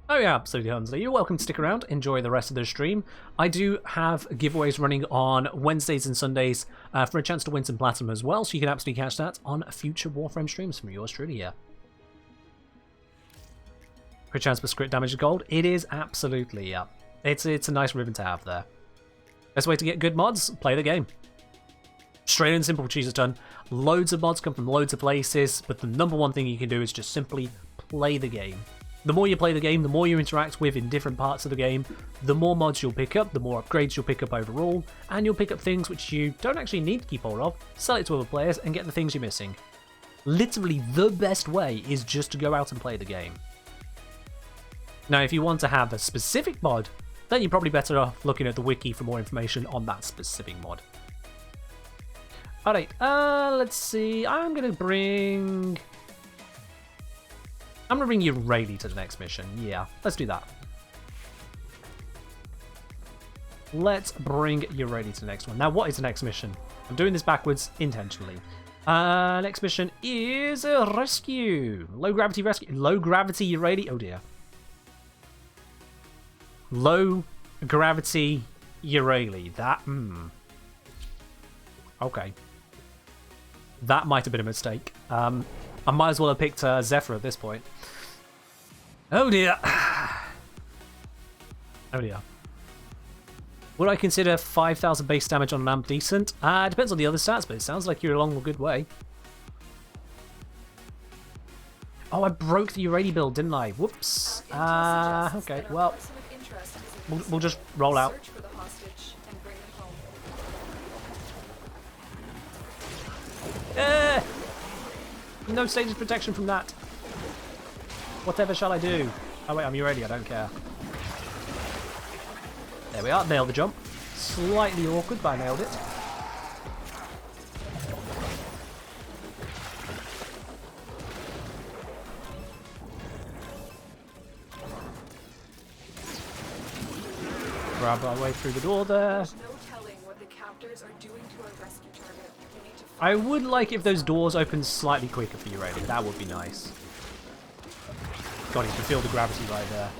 Oh yeah, absolutely, Hunsley. You're welcome to stick around, enjoy the rest of the stream. I do have giveaways running on Wednesdays and Sundays for a chance to win some platinum as well, so you can absolutely catch that on future Warframe streams from yours truly here. Crit chance for crit damage to gold. It is absolutely, yeah. It's a nice ribbon to have there. Best way to get good mods, play the game. Straight and simple, cheese a ton. Loads of mods come from loads of places, but the number one thing you can do is just simply play the game. The more you play the game, the more you interact with in different parts of the game, the more mods you'll pick up, the more upgrades you'll pick up overall, and you'll pick up things which you don't actually need to keep hold of, sell it to other players, and get the things you're missing. Literally, the best way is just to go out and play the game. Now, if you want to have a specific mod, then you're probably better off looking at the wiki for more information on that specific mod. Alright, let's see. I'm gonna bring you Rayleigh to the next mission. Yeah, let's do that. let's bring you ready to the next one. Now, what is the next mission? I'm doing this backwards intentionally. Next mission is a rescue. Low gravity rescue. Low gravity, you ready? Oh dear. Low gravity Urali. That, okay. That might have been a mistake. I might as well have picked Zephyr at this point. Oh dear. Oh dear. Would I consider 5,000 base damage on an amp decent? Depends on the other stats, but it sounds like you're along a good way. Oh, I broke the Urali build, didn't I? Whoops. Okay, well, we'll just roll out. No status protection from that. Whatever shall I do? Oh wait, I'm Urali, I don't care. There we are, nailed the jump. Slightly awkward, but I nailed it. Grab our way through the door there. I would like if those doors opened slightly quicker for you, Urali. That would be nice. God, you can feel the gravity right there.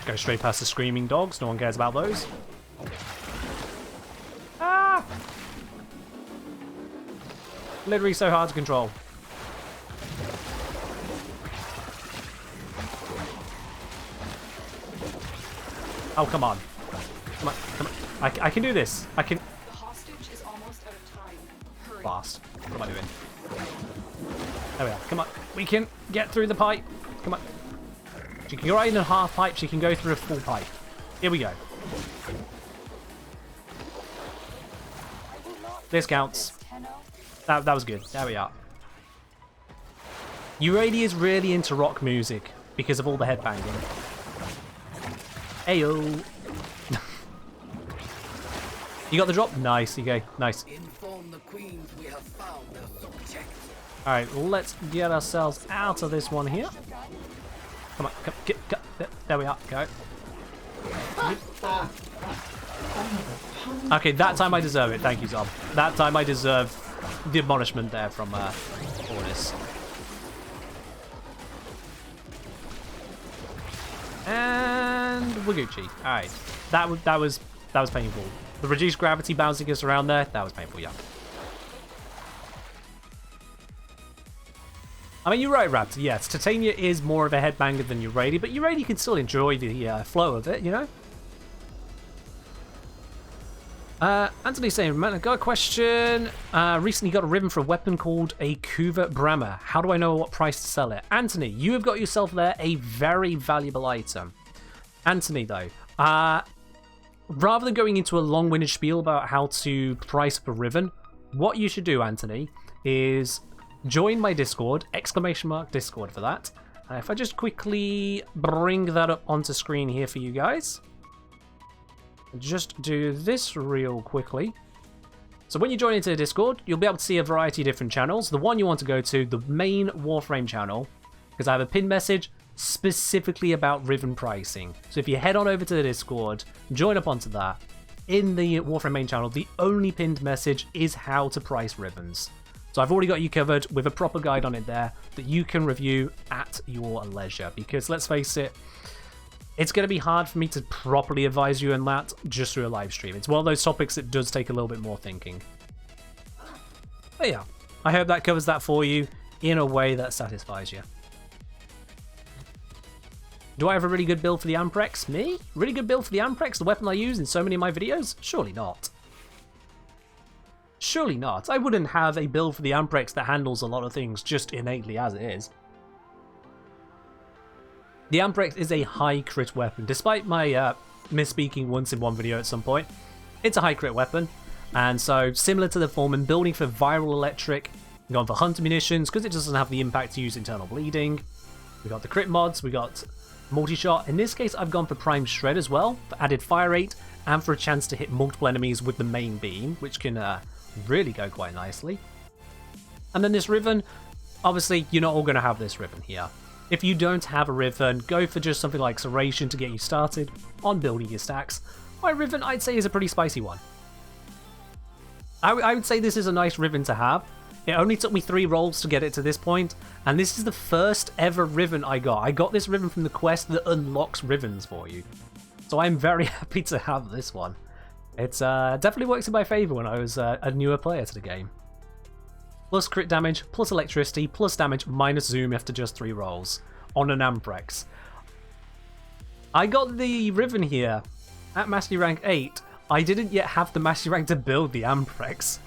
Go straight past the screaming dogs. No one cares about those. Ah! Literally so hard to control. Oh, come on. Come on, come on. I can do this. I can... The hostage is almost out of time. Hurry. Fast. What am I doing? There we are. Come on. We can get through the pipe. Come on. She can go right in a half pipe. She can go through a full pipe. Here we go. This counts. That was good. There we are. Urali is really into rock music because of all the headbanging. Ayo. You got the drop? Nice. You go. Nice. Alright, let's get ourselves out of this one here. Come on, come, get, there we are, go. Okay, that time I deserve it. Thank you, Zob. That time I deserve the admonishment there from Ornis. And Waguchi. Alright. That was painful. The reduced gravity bouncing us around there, that was painful, yeah. I mean, you're right, Raptor. Yes, Titania is more of a headbanger than Urali, but Urali can still enjoy the flow of it, you know? Anthony's saying, man, I got a question. Recently got a ribbon for a weapon called a Kuva Brahma. How do I know what price to sell it? Anthony, you have got yourself there a very valuable item. Anthony, though, rather than going into a long-winded spiel about how to price up a ribbon, what you should do, Anthony, is join my Discord, !Discord for that. If I just quickly bring that up onto screen here for you guys. Just do this real quickly. So when you join into the Discord, you'll be able to see a variety of different channels. The one you want to go to, the main Warframe channel, because I have a pinned message specifically about ribbon pricing. So if you head on over to the Discord, join up onto that. In the Warframe main channel, the only pinned message is how to price ribbons. So I've already got you covered with a proper guide on it there that you can review at your leisure. Because let's face it, it's going to be hard for me to properly advise you on that just through a live stream. It's one of those topics that does take a little bit more thinking. But yeah, I hope that covers that for you in a way that satisfies you. Do I have a really good build for the Amprex? Me? Really good build for the Amprex, the weapon I use in so many of my videos? Surely not. Surely not. I wouldn't have a build for the Amprex that handles a lot of things just innately as it is. The Amprex is a high crit weapon. Despite my misspeaking once in one video at some point, it's a high crit weapon. And so, similar to the Foreman, building for viral electric, I'm going for hunter munitions because it doesn't have the impact to use internal bleeding. We got the crit mods, we got multi-shot. In this case, I've gone for prime shred as well, for added fire rate, and for a chance to hit multiple enemies with the main beam, which can really go quite nicely. And then this ribbon, obviously, you're not all going to have this ribbon here. If you don't have a Riven, go for just something like Serration to get you started on building your stacks. My Riven, I'd say, is a pretty spicy one. I would say this is a nice Riven to have. It only took me 3 rolls to get it to this point, and this is the first ever Riven I got. I got this Riven from the quest that unlocks Rivens for you. So I'm very happy to have this one. It's definitely works in my favour when I was a newer player to the game. Plus crit damage, plus electricity, plus damage, minus zoom after just 3 rolls on an Amprex. I got the Riven here at Mastery Rank 8. I didn't yet have the Mastery Rank to build the Amprex.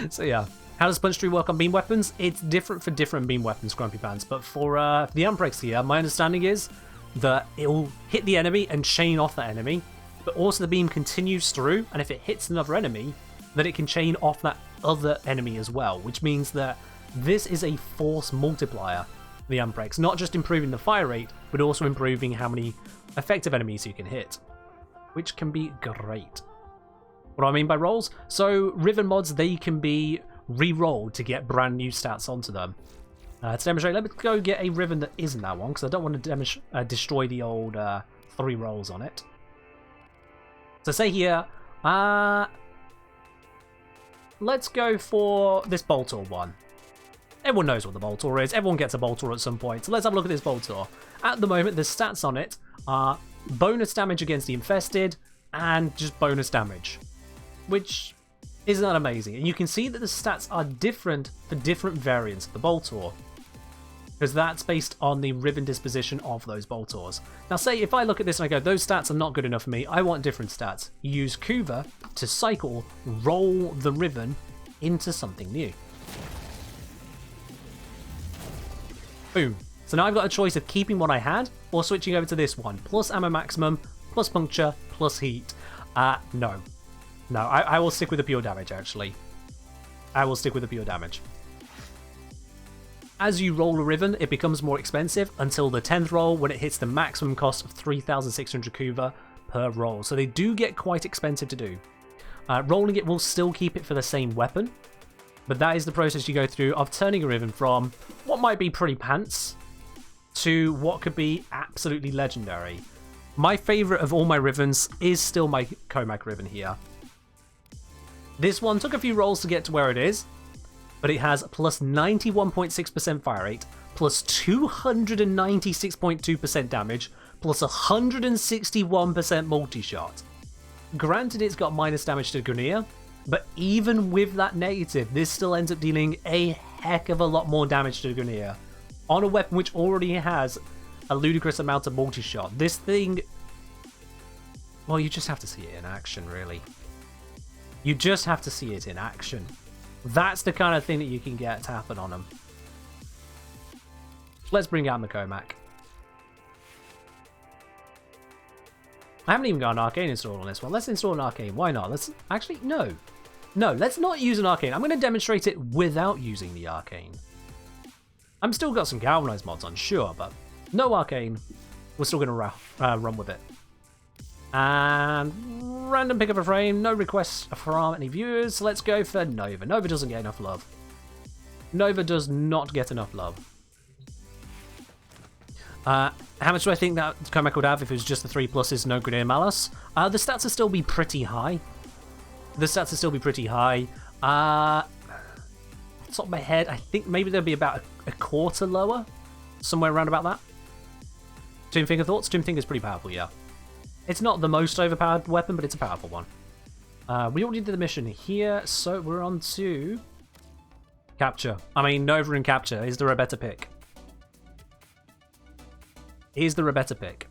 So yeah. How does Punch Tree work on beam weapons? It's different for different beam weapons, Grumpy Pants, but for the Amprex here, my understanding is that it will hit the enemy and chain off that enemy, but also the beam continues through, and if it hits another enemy, then it can chain off that other enemy as well, which means that this is a force multiplier, the Amprex, not just improving the fire rate, but also improving how many effective enemies you can hit, which can be great. What do I mean by rolls? So Riven mods, they can be re-rolled to get brand new stats onto them. To demonstrate, let me go get a Riven that isn't that one, because I don't want to destroy the old 3 rolls on it. So say here, let's go for this Boltor one. Everyone knows what the Boltor is. Everyone gets a Boltor at some point. So let's have a look at this Boltor. At the moment, the stats on it are bonus damage against the infested and just bonus damage, which isn't that amazing. And you can see that the stats are different for different variants of the Boltor, because that's based on the Riven disposition of those Boltors. Now say if I look at this and I go, those stats are not good enough for me, I want different stats. You use Kuva to cycle, roll the Riven into something new. Boom. So now I've got a choice of keeping what I had, or switching over to this one. Plus ammo maximum, plus puncture, plus heat. No. No, I will stick with the pure damage, actually. I will stick with the pure damage. As you roll a Riven, it becomes more expensive until the 10th roll, when it hits the maximum cost of 3,600 Kuva per roll. So they do get quite expensive to do. Rolling it will still keep it for the same weapon, but that is the process you go through of turning a Riven from what might be pretty pants to what could be absolutely legendary. My favourite of all my Rivens is still my Comac Riven here. This one took a few rolls to get to where it is, but it has plus 91.6% fire rate, plus 296.2% damage, plus 161% multi-shot. Granted, it's got minus damage to Grineer, but even with that negative, this still ends up dealing a heck of a lot more damage to Grineer on a weapon which already has a ludicrous amount of multi-shot. This thing, well, you just have to see it in action, really. You just have to see it in action. That's the kind of thing that you can get to happen on them. Let's bring out Comac. I haven't even got an Arcane installed on this one. Let's install an Arcane. Why not? Let's actually, no. No, let's not use an Arcane. I'm going to demonstrate it without using the Arcane. I'm still got some Galvanized mods on, sure, but no Arcane. We're still going to run with it. And random pick up a frame, no requests from any viewers, so let's go for Nova. Nova doesn't get enough love. Nova does not get enough love. How much do I think that Comac would have if it was just the 3 pluses, no Grineer Malus? The stats will still be pretty high. Top of my head, I think maybe there'll be about a quarter lower. Somewhere around about that. Twin Finger thoughts? Twin Finger's pretty powerful, yeah. It's not the most overpowered weapon, but it's a powerful one. We already did the mission here, so we're on to Capture. I mean, Nova and Capture. Is there a better pick? Is there a better pick?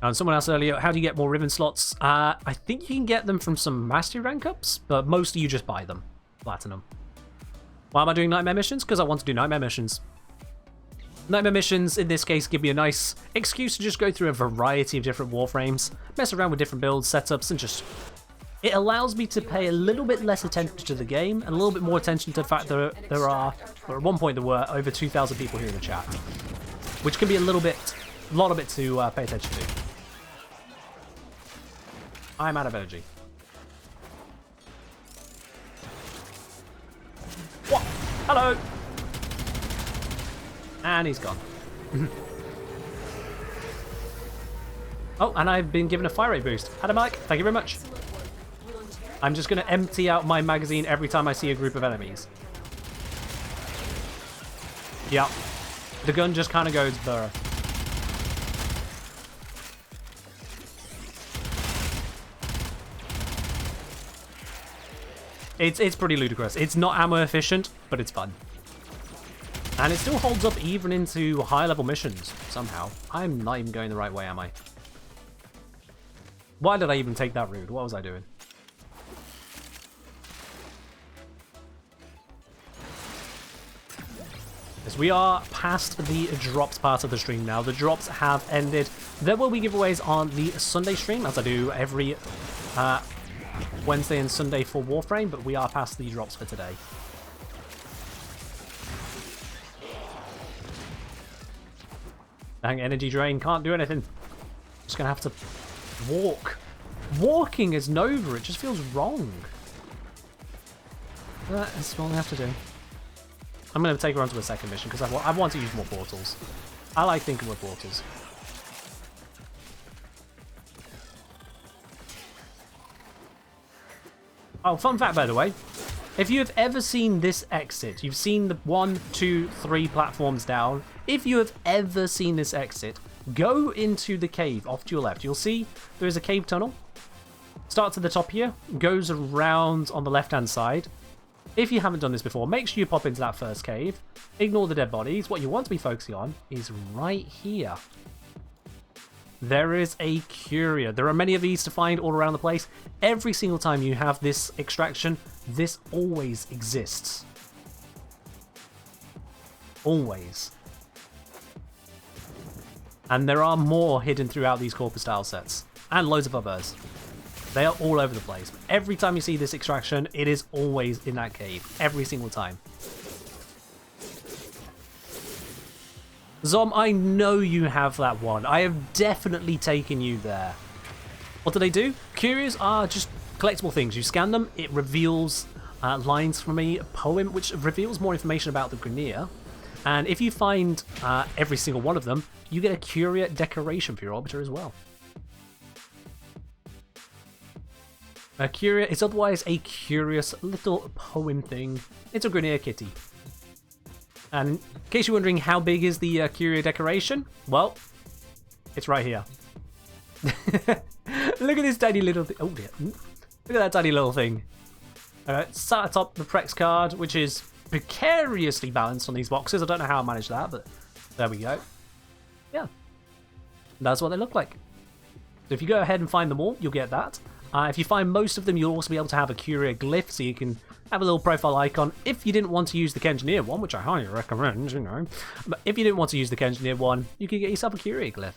And someone asked earlier, how do you get more Riven slots? I think you can get them from some Mastery rank ups, but mostly you just buy them. Platinum. Why am I doing Nightmare missions? Because I want to do Nightmare missions. Nightmare missions, in this case, give me a nice excuse to just go through a variety of different Warframes, mess around with different builds, setups, and just... It allows me to pay a little bit less attention to the game, and a little bit more attention to the fact that there are, or at one point there were, over 2,000 people here in the chat. Which can be a lot of it to pay attention to. I'm out of energy. Hello! And he's gone. Oh, and I've been given a fire rate boost. Hello, Mike. Thank you very much. I'm just going to empty out my magazine every time I see a group of enemies. Yep. The gun just kind of goes burr. It's pretty ludicrous. It's not ammo efficient, but it's fun. And it still holds up even into high level missions, somehow. I'm not even going the right way, am I? Why did I even take that route? What was I doing? As we are past the drops part of the stream now. The drops have ended. There will be giveaways on the Sunday stream, as I do every Wednesday and Sunday for Warframe, but we are past the drops for today. Dang, energy drain, can't do anything. Just gonna have to walk. Walking is Nova, it just feels wrong. That's what I have to do. I'm gonna take her onto a second mission because I want to use more portals. I like thinking with portals. Oh, fun fact, by the way. If you have ever seen this exit, you've seen the 1, 2, 3 platforms down. If you have ever seen this exit, go into the cave off to your left. You'll see there is a cave tunnel. Starts at the top here, goes around on the left-hand side. If you haven't done this before, make sure you pop into that first cave. Ignore the dead bodies. What you want to be focusing on is right here. There is a Curia. There are many of these to find all around the place. Every single time you have this extraction, this always exists. Always. And there are more hidden throughout these Corpus style sets. And loads of others. They are all over the place. Every time you see this extraction, it is always in that cave. Every single time. Zom, I know you have that one. I have definitely taken you there. What do they do? Curios are just collectible things. You scan them, it reveals lines from a poem, which reveals more information about the Grineer. And if you find every single one of them, you get a Curia decoration for your Orbiter as well. A Curia is otherwise a curious little poem thing. It's a Grineer kitty. And in case you're wondering how big is the Curia decoration, well, it's right here. Look at this tiny little thing. Oh dear. Look at that tiny little thing. Sat atop the Prex card, which is precariously balanced on these boxes. I don't know how I managed that, but there we go. Yeah. That's what they look like. So if you go ahead and find them all, you'll get that. If you find most of them, you'll also be able to have a Curia glyph, so you can have a little profile icon. If you didn't want to use the Kengineer one, which I highly recommend, you know, but if you didn't want to use the Kengineer one, you could get yourself a Curia glyph.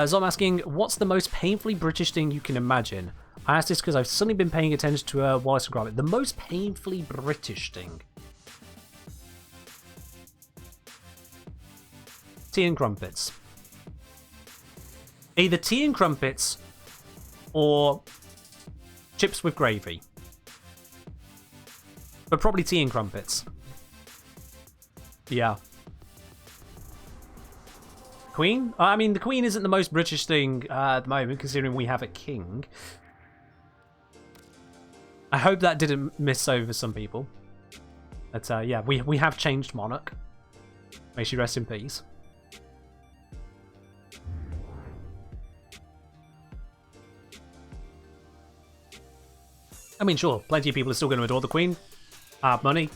Zom asking, what's the most painfully British thing you can imagine? I asked this because I've suddenly been paying attention to Wallace and Gromit. The most painfully British thing. Tea and crumpets. Either tea and crumpets or chips with gravy. But probably tea and crumpets. Yeah. Queen? I mean, the Queen isn't the most British thing at the moment, considering we have a king. I hope that didn't miss over some people. But yeah, we have changed monarch. May she rest in peace. I mean, sure, plenty of people are still going to adore the Queen. Have money.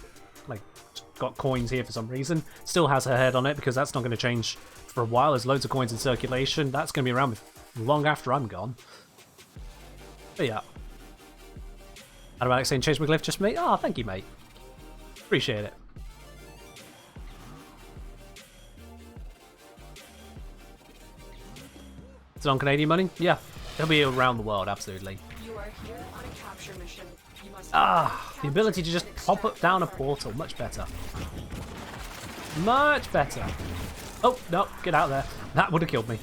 Like, got coins here for some reason. Still has her head on it because that's not going to change for a while. There's loads of coins in circulation. That's going to be around long after I'm gone. But yeah. Automatic saying, change my glyph just for me. Oh, thank you, mate. Appreciate it. Is it on Canadian money? Yeah. It'll be around the world, absolutely. You are here on a capture mission. You must the ability to just pop up down a portal. Much better. Much better. Oh, no, get out there. That would have killed me.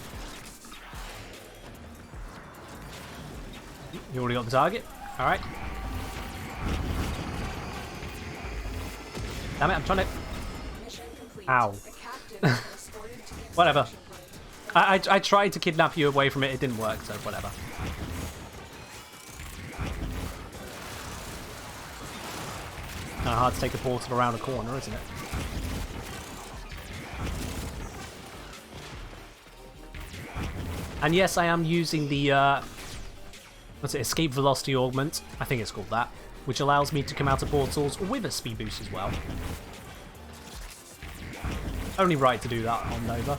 You already got the target? Alright. Damn it, I'm trying to... Mission complete. Ow. The captain is escorted to the Whatever. extraction point. I tried to kidnap you away from it, it didn't work, so whatever. Kind of hard to take a portal around a corner, isn't it? And yes, I am using the, what's it, escape velocity augment, I think it's called that, which allows me to come out of portals with a speed boost as well. Only right to do that on Nova.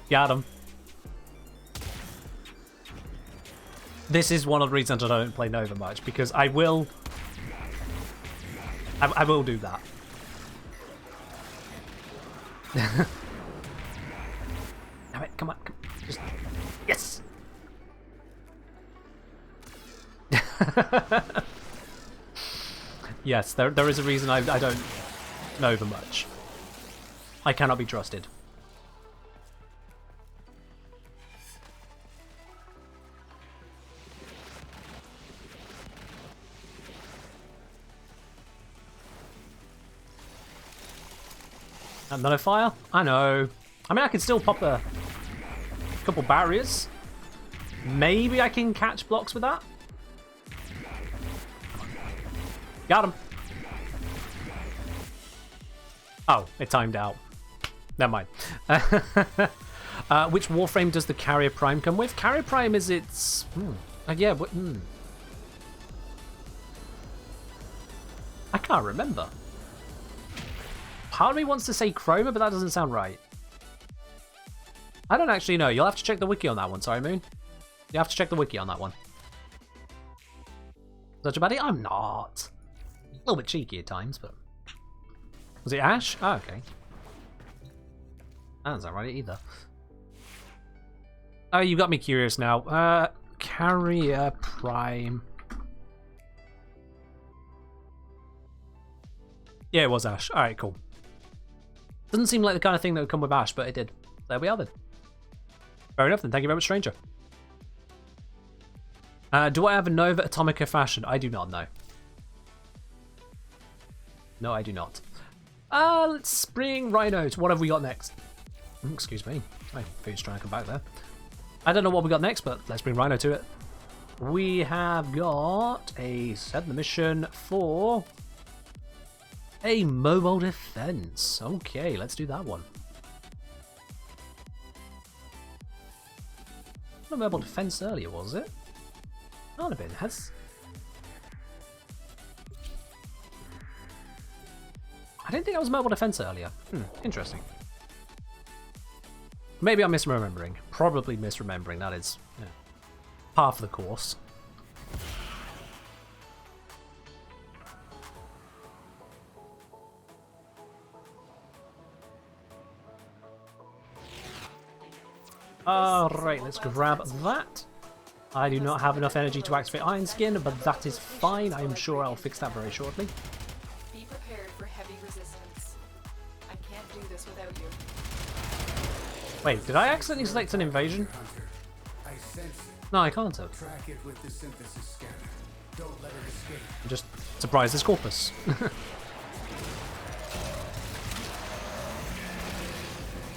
Got him. This is one of the reasons I don't play Nova much, because I will do that. Damn it, come on, just... Yes! Yes, there is a reason I don't Nova much. I cannot be trusted. Another fire? I know. I mean, I can still pop a couple barriers. Maybe I can catch blocks with that. Got him. Oh, it timed out. Never mind. Which Warframe does the Carrier Prime come with? Carrier Prime is its... yeah, but... I can't remember. Part of me wants to say Chroma, but that doesn't sound right. I don't actually know. You'll have to check the wiki on that one. Sorry, Moon. You have to check the wiki on that one. Such a baddie? I'm not. A little bit cheeky at times, but... Was it Ash? Oh, okay. That doesn't right either. Oh, you got me curious now. Carrier Prime. Yeah, it was Ash. Alright, cool. Doesn't seem like the kind of thing that would come with Ash, but it did. There we are then. Fair enough then. Thank you very much, stranger. Do I have a Nova Atomica fashion? I do not know. No, I do not. Let's bring Rhinos. What have we got next? Excuse me. My food's trying to come back there. I don't know what we got next, but let's bring Rhino to it. We have got a set the mission for a mobile defense. Okay, let's do that one. Not a mobile defense earlier, was it? Not have been. Has... I didn't think that was mobile defense earlier. Interesting. Maybe I'm misremembering. Probably misremembering. That is half the course. Alright, let's grab that. I do not have enough energy to activate Iron Skin, but that is fine. I'm sure I'll fix that very shortly. Be prepared for heavy resistance. I can't do this without you. Wait, did I accidentally select an invasion? I sense it. No, I can't have. Track it with the synthesis scanner. Don't let it escape. I'm just surprised there's Corpus.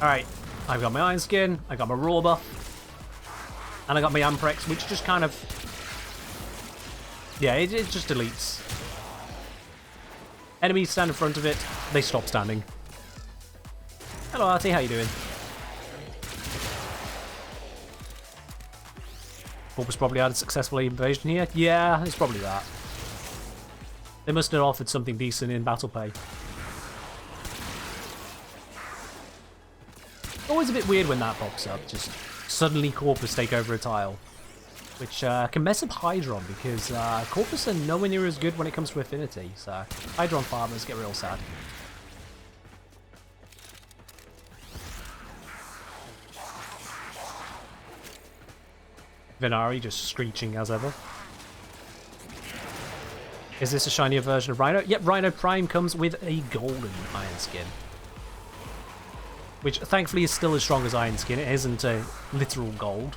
Alright, I've got my Iron Skin, I got my Raw buff, and I got my Amprex, which just kind of... Yeah, it just deletes. Enemies stand in front of it, they stop standing. Hello Artie, how you doing? Corpus probably had a successful invasion here. Yeah, it's probably that. They must have offered something decent in battle pay. Always a bit weird when that pops up, just suddenly Corpus take over a tile. Which can mess up Hydron, because Corpus are nowhere near as good when it comes to affinity, so Hydron farmers get real sad. Venari just screeching as ever. Is this a shinier version of Rhino? Yep, Rhino Prime comes with a golden Iron Skin. Which thankfully is still as strong as Iron Skin. It isn't a literal gold.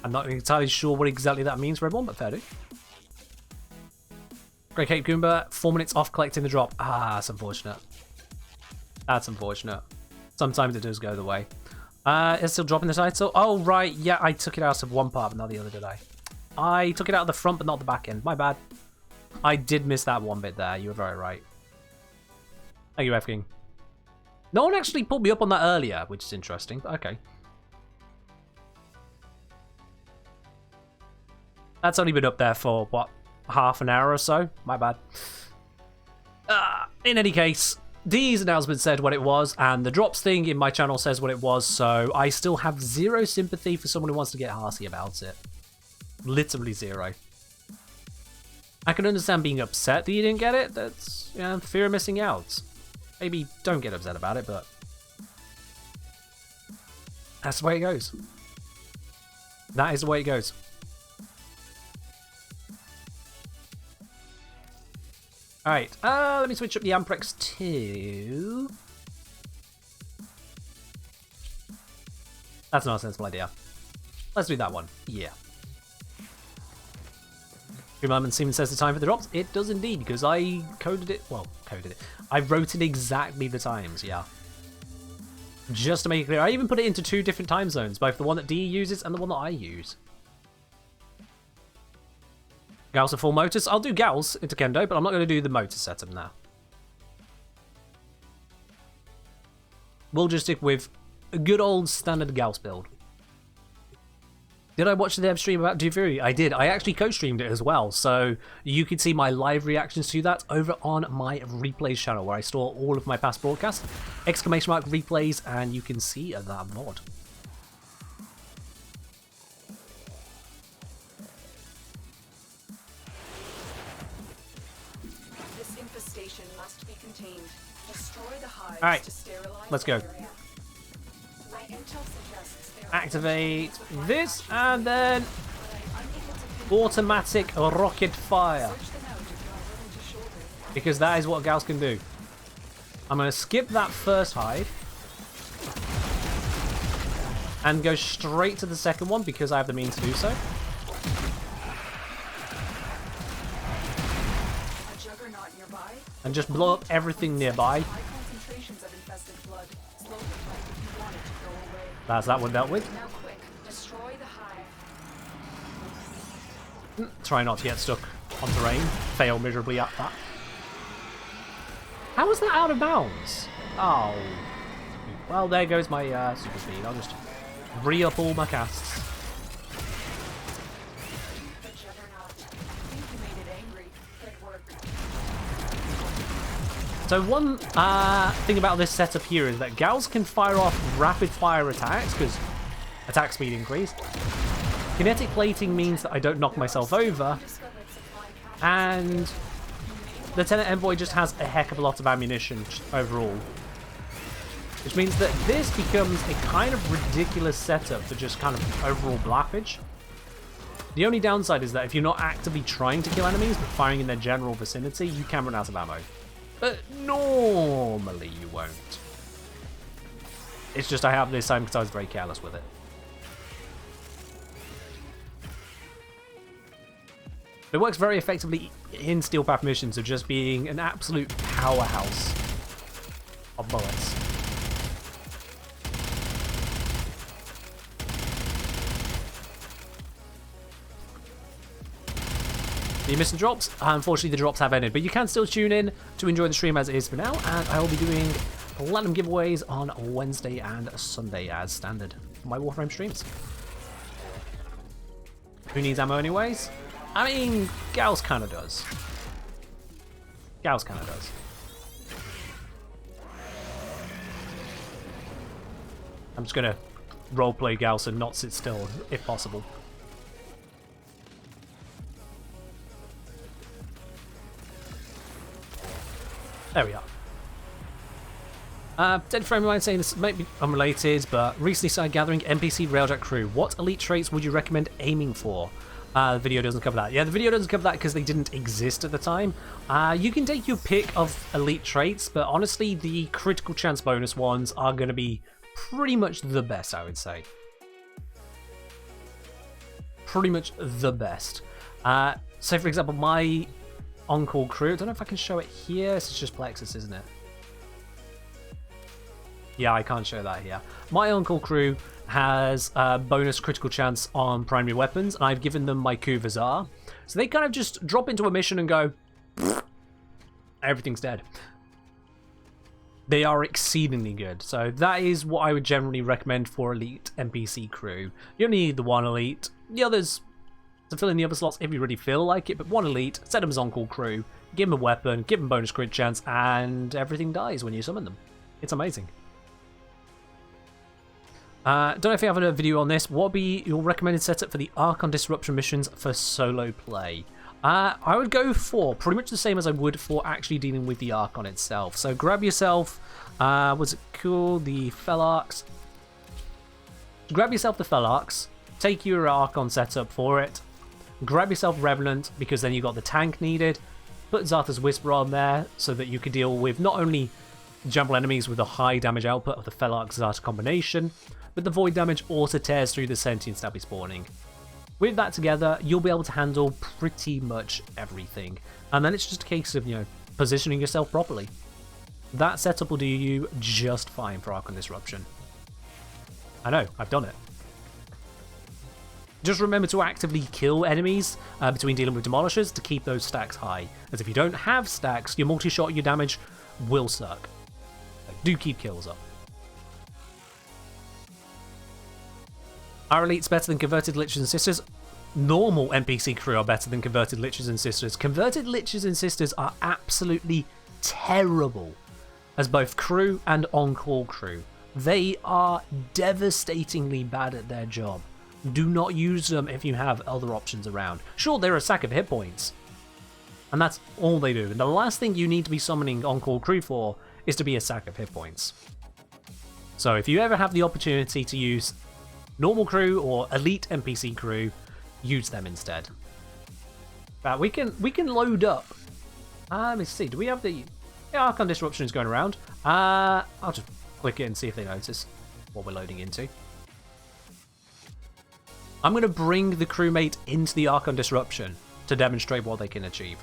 I'm not entirely sure what exactly that means for everyone, but fair do. Grey Cape Goomba, 4 minutes off collecting the drop. Ah, that's unfortunate. That's unfortunate. Sometimes it does go the way. It's still dropping the title. Oh, right. Yeah, I took it out of one part, but not the other, did I? I took it out of the front, but not the back end. My bad. I did miss that one bit there. You were very right. Thank you, F-King. No one actually pulled me up on that earlier, which is interesting, but okay. That's only been up there for, what, half an hour or so? My bad. In any case, Dee's announcement said what it was, and the drops thing in my channel says what it was, so I still have zero sympathy for someone who wants to get arsey about it. Literally zero. I can understand being upset that you didn't get it. That's, yeah, fear of missing out. Maybe don't get upset about it, but that's the way it goes. That is the way it goes. Alright, let me switch up the Amprex 2. That's not a sensible idea. Let's do that one. Yeah. Remember, Seaman says the time for the drops. It does indeed, because I coded it. Well, coded it. I wrote it exactly the times, yeah. Just to make it clear. I even put it into 2 different time zones, both the one that Dee uses and the one that I use. Gals are full motors. I'll do Gals into Kendo, but I'm not going to do the motor setup now. We'll just stick with a good old standard Gals build. Did I watch the dev stream about Duviri? I did. I actually co-streamed it as well, so you can see my live reactions to that over on my replays channel, where I store all of my past broadcasts, ! Replays, and you can see that VOD. This infestation must be contained. Destroy the hives. All right, to sterilize let's go. the area. My intel suggests there are Activate this, and then automatic rocket fire. Because that is what Gals can do. I'm going to skip that first hive and go straight to the second one because I have the means to do so. And just blow up everything nearby. That's that one dealt with. Try not to get stuck on terrain. Fail miserably at that. How was that out of bounds? Oh. Well, there goes my super speed. I'll just re-up all my casts. So one thing about this setup here is that Gals can fire off rapid fire attacks because attack speed increased. Kinetic plating means that I don't knock myself over, and Lieutenant Envoy just has a heck of a lot of ammunition overall. Which means that this becomes a kind of ridiculous setup for just kind of overall blappage. The only downside is that if you're not actively trying to kill enemies but firing in their general vicinity, you can run out of ammo. But normally you won't. It's just I happened this time because I was very careless with it. It works very effectively in Steel Path missions of just being an absolute powerhouse of bullets. Are you missing drops? Unfortunately, the drops have ended, but you can still tune in to enjoy the stream as it is for now, and I will be doing platinum giveaways on Wednesday and Sunday as standard for my Warframe streams. Who needs ammo anyways? I mean, Gals kind of does. Gals kind of does. I'm just going to roleplay Gals and not sit still, if possible. There we are. Dead Frame of Mind saying this might be unrelated, but recently started gathering NPC Railjack crew. What elite traits would you recommend aiming for? The video doesn't cover that. Yeah, the video doesn't cover that because they didn't exist at the time. You can take your pick of elite traits, but honestly, the critical chance bonus ones are going to be pretty much the best, I would say. pretty much the best. So for example, my on-call crew, I don't know if I can show it here. This is just Plexus, isn't it? Yeah, I can't show that here. My on-call crew has a bonus critical chance on primary weapons, and I've given them my Kuvazar. So they kind of just drop into a mission and go, everything's dead. They are exceedingly good. So that is what I would generally recommend for elite NPC crew. You only need the one elite. The others, to fill in the other slots if you really feel like it, but one elite, set them as on-call crew, give them a weapon, give them bonus crit chance, and everything dies when you summon them. It's amazing. Don't know if you have a video on this. What would be your recommended setup for the Archon Disruption missions for solo play? I would go for pretty much the same as I would for actually dealing with the Archon itself. So grab yourself, was it cool? The Felarx. Grab yourself the Felarx, take your Archon setup for it, grab yourself Revenant, because then you got the tank needed, put Zarth's Whisper on there so that you can deal with not only jumble enemies with a high damage output of the Felarx Zarth combination, but the void damage also tears through the sentience that be spawning. With that together, you'll be able to handle pretty much everything. And then it's just a case of, positioning yourself properly. That setup will do you just fine for Archon Disruption. I know, I've done it. Just remember to actively kill enemies between dealing with demolishers to keep those stacks high. As if you don't have stacks, your multi-shot, your damage will suck. So do keep kills up. Are elites better than converted liches and sisters? Normal NPC crew are better than converted liches and sisters. Converted liches and sisters are absolutely terrible as both crew and on-call crew. They are devastatingly bad at their job. Do not use them if you have other options around. Sure, they're a sack of hit points, and that's all they do. And the last thing you need to be summoning on-call crew for is to be a sack of hit points. So if you ever have the opportunity to use normal crew or elite NPC crew, use them instead. But we can load up. Let me see. Do we have the Archon Disruption is going around? I'll just click it and see if they notice what we're loading into. I'm going to bring the crewmate into the Archon Disruption to demonstrate what they can achieve.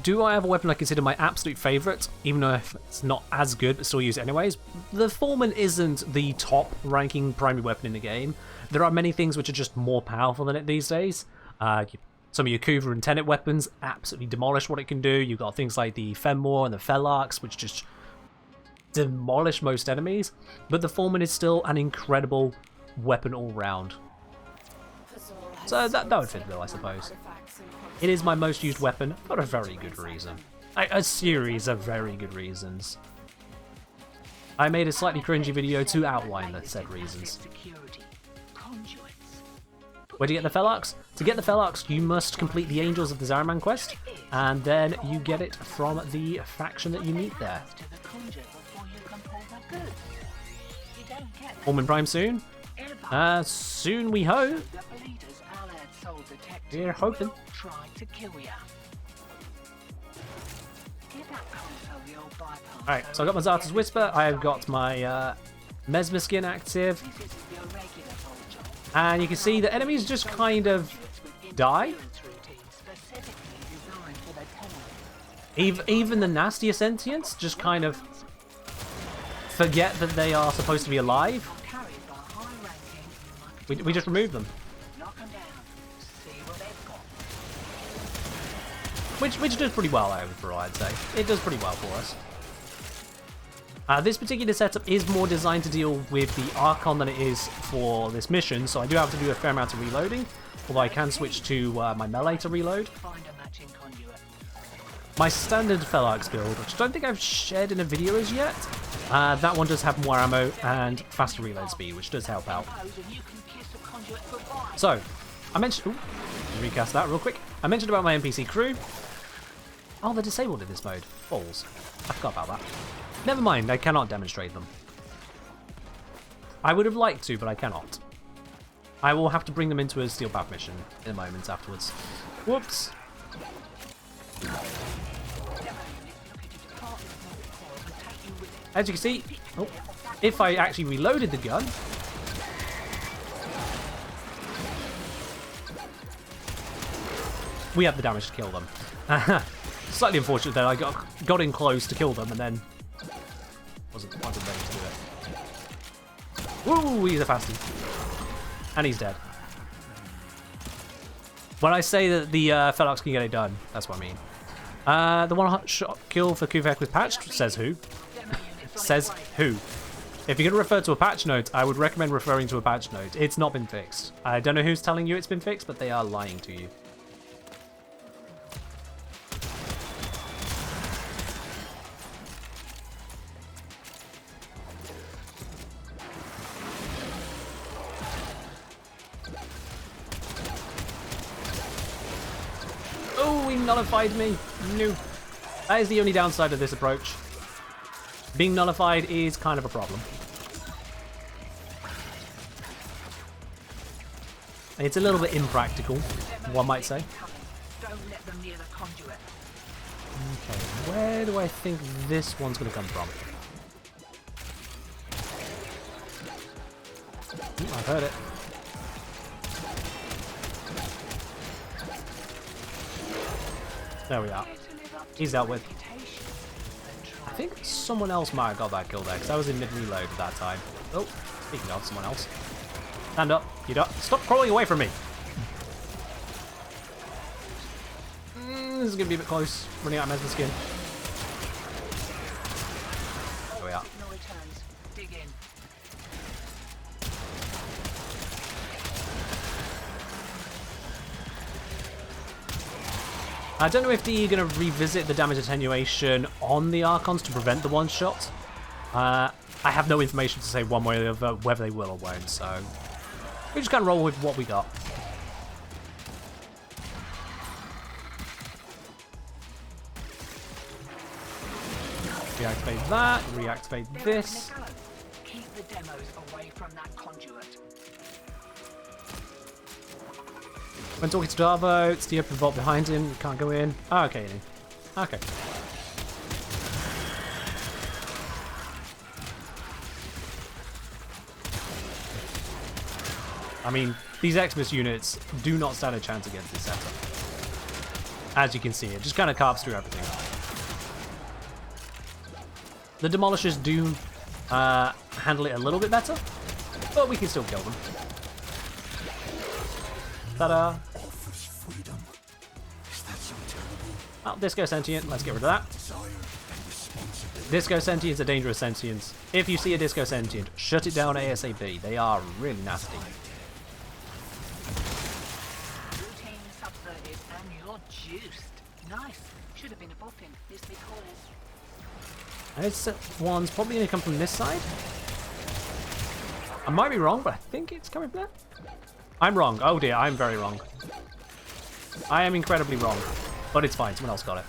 Do I have a weapon I consider my absolute favourite, even though it's not as good, but still use it anyways? The Foreman isn't the top ranking primary weapon in the game. There are many things which are just more powerful than it these days. Some of your Kuva and Tenet weapons absolutely demolish what it can do. You've got things like the 10MAR and the Felarx, which just demolish most enemies. But the Foreman is still an incredible weapon all round. So that would fit the bill, I suppose. It is my most used weapon for a very good reason. A series of very good reasons. I made a slightly cringy video to outline the said reasons. Where do you get the Felarx? To get the Felarx, you must complete the Angels of the Zariman quest, and then you get it from the faction that you meet there. Foreman Prime soon? Soon we hope. We're hoping. Alright, so I got my Zarth's Whisper, I've got my Mesmer skin active, and you can see the enemies just kind of die. Even the nastier sentients just kind of forget that they are supposed to be alive. We just remove them. Which does pretty well overall, I'd say. It does pretty well for us. This particular setup is more designed to deal with the Archon than it is for this mission, so I do have to do a fair amount of reloading, although I can switch to my melee to reload. My standard Felarx build, which I don't think I've shared in a video as yet, that one does have more ammo and faster reload speed, which does help out. So, I mentioned... recast that real quick. I mentioned about my NPC crew. Oh, they're disabled in this mode. Balls. I forgot about that. Never mind, I cannot demonstrate them. I would have liked to, but I cannot. I will have to bring them into a Steel Path mission in a moment afterwards. Whoops. As you can see, if I actually reloaded the gun, we have the damage to kill them. Slightly unfortunate that I got in close to kill them and then wasn't ready to do it. Woo, he's a fastie. And he's dead. When I say that the Felox can get it done, that's what I mean. The one-shot kill for Kuvek with patched, says who? Says who? If you're going to refer to a patch note, I would recommend referring to a patch note. It's not been fixed. I don't know who's telling you it's been fixed, but they are lying to you. Oh, he nullified me. No. That is the only downside of this approach. Being nullified is kind of a problem. It's a little bit impractical, one might say. Okay, where do I think this one's going to come from? Ooh, I've heard it. There we are. He's dealt with. I think someone else might have got that kill there, because I was in mid-reload at that time. Oh, speaking of someone else. Stand up, you don't. Stop crawling away from me! This is going to be a bit close. Running out of medicine skin. There we are. I don't know if they're going to revisit the damage attenuation on the Archons to prevent the one-shot. I have no information to say one way or the other whether they will or won't, so we just kind of roll with what we got. Reactivate that, reactivate this. Keep the demos away from that conduit. When talking to Darvo, it's the open vault behind him. You can't go in. Oh, okay. Okay. I mean, these Xmas units do not stand a chance against this setup. As you can see, it just kind of carves through everything. The Demolishers do handle it a little bit better, but we can still kill them. Ta-da! Oh, Disco Sentient, let's get rid of that. Disco Sentient's a dangerous sentience. If you see a Disco Sentient, shut it down ASAP. They are really nasty. Routine subverted and you're juiced. Nice. Should have been a bopping. This big hole. This one's probably going to come from this side. I might be wrong, but I think it's coming from there. I'm wrong. Oh dear, I'm very wrong. I am incredibly wrong. But it's fine, someone else got it.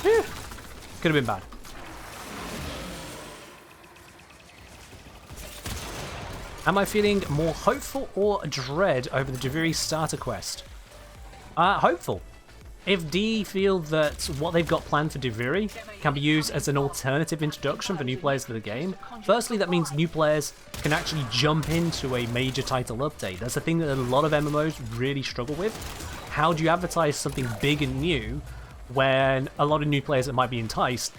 Whew. Could have been bad. Am I feeling more hopeful or dread over the Javiri starter quest? Hopeful. If D feel that what they've got planned for Javiri can be used as an alternative introduction for new players to the game, firstly that means new players can actually jump into a major title update. That's the thing that a lot of MMOs really struggle with. How do you advertise something big and new when a lot of new players that might be enticed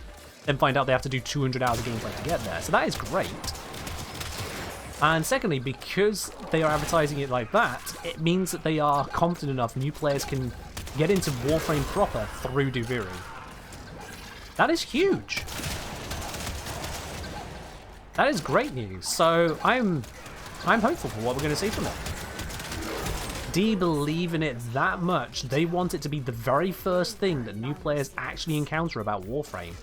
then find out they have to do 200 hours of gameplay to get there? So that is great. And secondly, because they are advertising it like that, it means that they are confident enough new players can get into Warframe proper through Duviri. That is huge. That is great news. So I'm hopeful for what we're going to see from it. D believe in it that much. They want it to be the very first thing that new players actually encounter about Warframe.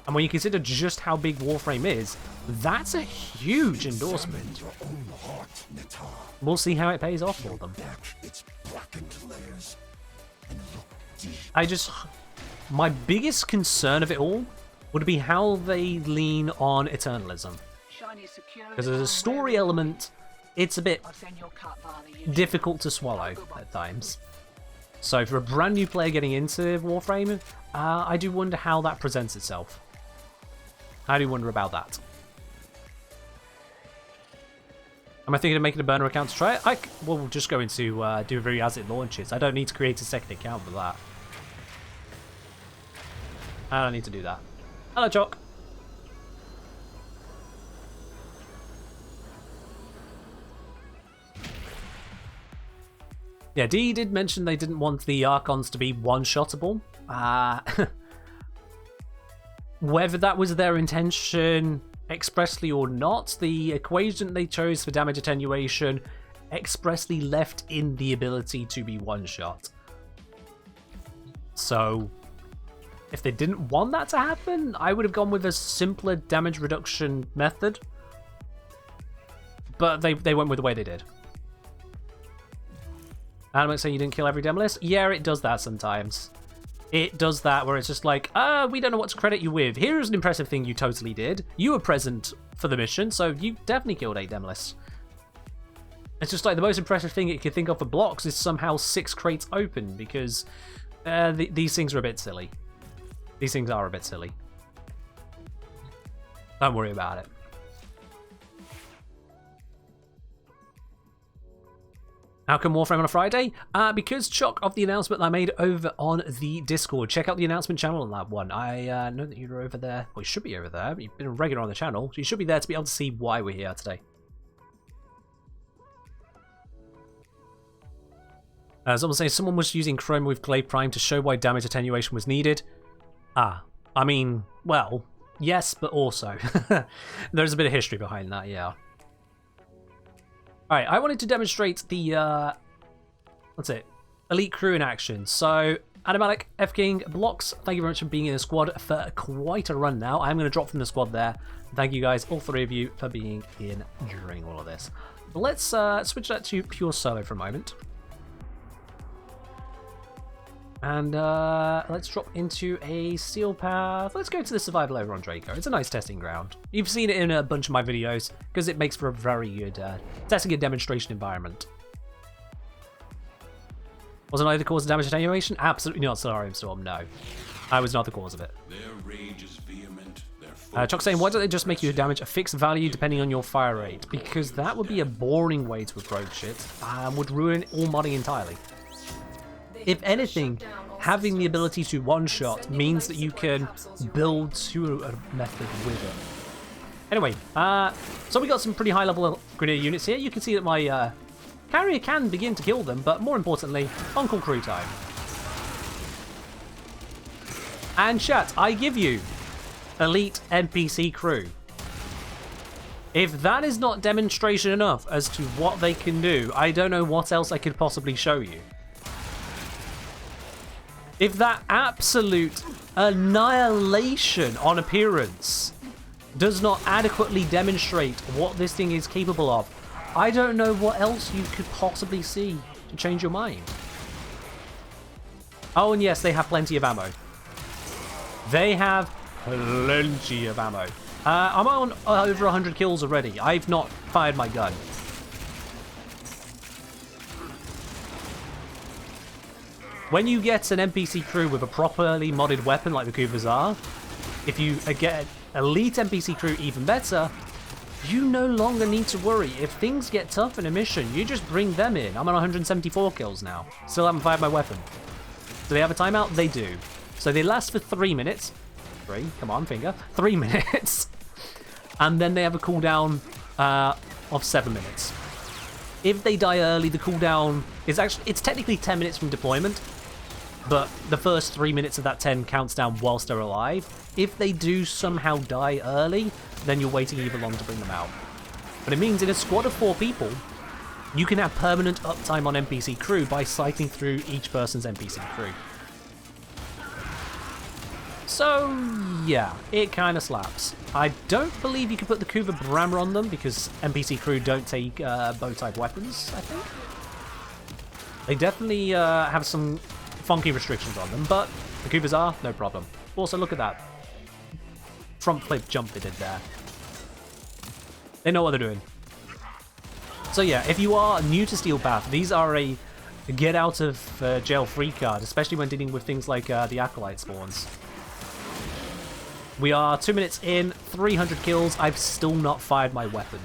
And when you consider just how big Warframe is, that's a huge endorsement. We'll see how it pays off for them. My biggest concern of it all would be how they lean on Eternalism. Because as a story element, it's a bit difficult to swallow at times. So for a brand new player getting into Warframe, I do wonder how that presents itself. I do wonder about that. Am I thinking of making a burner account to try it? We'll just go into Delivery as it launches. I don't need to create a second account for that. I don't need to do that. Hello, Chalk. Yeah, Dee did mention they didn't want the Archons to be one-shottable. Whether that was their intention expressly or not, the equation they chose for damage attenuation expressly left in the ability to be one-shot. So, if they didn't want that to happen, I would have gone with a simpler damage reduction method. But they went with the way they did. Adam saying you didn't kill every Demolist? Yeah, it does that sometimes. It does that where it's just like, we don't know what to credit you with. Here's an impressive thing you totally did. You were present for the mission, so you definitely killed 8 Demolists. It's just like the most impressive thing it could think of for blocks is somehow 6 crates open, because these things are a bit silly. These things are a bit silly. Don't worry about it. How come Warframe on a Friday? Because shock of the announcement I made over on the Discord. Check out the announcement channel on that one. I know that you're over there. Well, you should be over there. You've been a regular on the channel, so you should be there to be able to see why we're here today. Someone saying someone was using Chrome with Glaive Prime to show why damage attenuation was needed. I mean, well, yes, but also. There's a bit of history behind that, yeah. Alright, I wanted to demonstrate the, what's it? Elite crew in action. So, Animalic, F-King, Blocks, thank you very much for being in the squad for quite a run now. I'm going to drop from the squad there. Thank you guys, all 3 of you, for being in during all of this. But let's switch that to pure solo for a moment. And let's drop into a Steel Path. Let's go to the Survival over on Draco. It's a nice testing ground. You've seen it in a bunch of my videos, because it makes for a very good testing and demonstration environment. Wasn't I the cause of damage attenuation? Absolutely not, Solarium Storm, no. I was not the cause of it. Their rage is vehement. Their Chuck saying, why don't they just make your damage a fixed value depending on your fire rate? Because that would be a boring way to approach it, and would ruin all modding entirely. If anything, having the ability to one-shot means that you can build to a method with it. Anyway, so we got some pretty high-level Grenadier units here. You can see that my carrier can begin to kill them, but more importantly, on-call crew time. And chat, I give you elite NPC crew. If that is not demonstration enough as to what they can do, I don't know what else I could possibly show you. If that absolute annihilation on appearance does not adequately demonstrate what this thing is capable of, I don't know what else you could possibly see to change your mind. Oh, and yes, they have plenty of ammo. They have plenty of ammo. I'm on over 100 kills already. I've not fired my gun. When you get an NPC crew with a properly modded weapon like the Couvers are, if you get elite NPC crew even better, you no longer need to worry. If things get tough in a mission, you just bring them in. I'm on 174 kills now. Still haven't fired my weapon. Do they have a timeout? They do. So they last for 3 minutes. 3, come on, finger. 3 minutes. And then they have a cooldown of 7 minutes. If they die early, the cooldown is actually, it's technically 10 minutes from deployment, but the first 3 minutes of that 10 counts down whilst they're alive. If they do somehow die early, then you're waiting even longer to bring them out. But it means in a squad of 4 people, you can have permanent uptime on NPC crew by cycling through each person's NPC crew. So, yeah, it kind of slaps. I don't believe you can put the Cougar Brammer on them because NPC crew don't take bow-type weapons, I think. They definitely have some funky restrictions on them, but the Cougars are, no problem. Also, look at that front flip jump they did there. They know what they're doing. So yeah, if you are new to Steel Path, these are a get out of jail free card, especially when dealing with things like the Acolyte spawns. We are 2 minutes in, 300 kills, I've still not fired my weapon.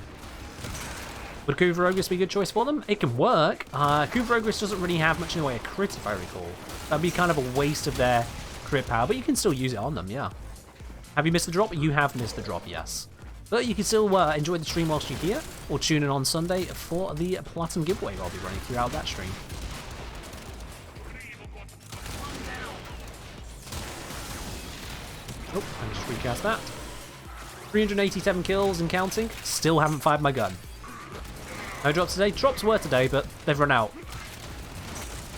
Would Kuvarogris be a good choice for them? It can work. Kuvarogris doesn't really have much in the way of crit, if I recall. That'd be kind of a waste of their crit power, but you can still use it on them, yeah. Have you missed the drop? You have missed the drop, yes. But you can still enjoy the stream whilst you're here, or tune in on Sunday for the Platinum giveaway I'll be running throughout that stream. Oh, I just recast that. 387 kills and counting. Still haven't fired my gun. No drops today. Drops were today, but they've run out.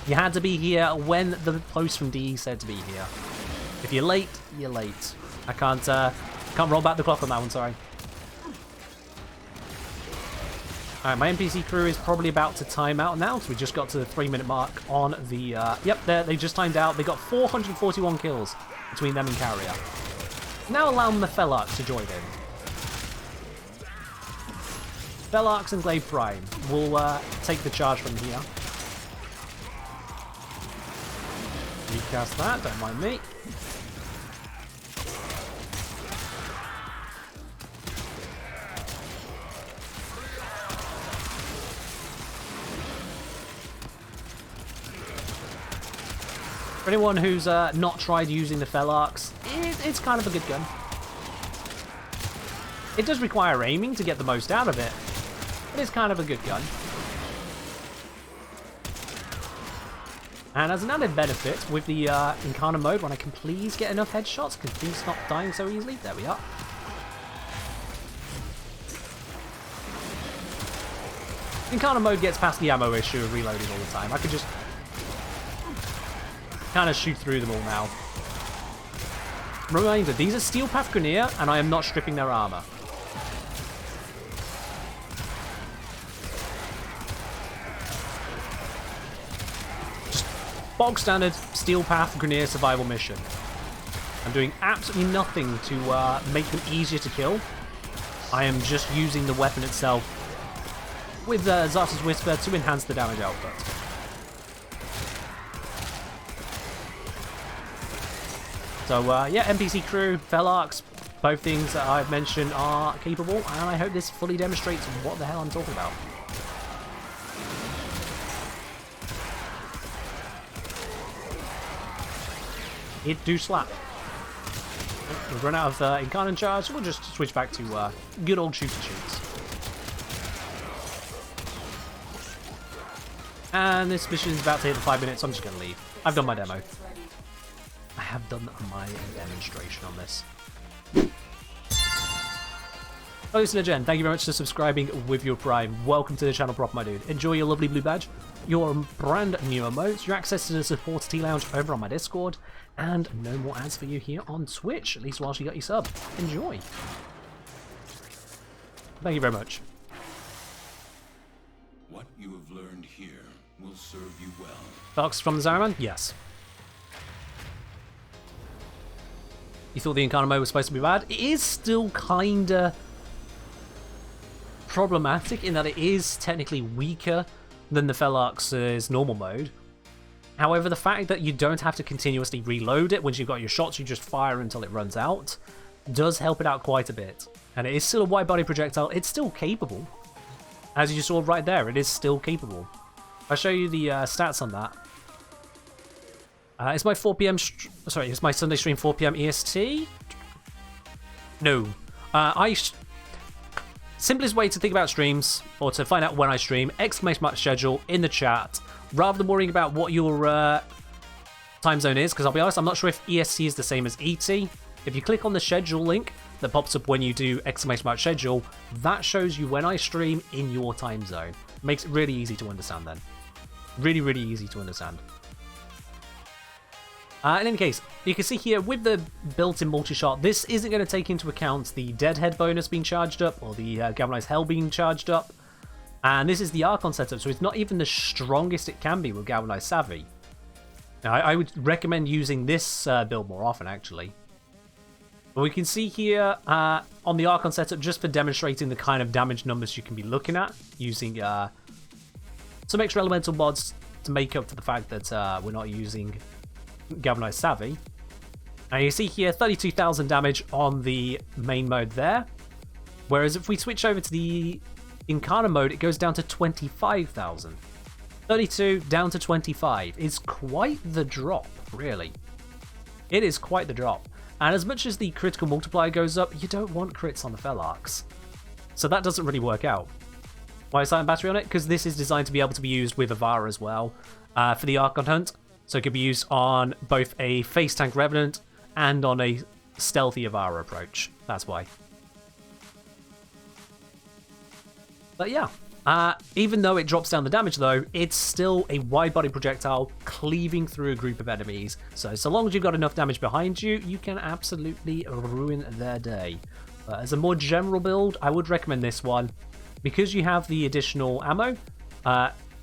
You had to be here when the post from DE said to be here. If you're late, you're late. I can't roll back the clock on that one, sorry. Alright, my NPC crew is probably about to time out now, because we just got to the 3-minute mark on the... yep, they just timed out. They got 441 kills between them and Carrier. Now allowing the Felarx to join in. Felarx and Glaive Prime will take the charge from here. Recast that, don't mind me. For anyone who's not tried using the Felarx, it's kind of a good gun. It does require aiming to get the most out of it, but it's kind of a good gun. And as an added benefit, with the Incarna mode, when I can please get enough headshots, can please stop dying so easily? There we are. Incarna mode gets past the ammo issue of reloading all the time. I could just kind of shoot through them all now. Reminder, these are Steel Path Grineer, and I am not stripping their armor. Just bog standard Steel Path Grineer survival mission. I'm doing absolutely nothing to make them easier to kill. I am just using the weapon itself with Zarta's Whisper to enhance the damage output. So, yeah, NPC crew, Felarx, both things that I've mentioned are capable, and I hope this fully demonstrates what the hell I'm talking about. It do slap. We've run out of Incarnate charge, so we'll just switch back to good old shooter shoots. And this mission is about to hit the 5 minutes, so I'm just going to leave. I've done my demo. I have done my demonstration on this. Oh, listen, Jen, thank you very much for subscribing with your Prime. Welcome to the channel, Prop, my dude. Enjoy your lovely blue badge, your brand new emotes, your access to the Supporter Tea Lounge over on my Discord, and no more ads for you here on Twitch, at least whilst you got your sub. Enjoy. Thank you very much. What you have learned here will serve you well. Fox from the Zaraman? Yes. You thought the Incarna mode was supposed to be bad? It is still kinda problematic in that it is technically weaker than the Felarx's normal mode. However, the fact that you don't have to continuously reload it once you've got your shots, you just fire until it runs out, does help it out quite a bit. And it is still a wide body projectile, it's still capable. As you saw right there, it is still capable. I'll show you the stats on that. It's my 4 PM... Sorry, it's my Sunday stream 4 PM EST? No. Simplest way to think about streams, or to find out when I stream, ! schedule in the chat, rather than worrying about what your time zone is, because I'll be honest, I'm not sure if EST is the same as ET. If you click on the schedule link that pops up when you do ! schedule, that shows you when I stream in your time zone. Makes it really easy to understand then. Really, really easy to understand. In any case, you can see here with the built-in multi-shot, this isn't going to take into account the Deadhead bonus being charged up or the Galvanized Hell being charged up. And this is the Archon setup, so it's not even the strongest it can be with Galvanized Savvy. Now, I would recommend using this build more often, actually. But we can see here on the Archon setup, just for demonstrating the kind of damage numbers you can be looking at, using some extra elemental mods to make up for the fact that we're not using Galvanized Savvy. Now you see here 32,000 damage on the main mode there, whereas if we switch over to the In Incarna mode, it goes down to 25,000. 32 down to 25 is quite the drop, really. It is quite the drop. And as much as the critical multiplier goes up, you don't want crits on the Felarx. So that doesn't really work out. Why is silent battery on it? Because this is designed to be able to be used with Avara as well for the Archon Hunt. So it can be used on both a face tank Revenant and on a stealthy Avara approach. That's why. But yeah, even though it drops down the damage though, it's still a wide body projectile cleaving through a group of enemies. So long as you've got enough damage behind you, you can absolutely ruin their day. But as a more general build, I would recommend this one. Because you have the additional ammo,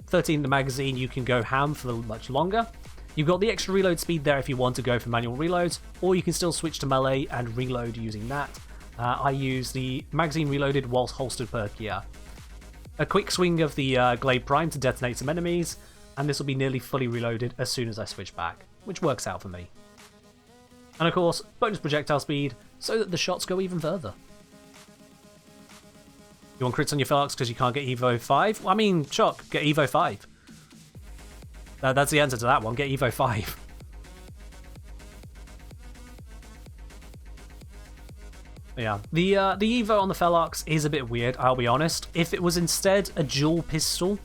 13 in the magazine, you can go ham for much longer. You've got the extra reload speed there if you want to go for manual reloads, or you can still switch to melee and reload using that. I use the magazine reloaded whilst holstered perk here. A quick swing of the Glade Prime to detonate some enemies, and this will be nearly fully reloaded as soon as I switch back, which works out for me. And of course, bonus projectile speed, so that the shots go even further. You want crits on your Felarx because you can't get Evo 5? Well, I mean, Chuck, get Evo 5. That's the answer to that one, get Evo 5. Yeah, the Evo on the Felarx is a bit weird, I'll be honest. If it was instead a dual pistol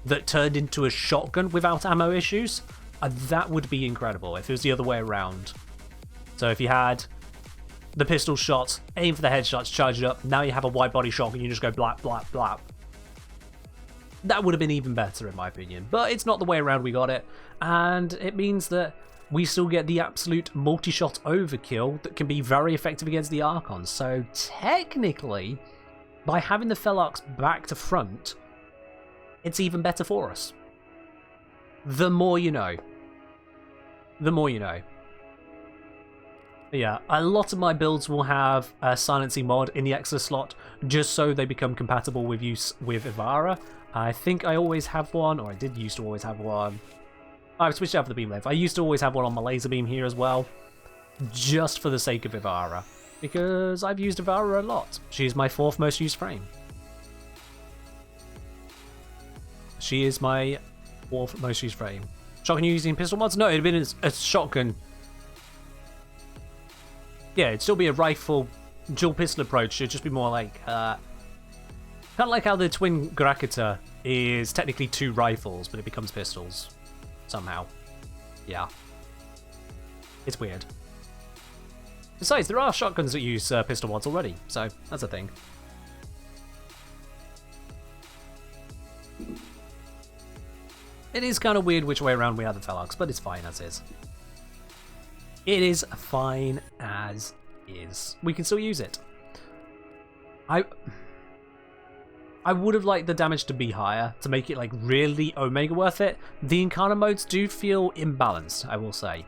that turned into a shotgun without ammo issues, that would be incredible if it was the other way around. So if you had the pistol shot, aim for the headshots, charge it up, now you have a wide body shotgun, you just go blap, blap, blap. That would have been even better in my opinion, but it's not the way around we got it, and it means that we still get the absolute multi-shot overkill that can be very effective against the Archons. So technically, by having the Felarx back to front, it's even better for us. The more you know. The more you know. Yeah, a lot of my builds will have a silencing mod in the Extra slot, just so they become compatible with use with Ivara. I think I always have one, or I did used to always have one. I've switched out for the beam wave. I used to always have one on my laser beam here as well, just for the sake of Ivara, because I've used Ivara a lot. She's my 4th most used frame. She is my 4th most used frame. Shotgun using pistol mods? No, it'd been a shotgun. Yeah, it'd still be a rifle dual pistol approach. It'd just be more like kind of like how the twin Grakita is technically 2 rifles, but it becomes pistols somehow. Yeah, it's weird. Besides, there are shotguns that use pistol mods already, so that's a thing. It is kind of weird which way around we have the Felarx, but it's fine as is. It is fine as is. We can still use it. I would have liked the damage to be higher to make it like really Omega worth it. The Incarna modes do feel imbalanced, I will say.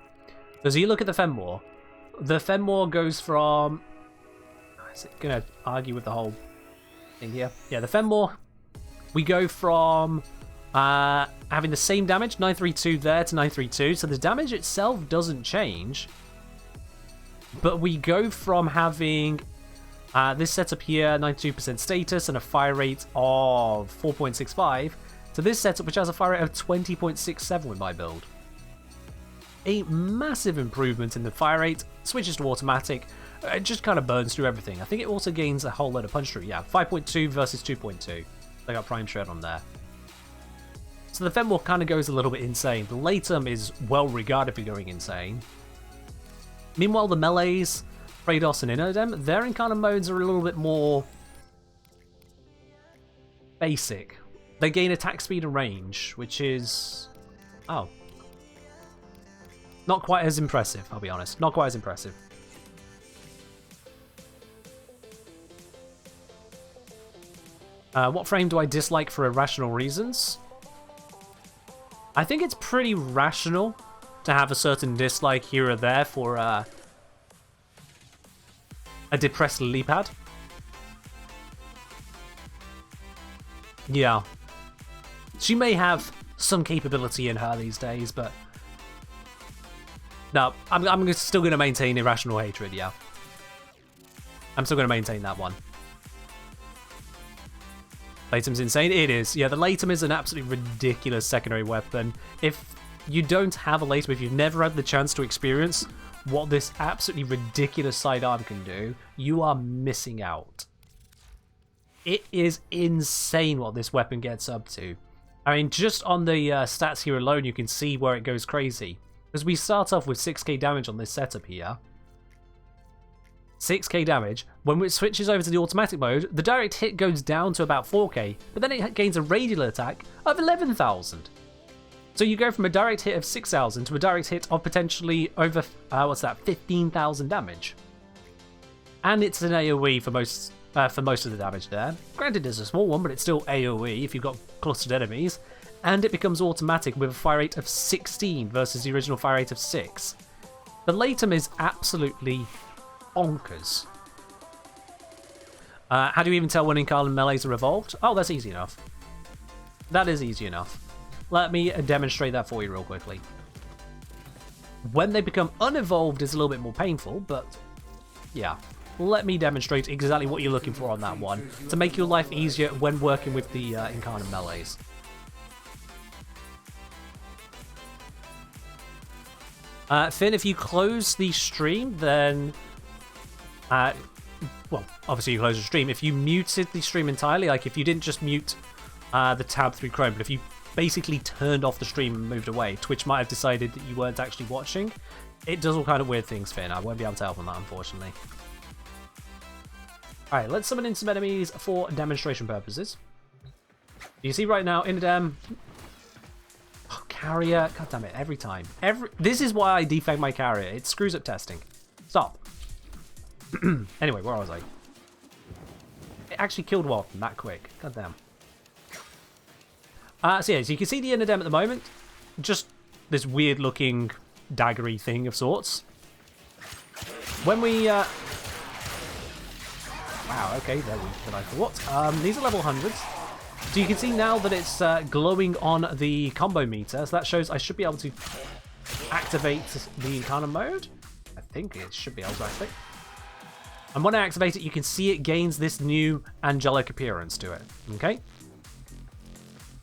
Because you look at the Fenmore goes from... Is it going to argue with the whole thing here? Yeah, the Fenmore, we go from having the same damage, 932 there to 932, so the damage itself doesn't change. But we go from having this setup here, 92% status and a fire rate of 4.65, to this setup which has a fire rate of 20.67 with my build. A massive improvement in the fire rate, switches to automatic, it just kind of burns through everything. I think it also gains a whole load of punch through, yeah, 5.2 versus 2.2. I got prime shred on there. So the Fenmore kind of goes a little bit insane. The Latum is well regarded for going insane. Meanwhile, the melees, Praedos and Inodem, their Incarna modes are a little bit more basic. They gain attack speed and range, which is... oh. Not quite as impressive, I'll be honest. Not quite as impressive. What frame do I dislike for irrational reasons? I think it's pretty rational to have a certain dislike here or there for a depressed lily pad. Yeah. She may have some capability in her these days, but... no, I'm still going to maintain irrational hatred, yeah. I'm still going to maintain that one. Latem's insane. It is. Yeah, the Latem is an absolutely ridiculous secondary weapon. If you don't have a Latem, if you've never had the chance to experience what this absolutely ridiculous sidearm can do, you are missing out. It is insane what this weapon gets up to. I mean, just on the stats here alone, you can see where it goes crazy. Because we start off with 6k damage on this setup here. 6k damage. When it switches over to the automatic mode, the direct hit goes down to about 4k, but then it gains a radial attack of 11,000. So you go from a direct hit of 6,000 to a direct hit of potentially over, 15,000 damage. And it's an AoE for most of the damage there. Granted, it's a small one, but it's still AoE if you've got clustered enemies. And it becomes automatic with a fire rate of 16 versus the original fire rate of 6. The Latem is absolutely bonkers. How do you even tell when Incarnate melees are evolved? Oh, that's easy enough. That is easy enough. Let me demonstrate that for you real quickly. When they become unevolved is a little bit more painful, but yeah. Let me demonstrate exactly what you're looking for on that one to make your life easier when working with the Incarnate melees. Finn, if you close the stream, then... well, obviously you close the stream. If you muted the stream entirely, like if you didn't just mute the tab through Chrome, but if you basically turned off the stream and moved away, Twitch might have decided that you weren't actually watching. It does all kind of weird things, Finn. I won't be able to help on that, unfortunately. Alright, let's summon in some enemies for demonstration purposes. You see right now, Inadem... Oh, carrier. God damn it, every time. This is why I defang my carrier. It screws up testing. Stop. Anyway, where was I? It actually killed Warframe that quick. God damn. So yeah, so you can see the Inadem at the moment. Just this weird looking daggery thing of sorts. When we... Wow, okay, they're weak than I thought. These are level 100s. So you can see now that it's glowing on the combo meter. So that shows I should be able to activate the Incarnate mode. I think it should be able to activate. And when I activate it, you can see it gains this new angelic appearance to it. Okay?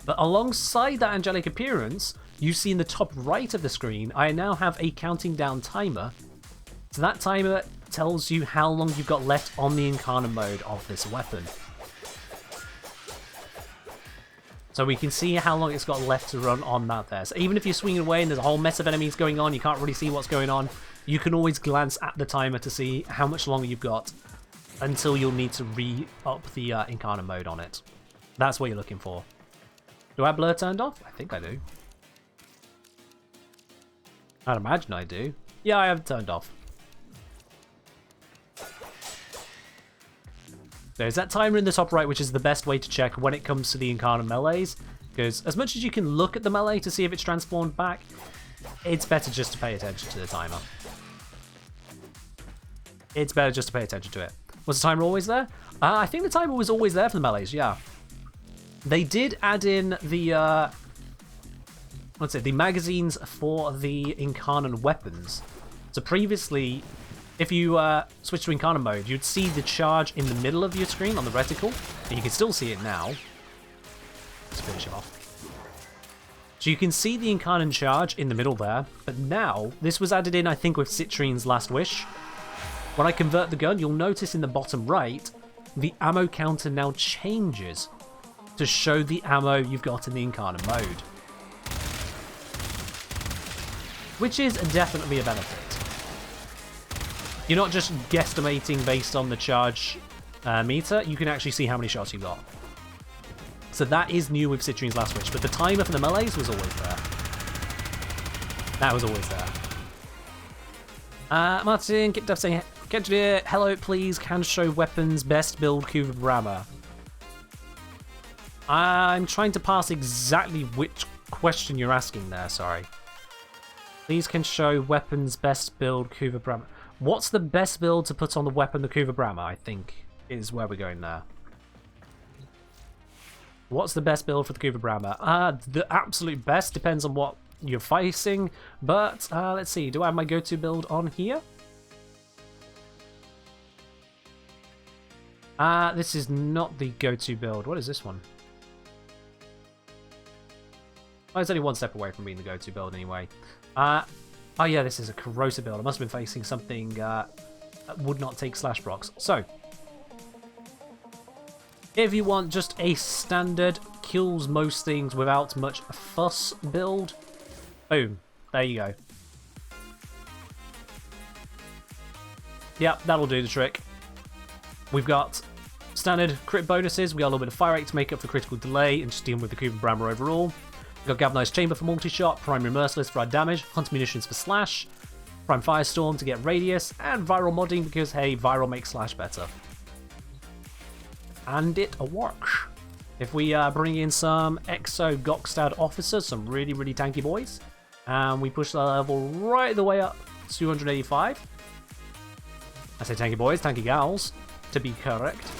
But alongside that angelic appearance, you see in the top right of the screen, I now have a counting down timer. So that timer tells you how long you've got left on the Incarnate mode of this weapon. So we can see how long it's got left to run on that there. So even if you're swinging away and there's a whole mess of enemies going on, you can't really see what's going on, you can always glance at the timer to see how much longer you've got until you'll need to re-up the Incarnate mode on it. That's what you're looking for. Do I have blur turned off? I think I do. I'd imagine I do. Yeah, I have it turned off. There's that timer in the top right, which is the best way to check when it comes to the Incarnate melees. Because as much as you can look at the melee to see if it's transformed back, it's better just to pay attention to the timer. It's better just to pay attention to it. Was the timer always there? I think the timer was always there for the melees, yeah. They did add in the, the magazines for the Incarnate weapons. So previously, if you switch to Incarnate mode, you'd see the charge in the middle of your screen on the reticle, and you can still see it now. Let's finish it off. So you can see the Incarnate charge in the middle there, but now, this was added in, I think, with Citrine's Last Wish. When I convert the gun, you'll notice in the bottom right, the ammo counter now changes to show the ammo you've got in the Incarnate mode. Which is definitely a benefit. You're not just guesstimating based on the charge meter, you can actually see how many shots you've got. So that is new with Citrine's Last Wish, but the timer for the melees was always there. That was always there. Martin kicked off saying, hello, please, can show weapons best build Kuva Brahma. I'm trying to pass exactly which question you're asking there, sorry. Please can show weapons best build Kuva Brahma. What's the best build to put on the weapon, the Kuva Brahma, I think, is where we're going there. What's the best build for the Kuva Brahma? The absolute best depends on what you're facing, but let's see, do I have my go-to build on here? This is not the go-to build. What is this one? Well, it's only one step away from being the go-to build anyway. Oh yeah, this is a corrosive build. I must have been facing something that would not take slash procs. So, if you want just a standard, kills most things without much fuss build, boom, there you go. Yep, that'll do the trick. We've got standard crit bonuses. We got a little bit of fire rate to make up for critical delay and just dealing with the Cooper Brammer overall. We've got Galvanized Chamber for multi-shot, Primary Merciless for our damage, Hunt Munitions for slash, Prime Firestorm to get radius, and Viral Modding because, hey, Viral makes slash better. And it works. If we bring in some Exo Gokstad officers, some really, really tanky boys, and we push the level right the way up to 285. I say tanky boys, tanky gals, to be correct.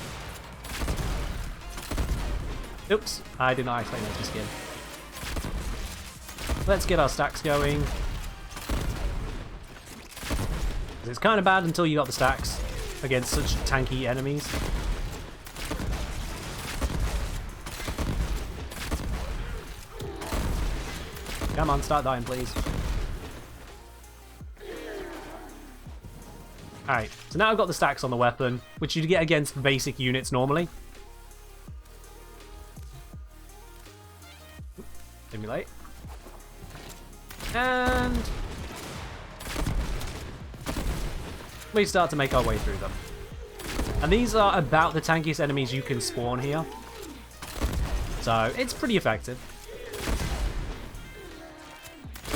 Oops, I did not actually notice skin. Let's get our stacks going. It's kind of bad until you got the stacks against such tanky enemies. Come on, start dying, please. Alright, so now I've got the stacks on the weapon, which you'd get against basic units normally. Simulate. And we start to make our way through them. And these are about the tankiest enemies you can spawn here. So, it's pretty effective.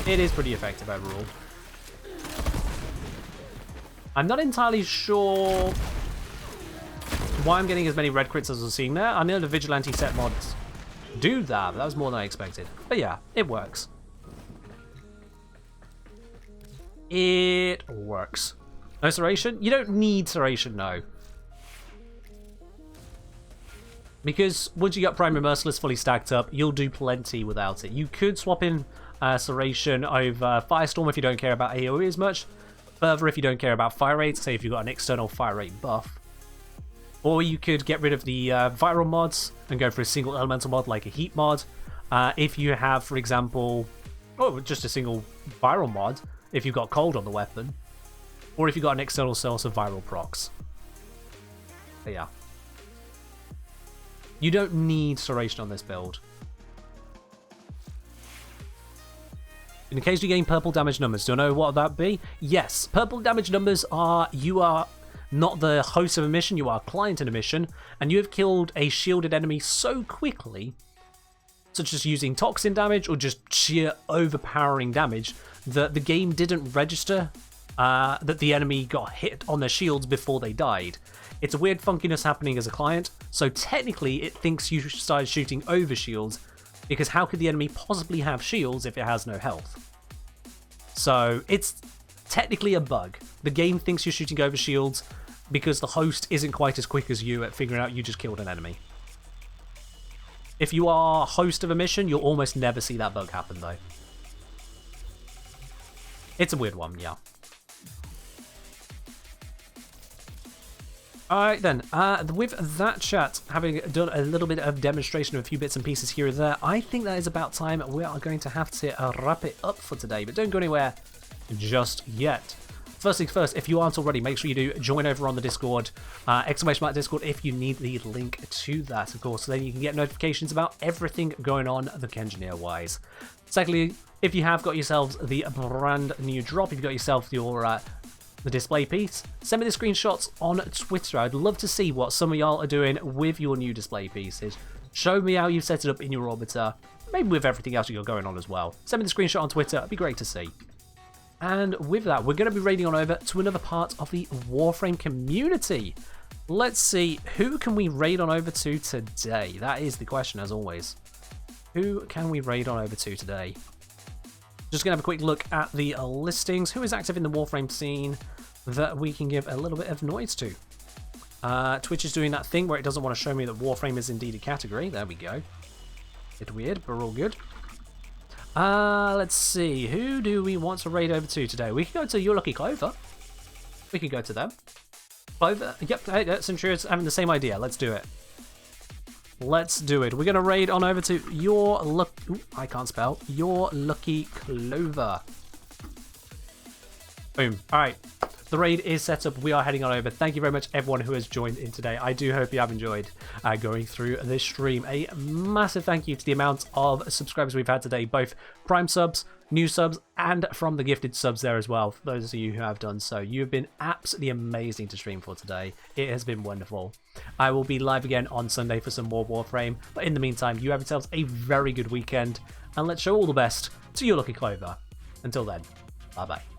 It is pretty effective overall. I'm not entirely sure why I'm getting as many red crits as I'm seeing there. I know the Vigilante set mods do that, but that was more than I expected. But yeah, it works. It works. No Serration? You don't need Serration, no. Because once you got Primary Merciless fully stacked up, you'll do plenty without it. You could swap in Serration over Firestorm if you don't care about AoE as much. Further, if you don't care about fire rate, say if you've got an external fire rate buff. Or you could get rid of the viral mods and go for a single elemental mod like a heat mod. If you have, for example, just a single viral mod, if you've got cold on the weapon. Or if you've got an external source of viral procs. But yeah. You don't need Serration on this build. In case you gain purple damage numbers, do you know what that be? Yes, purple damage numbers are, you are not the host of a mission, you are a client in a mission, and you have killed a shielded enemy so quickly, such as using toxin damage or just sheer overpowering damage, that the game didn't register that the enemy got hit on their shields before they died. It's a weird funkiness happening as a client, so technically it thinks you started shooting over shields, because how could the enemy possibly have shields if it has no health? So it's technically a bug. The game thinks you're shooting over shields because the host isn't quite as quick as you at figuring out you just killed an enemy. If you are host of a mission, you'll almost never see that bug happen though. It's a weird one, yeah. Alright then, with that chat, having done a little bit of demonstration of a few bits and pieces here and there, I think that is about time we are going to have to wrap it up for today, but don't go anywhere just yet. First things first, if you aren't already, make sure you do join over on the Discord, !Discord if you need the link to that, of course, so then you can get notifications about everything going on the Kengineer-wise. Secondly, if you have got yourselves the brand new drop, if you've got yourself your the display piece, send me the screenshots on Twitter. I'd love to see what some of y'all are doing with your new display pieces. Show me how you've set it up in your orbiter, maybe with everything else you've got going on as well. Send me the screenshot on Twitter, it'd be great to see. And with that, we're going to be raiding on over to another part of the Warframe community. Let's see, who can we raid on over to today? That is the question, as always. Who can we raid on over to today? Just going to have a quick look at the listings. Who is active in the Warframe scene that we can give a little bit of noise to? Twitch is doing that thing where it doesn't want to show me that Warframe is indeed a category. There we go. Bit weird, but we're all good. Let's see. Who do we want to raid over to today? We can go to Your Lucky Clover. We can go to them. Clover. Yep, hey, Centurion's having the same idea. Let's do it. let's do it. We're going to raid on over to Your Lucky Clover. Boom. All right. The raid is set up. We are heading on over. Thank you very much, everyone who has joined in today. I do hope you have enjoyed going through this stream. A massive thank you to the amount of subscribers we've had today, both Prime subs, new subs, and from the gifted subs there as well. For those of you who have done so, you have been absolutely amazing to stream for today. It has been wonderful. I will be live again on Sunday for some more Warframe. But in the meantime, you have yourselves a very good weekend, and let's show all the best to Your Lucky Clover. Until then, bye-bye.